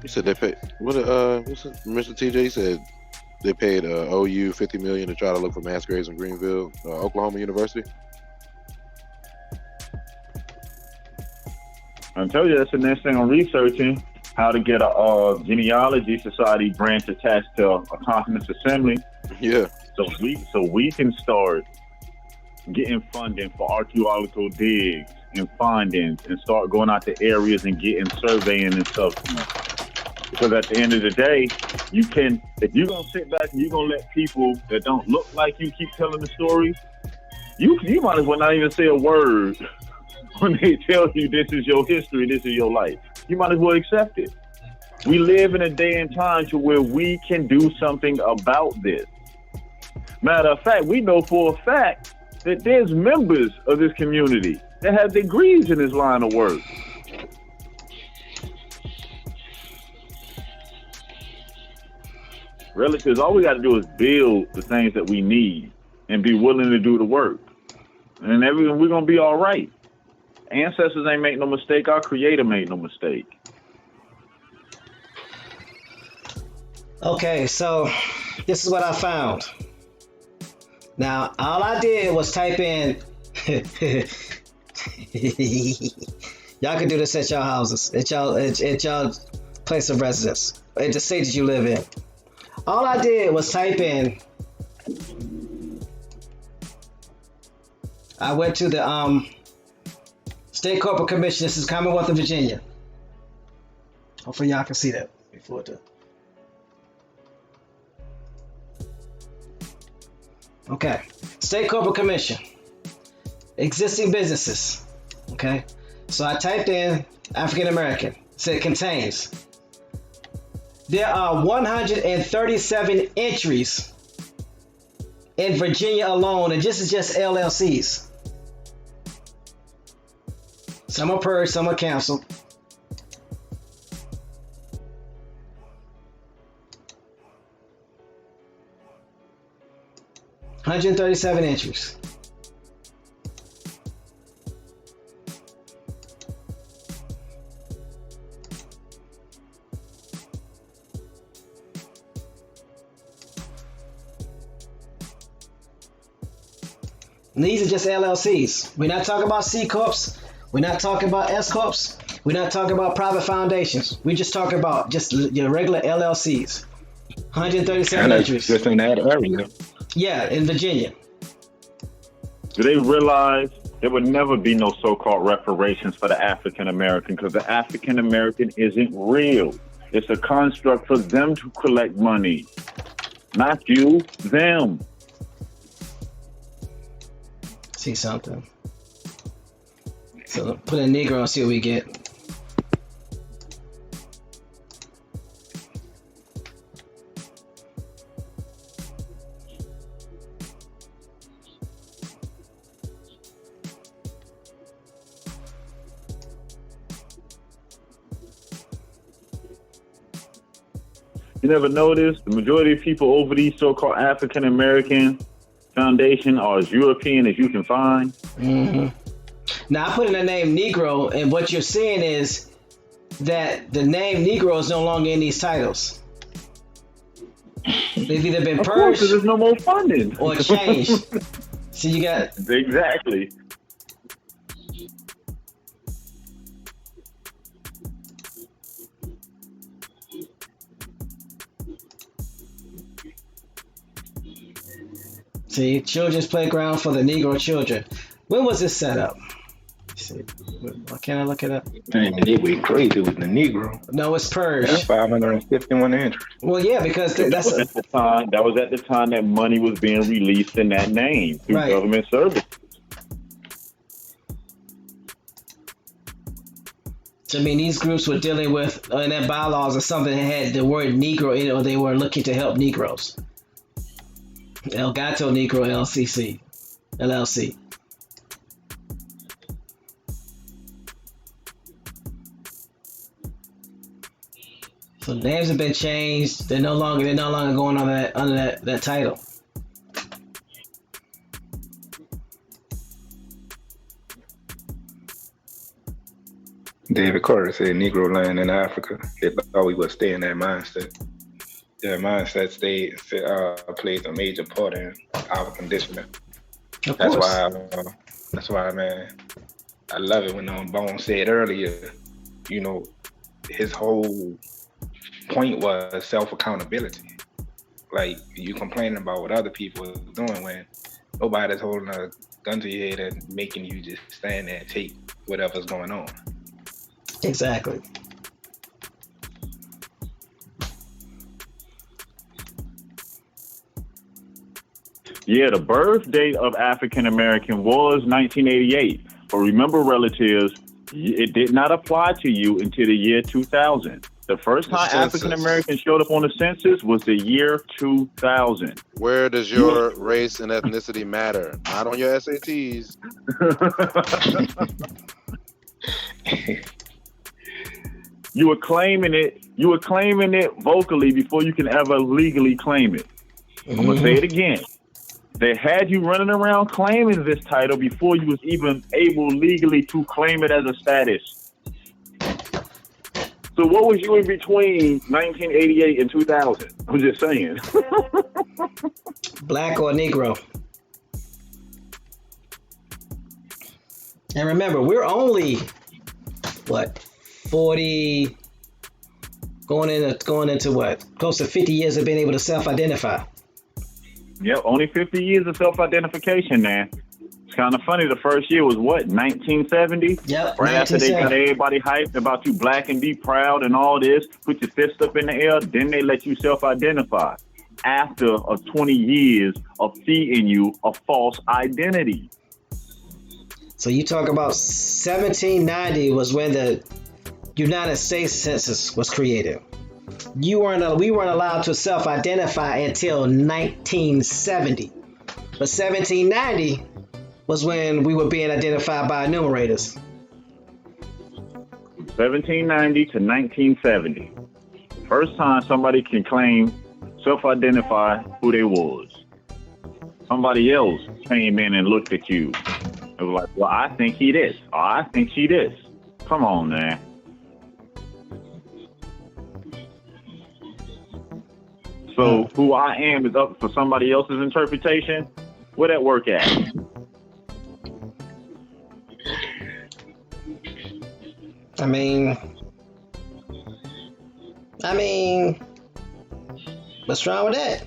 Speaker 3: You said they paid what's it, Mr. TJ said they paid OU $50 million to try to look for mass graves in Greenville, Oklahoma University.
Speaker 4: I tell you, that's the next thing I'm researching, how to get a genealogy society branch attached to a Continence Assembly.
Speaker 3: Yeah.
Speaker 4: So we can start getting funding for archaeological digs and findings and start going out to areas and getting surveying and stuff. Because at the end of the day, if you're going to sit back and you're going to let people that don't look like you keep telling the story, you might as well not even say a word when they tell you this is your history, this is your life. You might as well accept it. We live in a day and time to where we can do something about this. Matter of fact, we know for a fact that there's members of this community that have degrees in this line of work. Really, because all we got to do is build the things that we need and be willing to do the work. And we're going to be all right. Ancestors ain't make no mistake. Our Creator made no mistake.
Speaker 1: Okay, so this is what I found. Now, all I did was type in. Y'all can do this at y'all houses, at y'all place of residence, at the state that you live in. All I did was type in. I went to the State Corporate Commission. This is Commonwealth of Virginia. Hopefully y'all can see that before the. Okay, State Corporate Commission. Existing businesses. Okay, so I typed in African American. Said contains. There are 137 entries in Virginia alone, and this is just LLCs. Some are purged, some are canceled. $137 entries. And these are just LLCs. We're not talking about C Corps. We're not talking about S Corps. We're not talking about private foundations. We're just talking about just your regular LLCs. 137 entries.
Speaker 5: Just in that area.
Speaker 1: Yeah, in Virginia.
Speaker 4: Do they realize there would never be no so-called reparations for the African American because the African American isn't real? It's a construct for them to collect money. Not you, them.
Speaker 1: See something. So put in Negro and see what we get.
Speaker 4: You never noticed the majority of people over these so-called African American foundation are as European as you can find.
Speaker 1: Mm-hmm. Now I put in the name Negro, and what you're seeing is that the name Negro is no longer in these titles. They've either been
Speaker 4: Of course,
Speaker 1: purged
Speaker 4: 'cause there's no more funding
Speaker 1: or changed. So you got
Speaker 4: exactly.
Speaker 1: children's playground for the Negro children. When was this set up? Let's see, why can't I look it up?
Speaker 5: Dang, it went crazy with the Negro.
Speaker 1: No, it's purged.
Speaker 5: That's 551 entries.
Speaker 1: Well, yeah, because that's
Speaker 4: at the time. That was at the time that money was being released in that name through
Speaker 1: Right.
Speaker 4: government service.
Speaker 1: So, I mean, these groups were dealing with, in their bylaws or something that had the word Negro in it, or they were looking to help Negroes. El Gato Negro LLC. So names have been changed. They're no longer going on under that title.
Speaker 5: David Carter said Negro land in Africa. They thought we would stay in that mindset. Their mindset plays a major part in our conditioning.
Speaker 1: Of
Speaker 5: That's
Speaker 1: course.
Speaker 5: That's why, man, I love it when Bone said earlier, his whole point was self-accountability. Like, you complaining about what other people are doing when nobody's holding a gun to your head and making you just stand there and take whatever's going on.
Speaker 1: Exactly.
Speaker 4: Yeah, the birth date of African American was 1988. But remember, relatives, it did not apply to you until the year 2000. The first time African Americans showed up on the census was the year 2000.
Speaker 3: Where does your race and ethnicity matter? Not on your SATs.
Speaker 4: You were claiming it vocally before you can ever legally claim it. I'm gonna say it again. They had you running around claiming this title before you was even able legally to claim it as a status. So what was you in between 1988 and 2000? I'm just saying.
Speaker 1: Black or Negro. And remember, we're only, 40, going into what? Close to 50 years of being able to self-identify.
Speaker 4: Yep, only 50 years of self-identification now. It's kind of funny. The first year was what, 1970?
Speaker 1: Yep.
Speaker 4: Right after they got everybody hyped about you black and be proud and all this, put your fist up in the air, then they let you self-identify after 20 years of feeding you a false identity.
Speaker 1: So you talk about 1790 was when the United States Census was created. We weren't allowed to self-identify until 1970. But 1790 was when we were being identified by enumerators.
Speaker 4: 1790 to 1970. First time somebody can claim, self-identify who they was. Somebody else came in and looked at you. It was like, well, I think he this. Or I think she this. Come on, man. So who I am is up for somebody else's interpretation? Where that work at?
Speaker 1: I mean, what's wrong with that?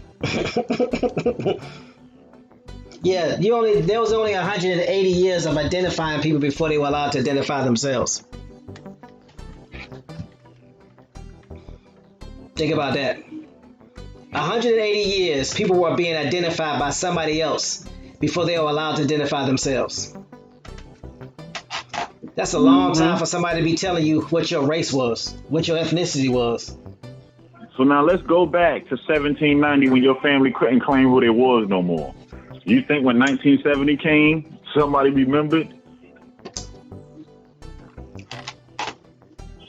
Speaker 1: Yeah, there was only 180 years of identifying people before they were allowed to identify themselves. Think about that. 180 years, people were being identified by somebody else before they were allowed to identify themselves. That's a long time for somebody to be telling you what your race was, what your ethnicity was.
Speaker 4: So now let's go back to 1790 when your family couldn't claim who they was no more. You think when 1970 came, somebody remembered?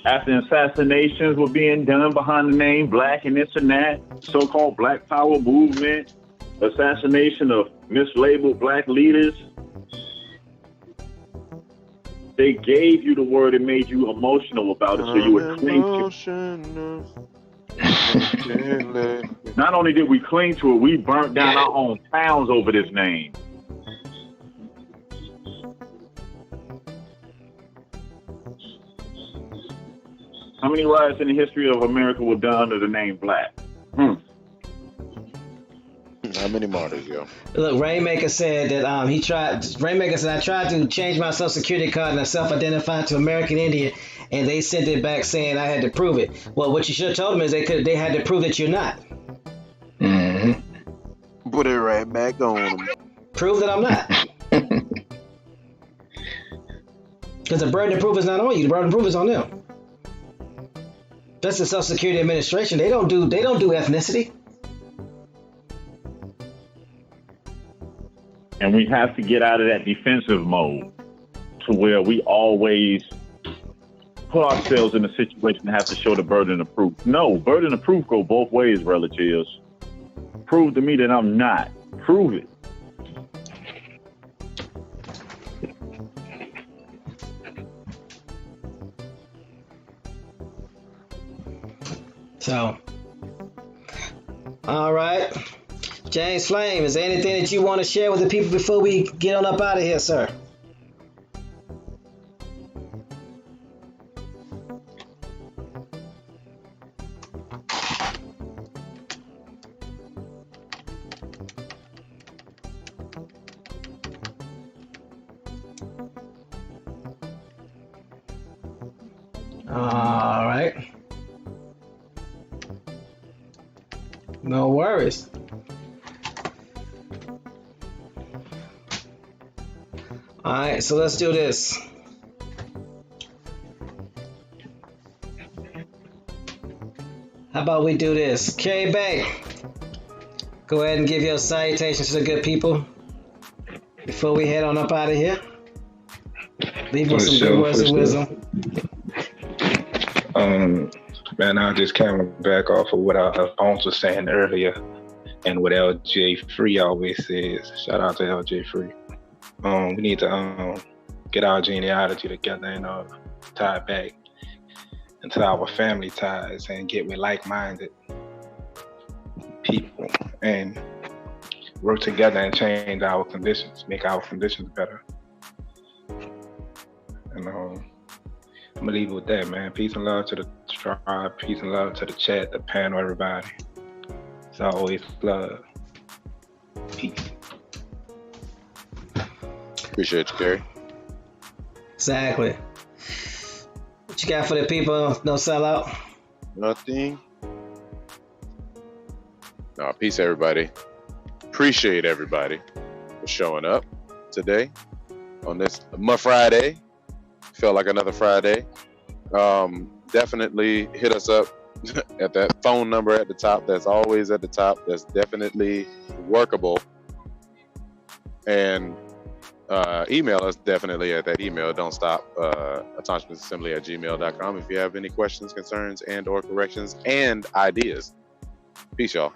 Speaker 4: After assassinations were being done behind the name black and this and that, so-called Black Power movement, assassination of mislabeled black leaders, they gave you the word and made you emotional about it so you would cling to it. Not only did we cling to it, we burnt down our own towns over this name. How many riots in the history of America were done under the name black?
Speaker 3: How many martyrs, yo?
Speaker 1: Look, Rainmaker said that Rainmaker said, I tried to change my social security card and I self-identified to American Indian, and they sent it back saying I had to prove it. Well, what you should have told them is they had to prove that you're not.
Speaker 3: Mm-hmm. Put it right back on them.
Speaker 1: Prove that I'm not. Because the burden of proof is not on you. The burden of proof is on them. That's the Social Security Administration. They don't do ethnicity.
Speaker 4: And we have to get out of that defensive mode to where we always put ourselves in a situation to have to show the burden of proof. No, burden of proof go both ways, relatives. Prove to me that I'm not. Prove it.
Speaker 1: So, all right. James Flame, is there anything that you want to share with the people before we get on up out of here, sir? All right. No worries. All right, so let's do this. How about we do this? K-Bay, go ahead and give your salutations to the good people before we head on up out of here. Leave us some good words of wisdom.
Speaker 5: Man, I just came back off of what Bones was saying earlier and what LJ Free always says. Shout out to LJ Free. We need to get our genealogy together and tie it back into our family ties and get with like-minded people and work together and change our conditions, make our conditions better. And I'm gonna leave it with that, man. Peace and love to the tribe, peace and love to the chat, the panel, everybody. It's always love. Peace.
Speaker 3: Appreciate you, Gary.
Speaker 1: Exactly. What you got for the people? No sellout?
Speaker 3: Nothing. No, peace, everybody. Appreciate everybody for showing up today on this Friday. Felt like another Friday. Definitely hit us up at that phone number at the top. That's always at the top. That's definitely workable. And email us definitely at that email. Don't stop. autonomousassembly@gmail.com if you have any questions, concerns, and or corrections and ideas. Peace, y'all.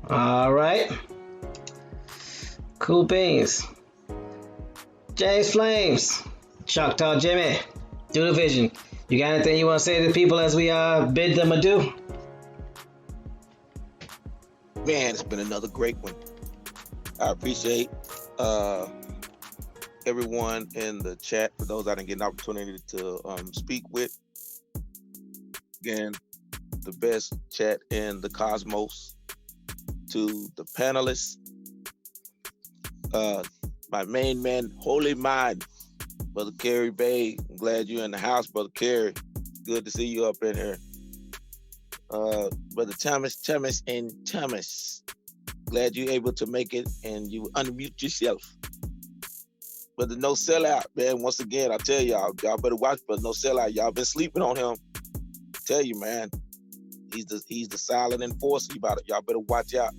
Speaker 1: All right. Cool beans. James Flames, Choctaw Jimmy, Do the Vision. You got anything you want to say to the people as we bid them adieu?
Speaker 8: Man, it's been another great one. I appreciate everyone in the chat. For those I didn't get an opportunity to speak with. Again, the best chat in the cosmos. To the panelists, my main man, Holy Mind, Brother Kerry Bay. I'm glad you're in the house, Brother Kerry. Good to see you up in here. Brother Thomas, glad you're able to make it and you unmute yourself. Brother No Sellout, man, once again, I tell y'all better watch Brother No Sellout. Y'all been sleeping on him. I tell you, man. He's the silent enforcer about it. Y'all better watch out.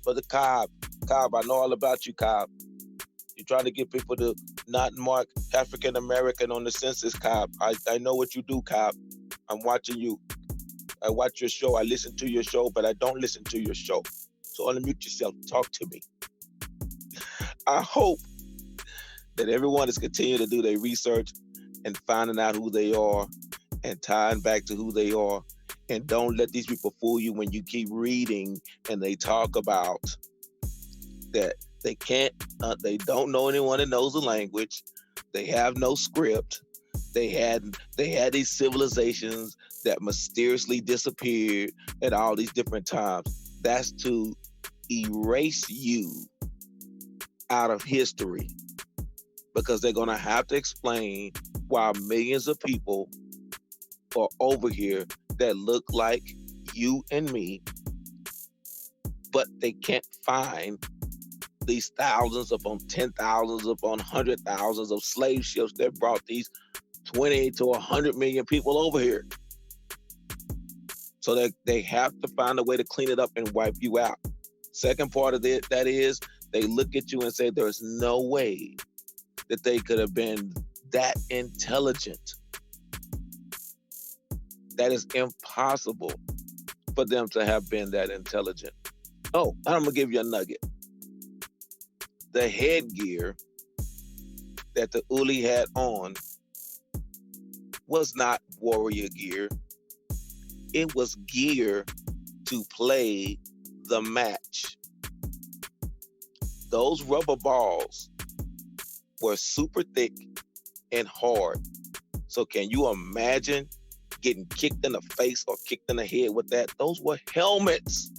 Speaker 8: Brother Cobb, I know all about you, Cobb. You're trying to get people to not mark African American on the census, Cobb. I know what you do, Cobb. I'm watching you. I watch your show. I listen to your show, but I don't listen to your show. So unmute yourself. Talk to me. I hope that everyone is continuing to do their research and finding out who they are and tying back to who they are. And don't let these people fool you when you keep reading and they talk about that they can't, they don't know anyone that knows the language. They have no script. They had these civilizations that mysteriously disappeared at all these different times. That's to erase you out of history, because they're gonna have to explain why millions of people are over here that look like you and me, but they can't find these thousands upon 10,000s upon 100,000s of slave ships that brought these 20 to 100 million people over here. So that they have to find a way to clean it up and wipe you out. Second part of it, that is, they look at you and say there's no way that they could have been that intelligent. That is impossible for them to have been that intelligent. Oh, I'm gonna give you a nugget. The headgear that the Ulli had on was not warrior gear. It was gear to play the match. Those rubber balls were super thick and hard. So can you imagine getting kicked in the face or kicked in the head with that? Those were helmets.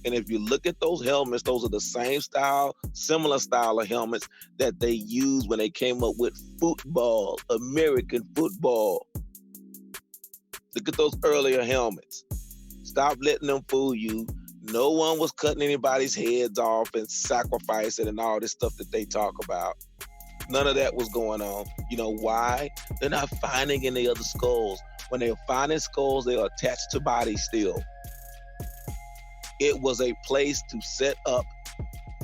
Speaker 8: And if you look at those helmets, those are the same style, similar style of helmets that they used when they came up with football, American football. Look at those earlier helmets. Stop letting them fool you. No one was cutting anybody's heads off and sacrificing and all this stuff that they talk about. None of that was going on. You know why? They're not finding any other skulls. When they're finding skulls, they are attached to bodies still. It was a place to set up.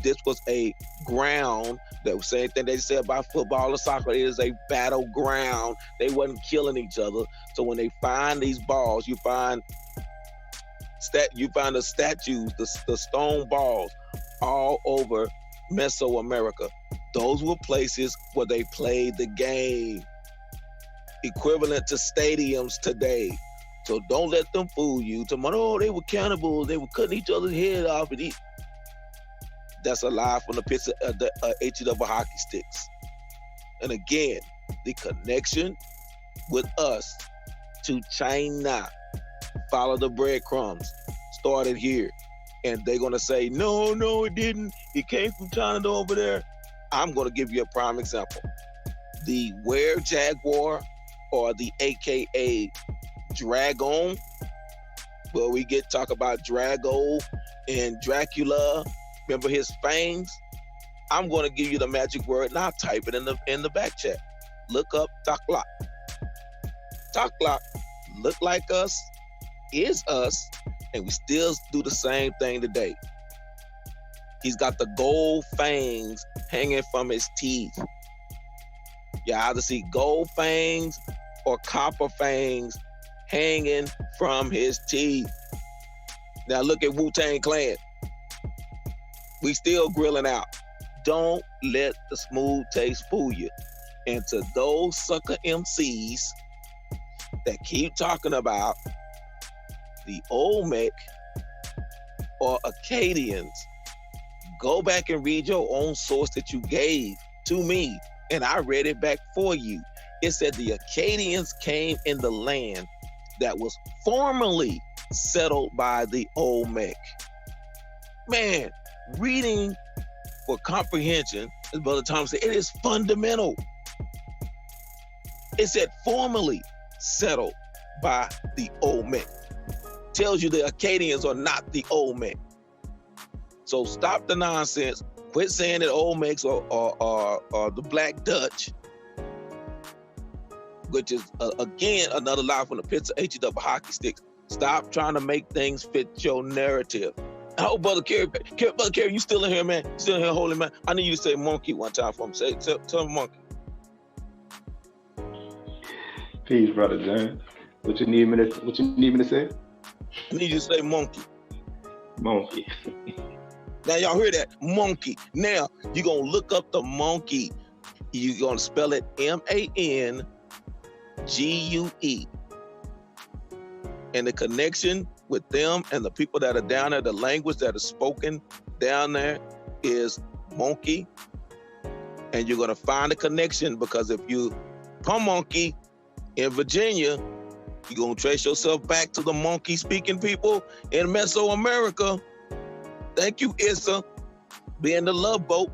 Speaker 8: This was a ground. That was the same thing they said about football or soccer. It is a battleground. They wasn't killing each other. So when they find these balls, you find the statues, the stone balls all over Mesoamerica. Those were places where they played the game, equivalent to stadiums today. So don't let them fool you. Tomorrow, they were cannibals. They were cutting each other's head off and eat. That's a lie from the pits of the HW hockey sticks. And again, the connection with us to China, follow the breadcrumbs, started here. And they're going to say, no, it didn't. It came from China over there. I'm going to give you a prime example. The were-jaguar, or the AKA dragon, where we talk about Drago and Dracula. Remember his fangs? I'm going to give you the magic word, and I'll type it in the back chat. Look up Taklak. Taklak look like us, is us, and we still do the same thing today. He's got the gold fangs hanging from his teeth. You either see gold fangs or copper fangs hanging from his teeth. Now look at Wu-Tang Clan. We still grilling out. Don't let the smooth taste fool you. And to those sucker MCs that keep talking about the Olmec or Acadians, go back and read your own source that you gave to me, and I read it back for you. It said the Acadians came in the land that was formerly settled by the Olmec. Man, reading for comprehension, as Brother Thomas said, it is fundamental. It said formerly settled by the Olmec. Tells you the Acadians are not the Olmec. So stop the nonsense. Quit saying that Olmecs are the Black Dutch, which is, again, another lie from the pits of HW hockey sticks. Stop trying to make things fit your narrative. Oh, Brother Kerry, you still in here, man? You still in here, holy man? I need you to say monkey one time for me. Tell him monkey.
Speaker 9: Peace, Brother John. What you need me to say?
Speaker 8: I need you to say monkey.
Speaker 9: Monkey.
Speaker 8: Now y'all hear that? Monkey. Now you're gonna look up the monkey. You're gonna spell it MANGUE. And the connection with them and the people that are down there, the language that is spoken down there is monkey. And you're gonna find a connection, because if you monkey in Virginia, you're gonna trace yourself back to the monkey speaking people in Mesoamerica. Thank you, Issa, being the love boat,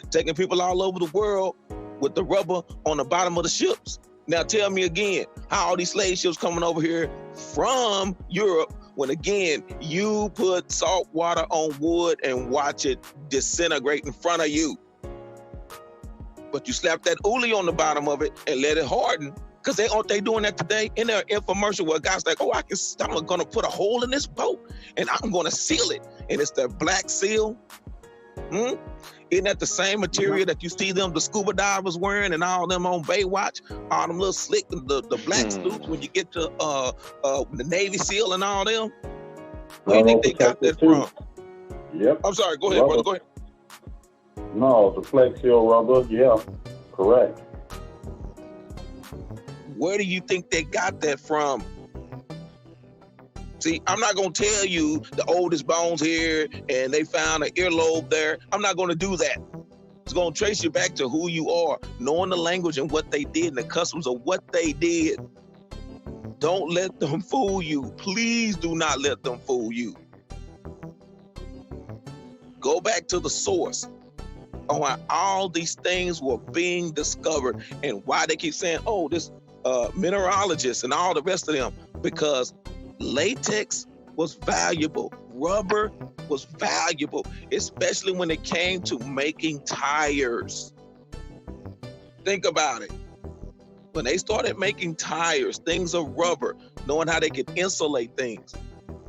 Speaker 8: taking people all over the world with the rubber on the bottom of the ships. Now tell me again, how all these slave ships coming over here from Europe, when again, you put salt water on wood and watch it disintegrate in front of you. But you slap that Ulli on the bottom of it and let it harden. Because aren't they doing that today? In their infomercial where guys like, oh, I'm gonna put a hole in this boat and I'm gonna seal it. And it's their black seal. Isn't that the same material that you see them, the scuba divers wearing, and all them on Baywatch, all them little slick, the black suits when you get to the Navy SEAL and all them? Where do you think they got that from?
Speaker 4: Yep.
Speaker 8: I'm sorry, go ahead, brother, go ahead.
Speaker 4: No, the Flex Seal rubber, yeah, correct.
Speaker 8: Where do you think they got that from? See, I'm not going to tell you the oldest bones here and they found an earlobe there. I'm not going to do that. It's going to trace you back to who you are, knowing the language and what they did and the customs of what they did. Don't let them fool you. Please do not let them fool you. Go back to the source on why all these things were being discovered and why they keep saying, oh, this mineralogists and all the rest of them, because latex was valuable. Rubber was valuable, especially when it came to making tires. Think about it. When they started making tires, things of rubber, knowing how they could insulate things,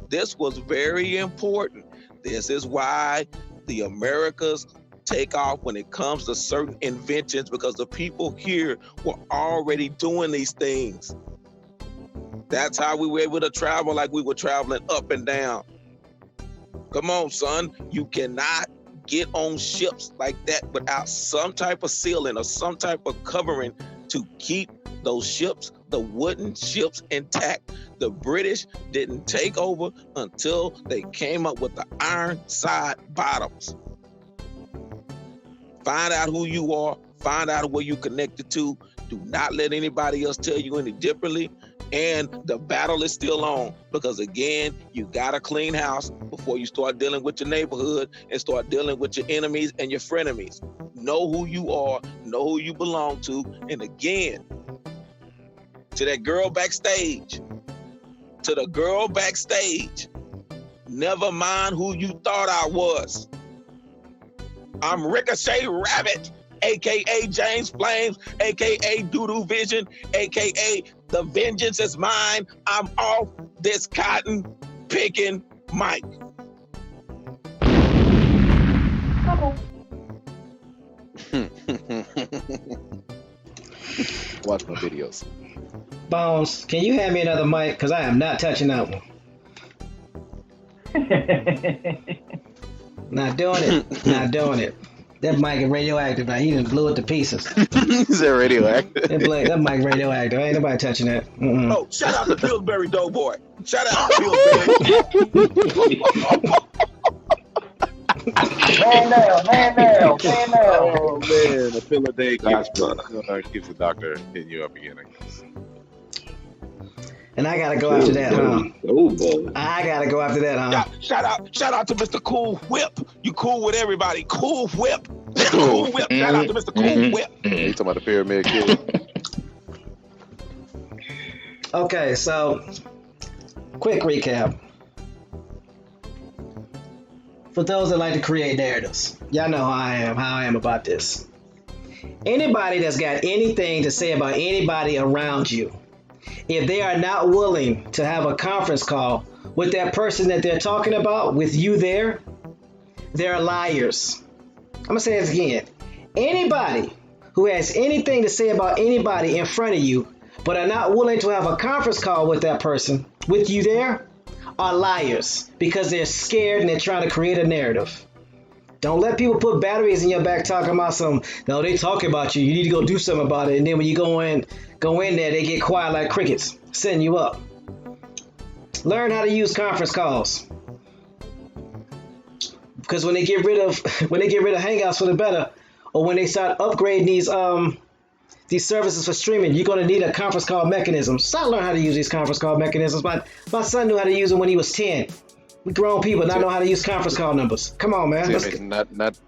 Speaker 8: this was very important. This is why the Americas take off when it comes to certain inventions, because the people here were already doing these things. That's how we were able to travel like we were traveling up and down. Come on, son. You cannot get on ships like that without some type of ceiling or some type of covering to keep those ships, the wooden ships, intact. The British didn't take over until they came up with the iron side bottoms. Find out who you are, find out where you're connected to. Do not let anybody else tell you any differently. And the battle is still on, because again, you gotta clean house before you start dealing with your neighborhood and start dealing with your enemies and your frenemies. Know who you are, know who you belong to. And again, to that girl backstage, to the girl backstage, never mind who you thought I was. I'm Ricochet Rabbit, AKA James Flames, AKA Doodoo Vision, AKA The Vengeance is Mine. I'm off this cotton picking mic.
Speaker 3: Watch my videos.
Speaker 1: Bones, can you hand me another mic? Because I am not touching that one. Not doing it. Not doing it. That mic is radioactive. Now he just blew it to pieces.
Speaker 3: Is that radioactive?
Speaker 1: That mic radioactive. Ain't nobody touching that. Mm-mm.
Speaker 8: Oh, shout out to Pillsbury Doughboy. Shout out to Pillsbury.
Speaker 6: Man down.
Speaker 3: Oh man, the pill a day keeps the doctor hitting you up again, I guess.
Speaker 1: And I gotta go after that, huh?
Speaker 9: Oh boy.
Speaker 1: I gotta go after that, huh?
Speaker 8: Yeah, shout out to Mr. Cool Whip. You cool with everybody. Cool Whip. Cool Whip. Shout out to Mr. Cool Whip.
Speaker 3: You talking about the pyramid kid?
Speaker 1: Okay, so quick recap. For those that like to create narratives, y'all know how I am about this. Anybody that's got anything to say about anybody around you, if they are not willing to have a conference call with that person that they're talking about, with you there, they're liars. I'm gonna say this again. Anybody who has anything to say about anybody in front of you, but are not willing to have a conference call with that person, with you there, are liars, because they're scared and they're trying to create a narrative. Don't let people put batteries in your back talking about no, they talking about you. You need to go do something about it. And then when you go in there, they get quiet like crickets, setting you up. Learn how to use conference calls. Because when they get rid of Hangouts for the better, or when they start upgrading these services for streaming, you're gonna need a conference call mechanism. Start learning how to use these conference call mechanisms. My son knew how to use them when he was 10. We grown people now know how to use conference call numbers. Come on, man.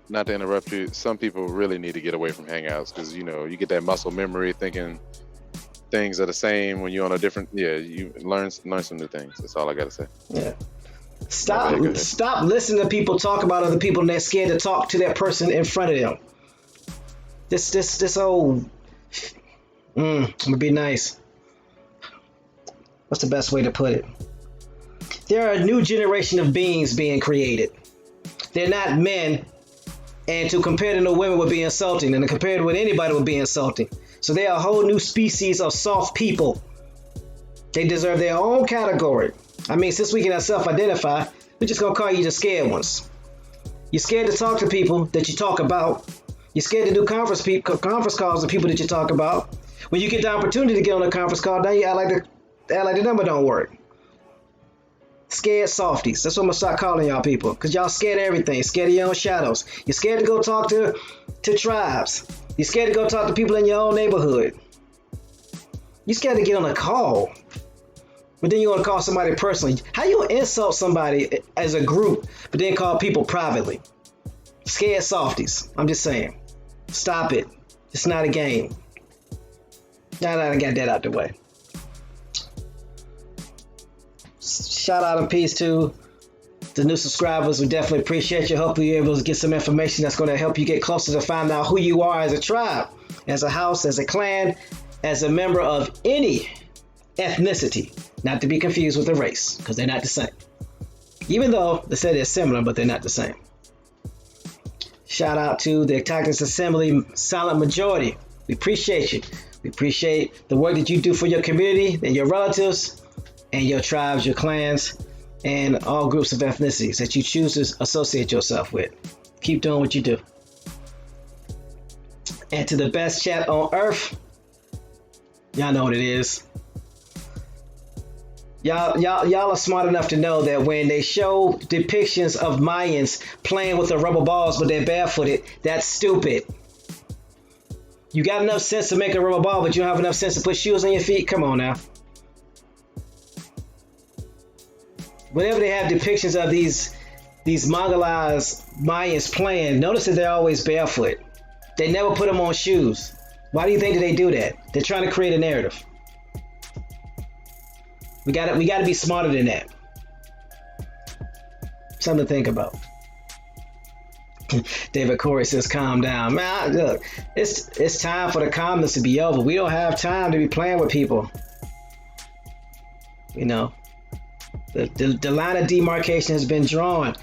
Speaker 3: Not to interrupt you. Some people really need to get away from Hangouts, because you get that muscle memory thinking things are the same when you're on a different. Yeah, you learn some new things. That's all I gotta say.
Speaker 1: Yeah. Stop listening to people talk about other people and they're scared to talk to that person in front of them. This old. I'm gonna be nice. What's the best way to put it? There are a new generation of beings being created. They're not men, and to compare them to women would be insulting, and to compare them with anybody would be insulting. So they are a whole new species of soft people. They deserve their own category. I mean, since we can self-identify, we're just gonna call you the scared ones. You're scared to talk to people that you talk about. You're scared to do conference calls with people that you talk about. When you get the opportunity to get on a conference call, now you act like the number don't work. Scared softies. That's what I'm gonna start calling y'all people, because y'all scared of everything. Scared of your own shadows. You're scared to go talk to tribes. You're scared to go talk to people in your own neighborhood. You're scared to get on a call, but then you want to call somebody personally. How you insult somebody as a group, but then call people privately? Scared softies. I'm just saying. Stop it. It's not a game. Now that I got that out the way. Shout out and peace to the new subscribers. We definitely appreciate you. Hope you're able to get some information that's going to help you get closer to find out who you are as a tribe, as a house, as a clan, as a member of any ethnicity. Not to be confused with a race, because they're not the same. Even though they say they're similar, but they're not the same. Shout out to the Octagonist Assembly Silent Majority. We appreciate you. We appreciate the work that you do for your community and your relatives and your tribes, your clans, and all groups of ethnicities that you choose to associate yourself with. Keep doing what you do. And to the best chat on earth, y'all know what it is. Y'all are smart enough to know that when they show depictions of Mayans playing with the rubber balls but they're barefooted, that's stupid. You got enough sense to make a rubber ball, but you don't have enough sense to put shoes on your feet? Come on now. Whenever they have depictions of these Mongolized Mayans playing, notice that they're always barefoot. They never put them on shoes. Why do you think that they do that? They're trying to create a narrative. We got to be smarter than that. Something to think about. David Corey says, calm down. Man, look, it's time for the calmness to be over. We don't have time to be playing with people. You know, the line of demarcation has been drawn.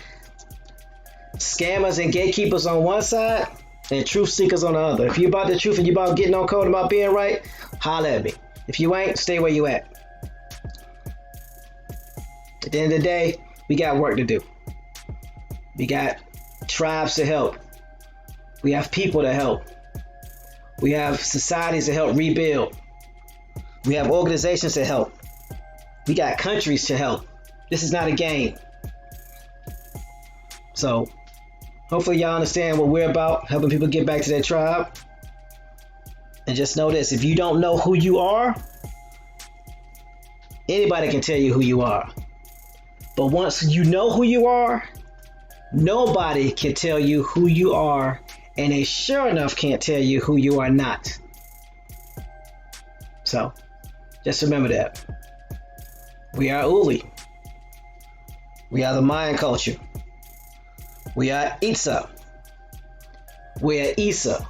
Speaker 1: Scammers and gatekeepers on one side and truth seekers on the other. If you about the truth and you about getting on code and about being right, holler at me. If you ain't, stay where you at. At the end of the day, we got work to do. We got tribes to help. We have people to help. We have societies to help rebuild. We have organizations to help. We got countries to help. This is not a game. So hopefully y'all understand what we're about, helping people get back to their tribe. And just know this, if you don't know who you are, anybody can tell you who you are. But once you know who you are, nobody can tell you who you are, and they sure enough can't tell you who you are not. So, just remember that. We are Ulli. We are the Mayan culture. We are Itzu. We are Issa.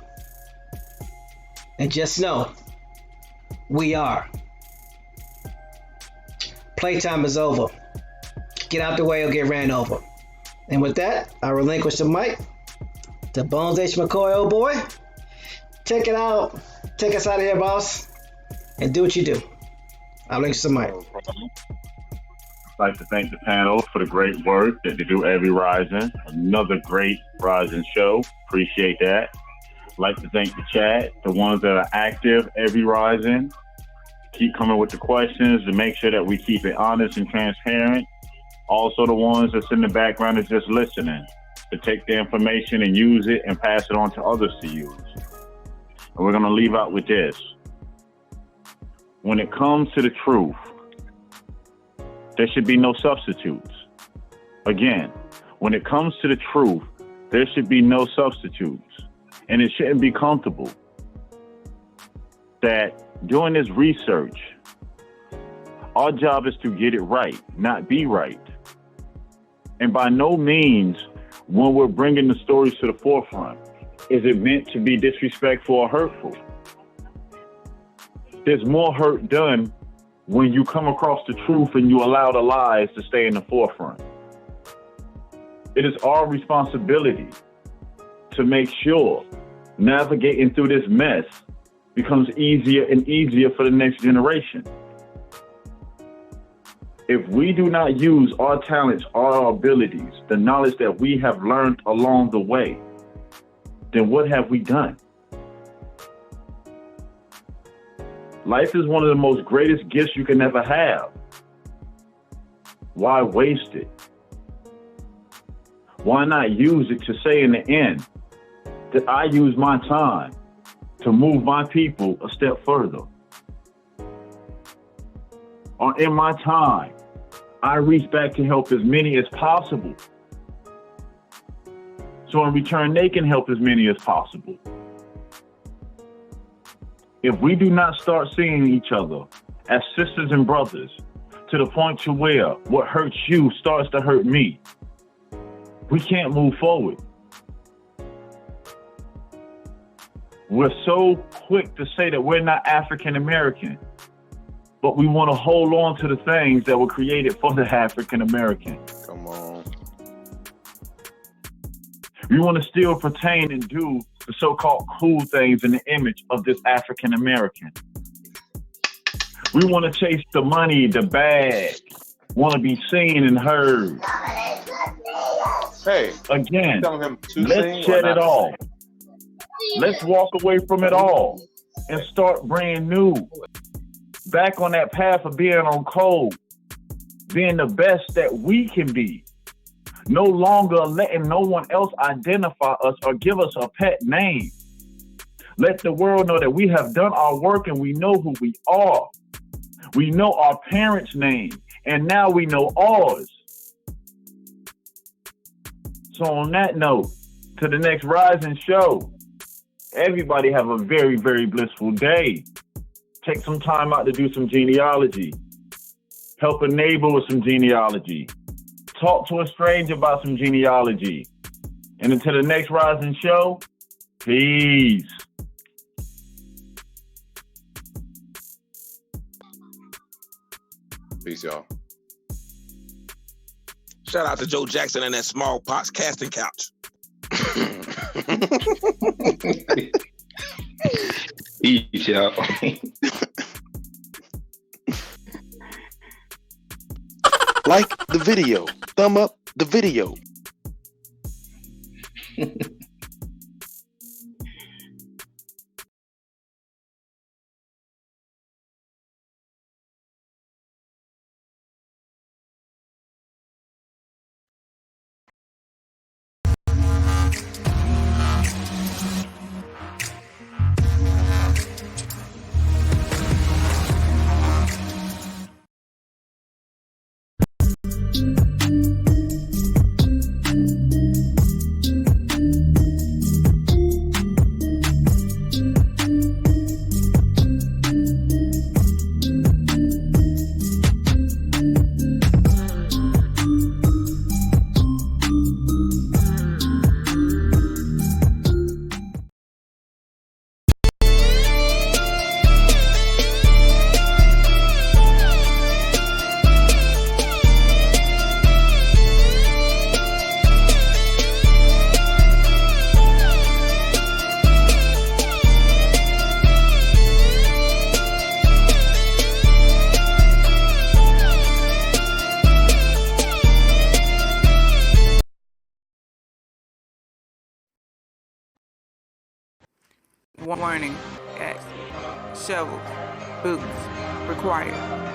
Speaker 1: And just know, we are. Playtime is over. Get out the way or get ran over. And with that, I relinquish the mic to Bones H. McCoy, old boy. Take it out. Take us out of here, boss. And do what you do. I relinquish the mic.
Speaker 4: I'd like to thank the panel for the great work that they do every Rising. Another great Rising show. Appreciate that. I'd like to thank the chat, the ones that are active every Rising. Keep coming with the questions to make sure that we keep it honest and transparent. Also the ones that's in the background are just listening to take the information and use it and pass it on to others to use. And we're going to leave out with this. When it comes to the truth, there should be no substitutes. Again, when it comes to the truth, there should be no substitutes. And it shouldn't be comfortable that doing this research, our job is to get it right, not be right. And by no means, when we're bringing the stories to the forefront, is it meant to be disrespectful or hurtful. There's more hurt done when you come across the truth and you allow the lies to stay in the forefront. It is our responsibility to make sure navigating through this mess becomes easier and easier for the next generation. If we do not use our talents, our abilities, the knowledge that we have learned along the way, then what have we done? Life is one of the most greatest gifts you can ever have. Why waste it? Why not use it to say in the end that I use my time to move my people a step further? Or in my time, I reach back to help as many as possible. So in return, they can help as many as possible. If we do not start seeing each other as sisters and brothers to the point to where what hurts you starts to hurt me, we can't move forward. We're so quick to say that we're not African American, but we want to hold on to the things that were created for the African American.
Speaker 3: Come on.
Speaker 4: We want to still pertain and do the so-called cool things in the image of this African American. We want to chase the money, the bag, want to be seen and heard.
Speaker 3: Hey,
Speaker 4: Again,
Speaker 3: telling him to
Speaker 4: let's
Speaker 3: sing or
Speaker 4: shed
Speaker 3: not
Speaker 4: it
Speaker 3: to
Speaker 4: all.
Speaker 3: sing?
Speaker 4: Let's walk away from it all and start brand new. Back on that path of being on code, being the best that we can be. No longer letting no one else identify us or give us a pet name. Let the world know that we have done our work and we know who we are. We know our parents' name, and now we know ours. So on that note, to the next Rising show, everybody have a very, very blissful day. Take some time out to do some genealogy. Help a neighbor with some genealogy. Talk to a stranger about some genealogy. And until the next Rising show, peace.
Speaker 3: Peace, y'all.
Speaker 8: Shout out to Joe Jackson and that smallpox casting couch.
Speaker 5: Peace, y'all.
Speaker 3: Like the video. Thumb up the video.
Speaker 2: Warning, X. Shovels, boots, required.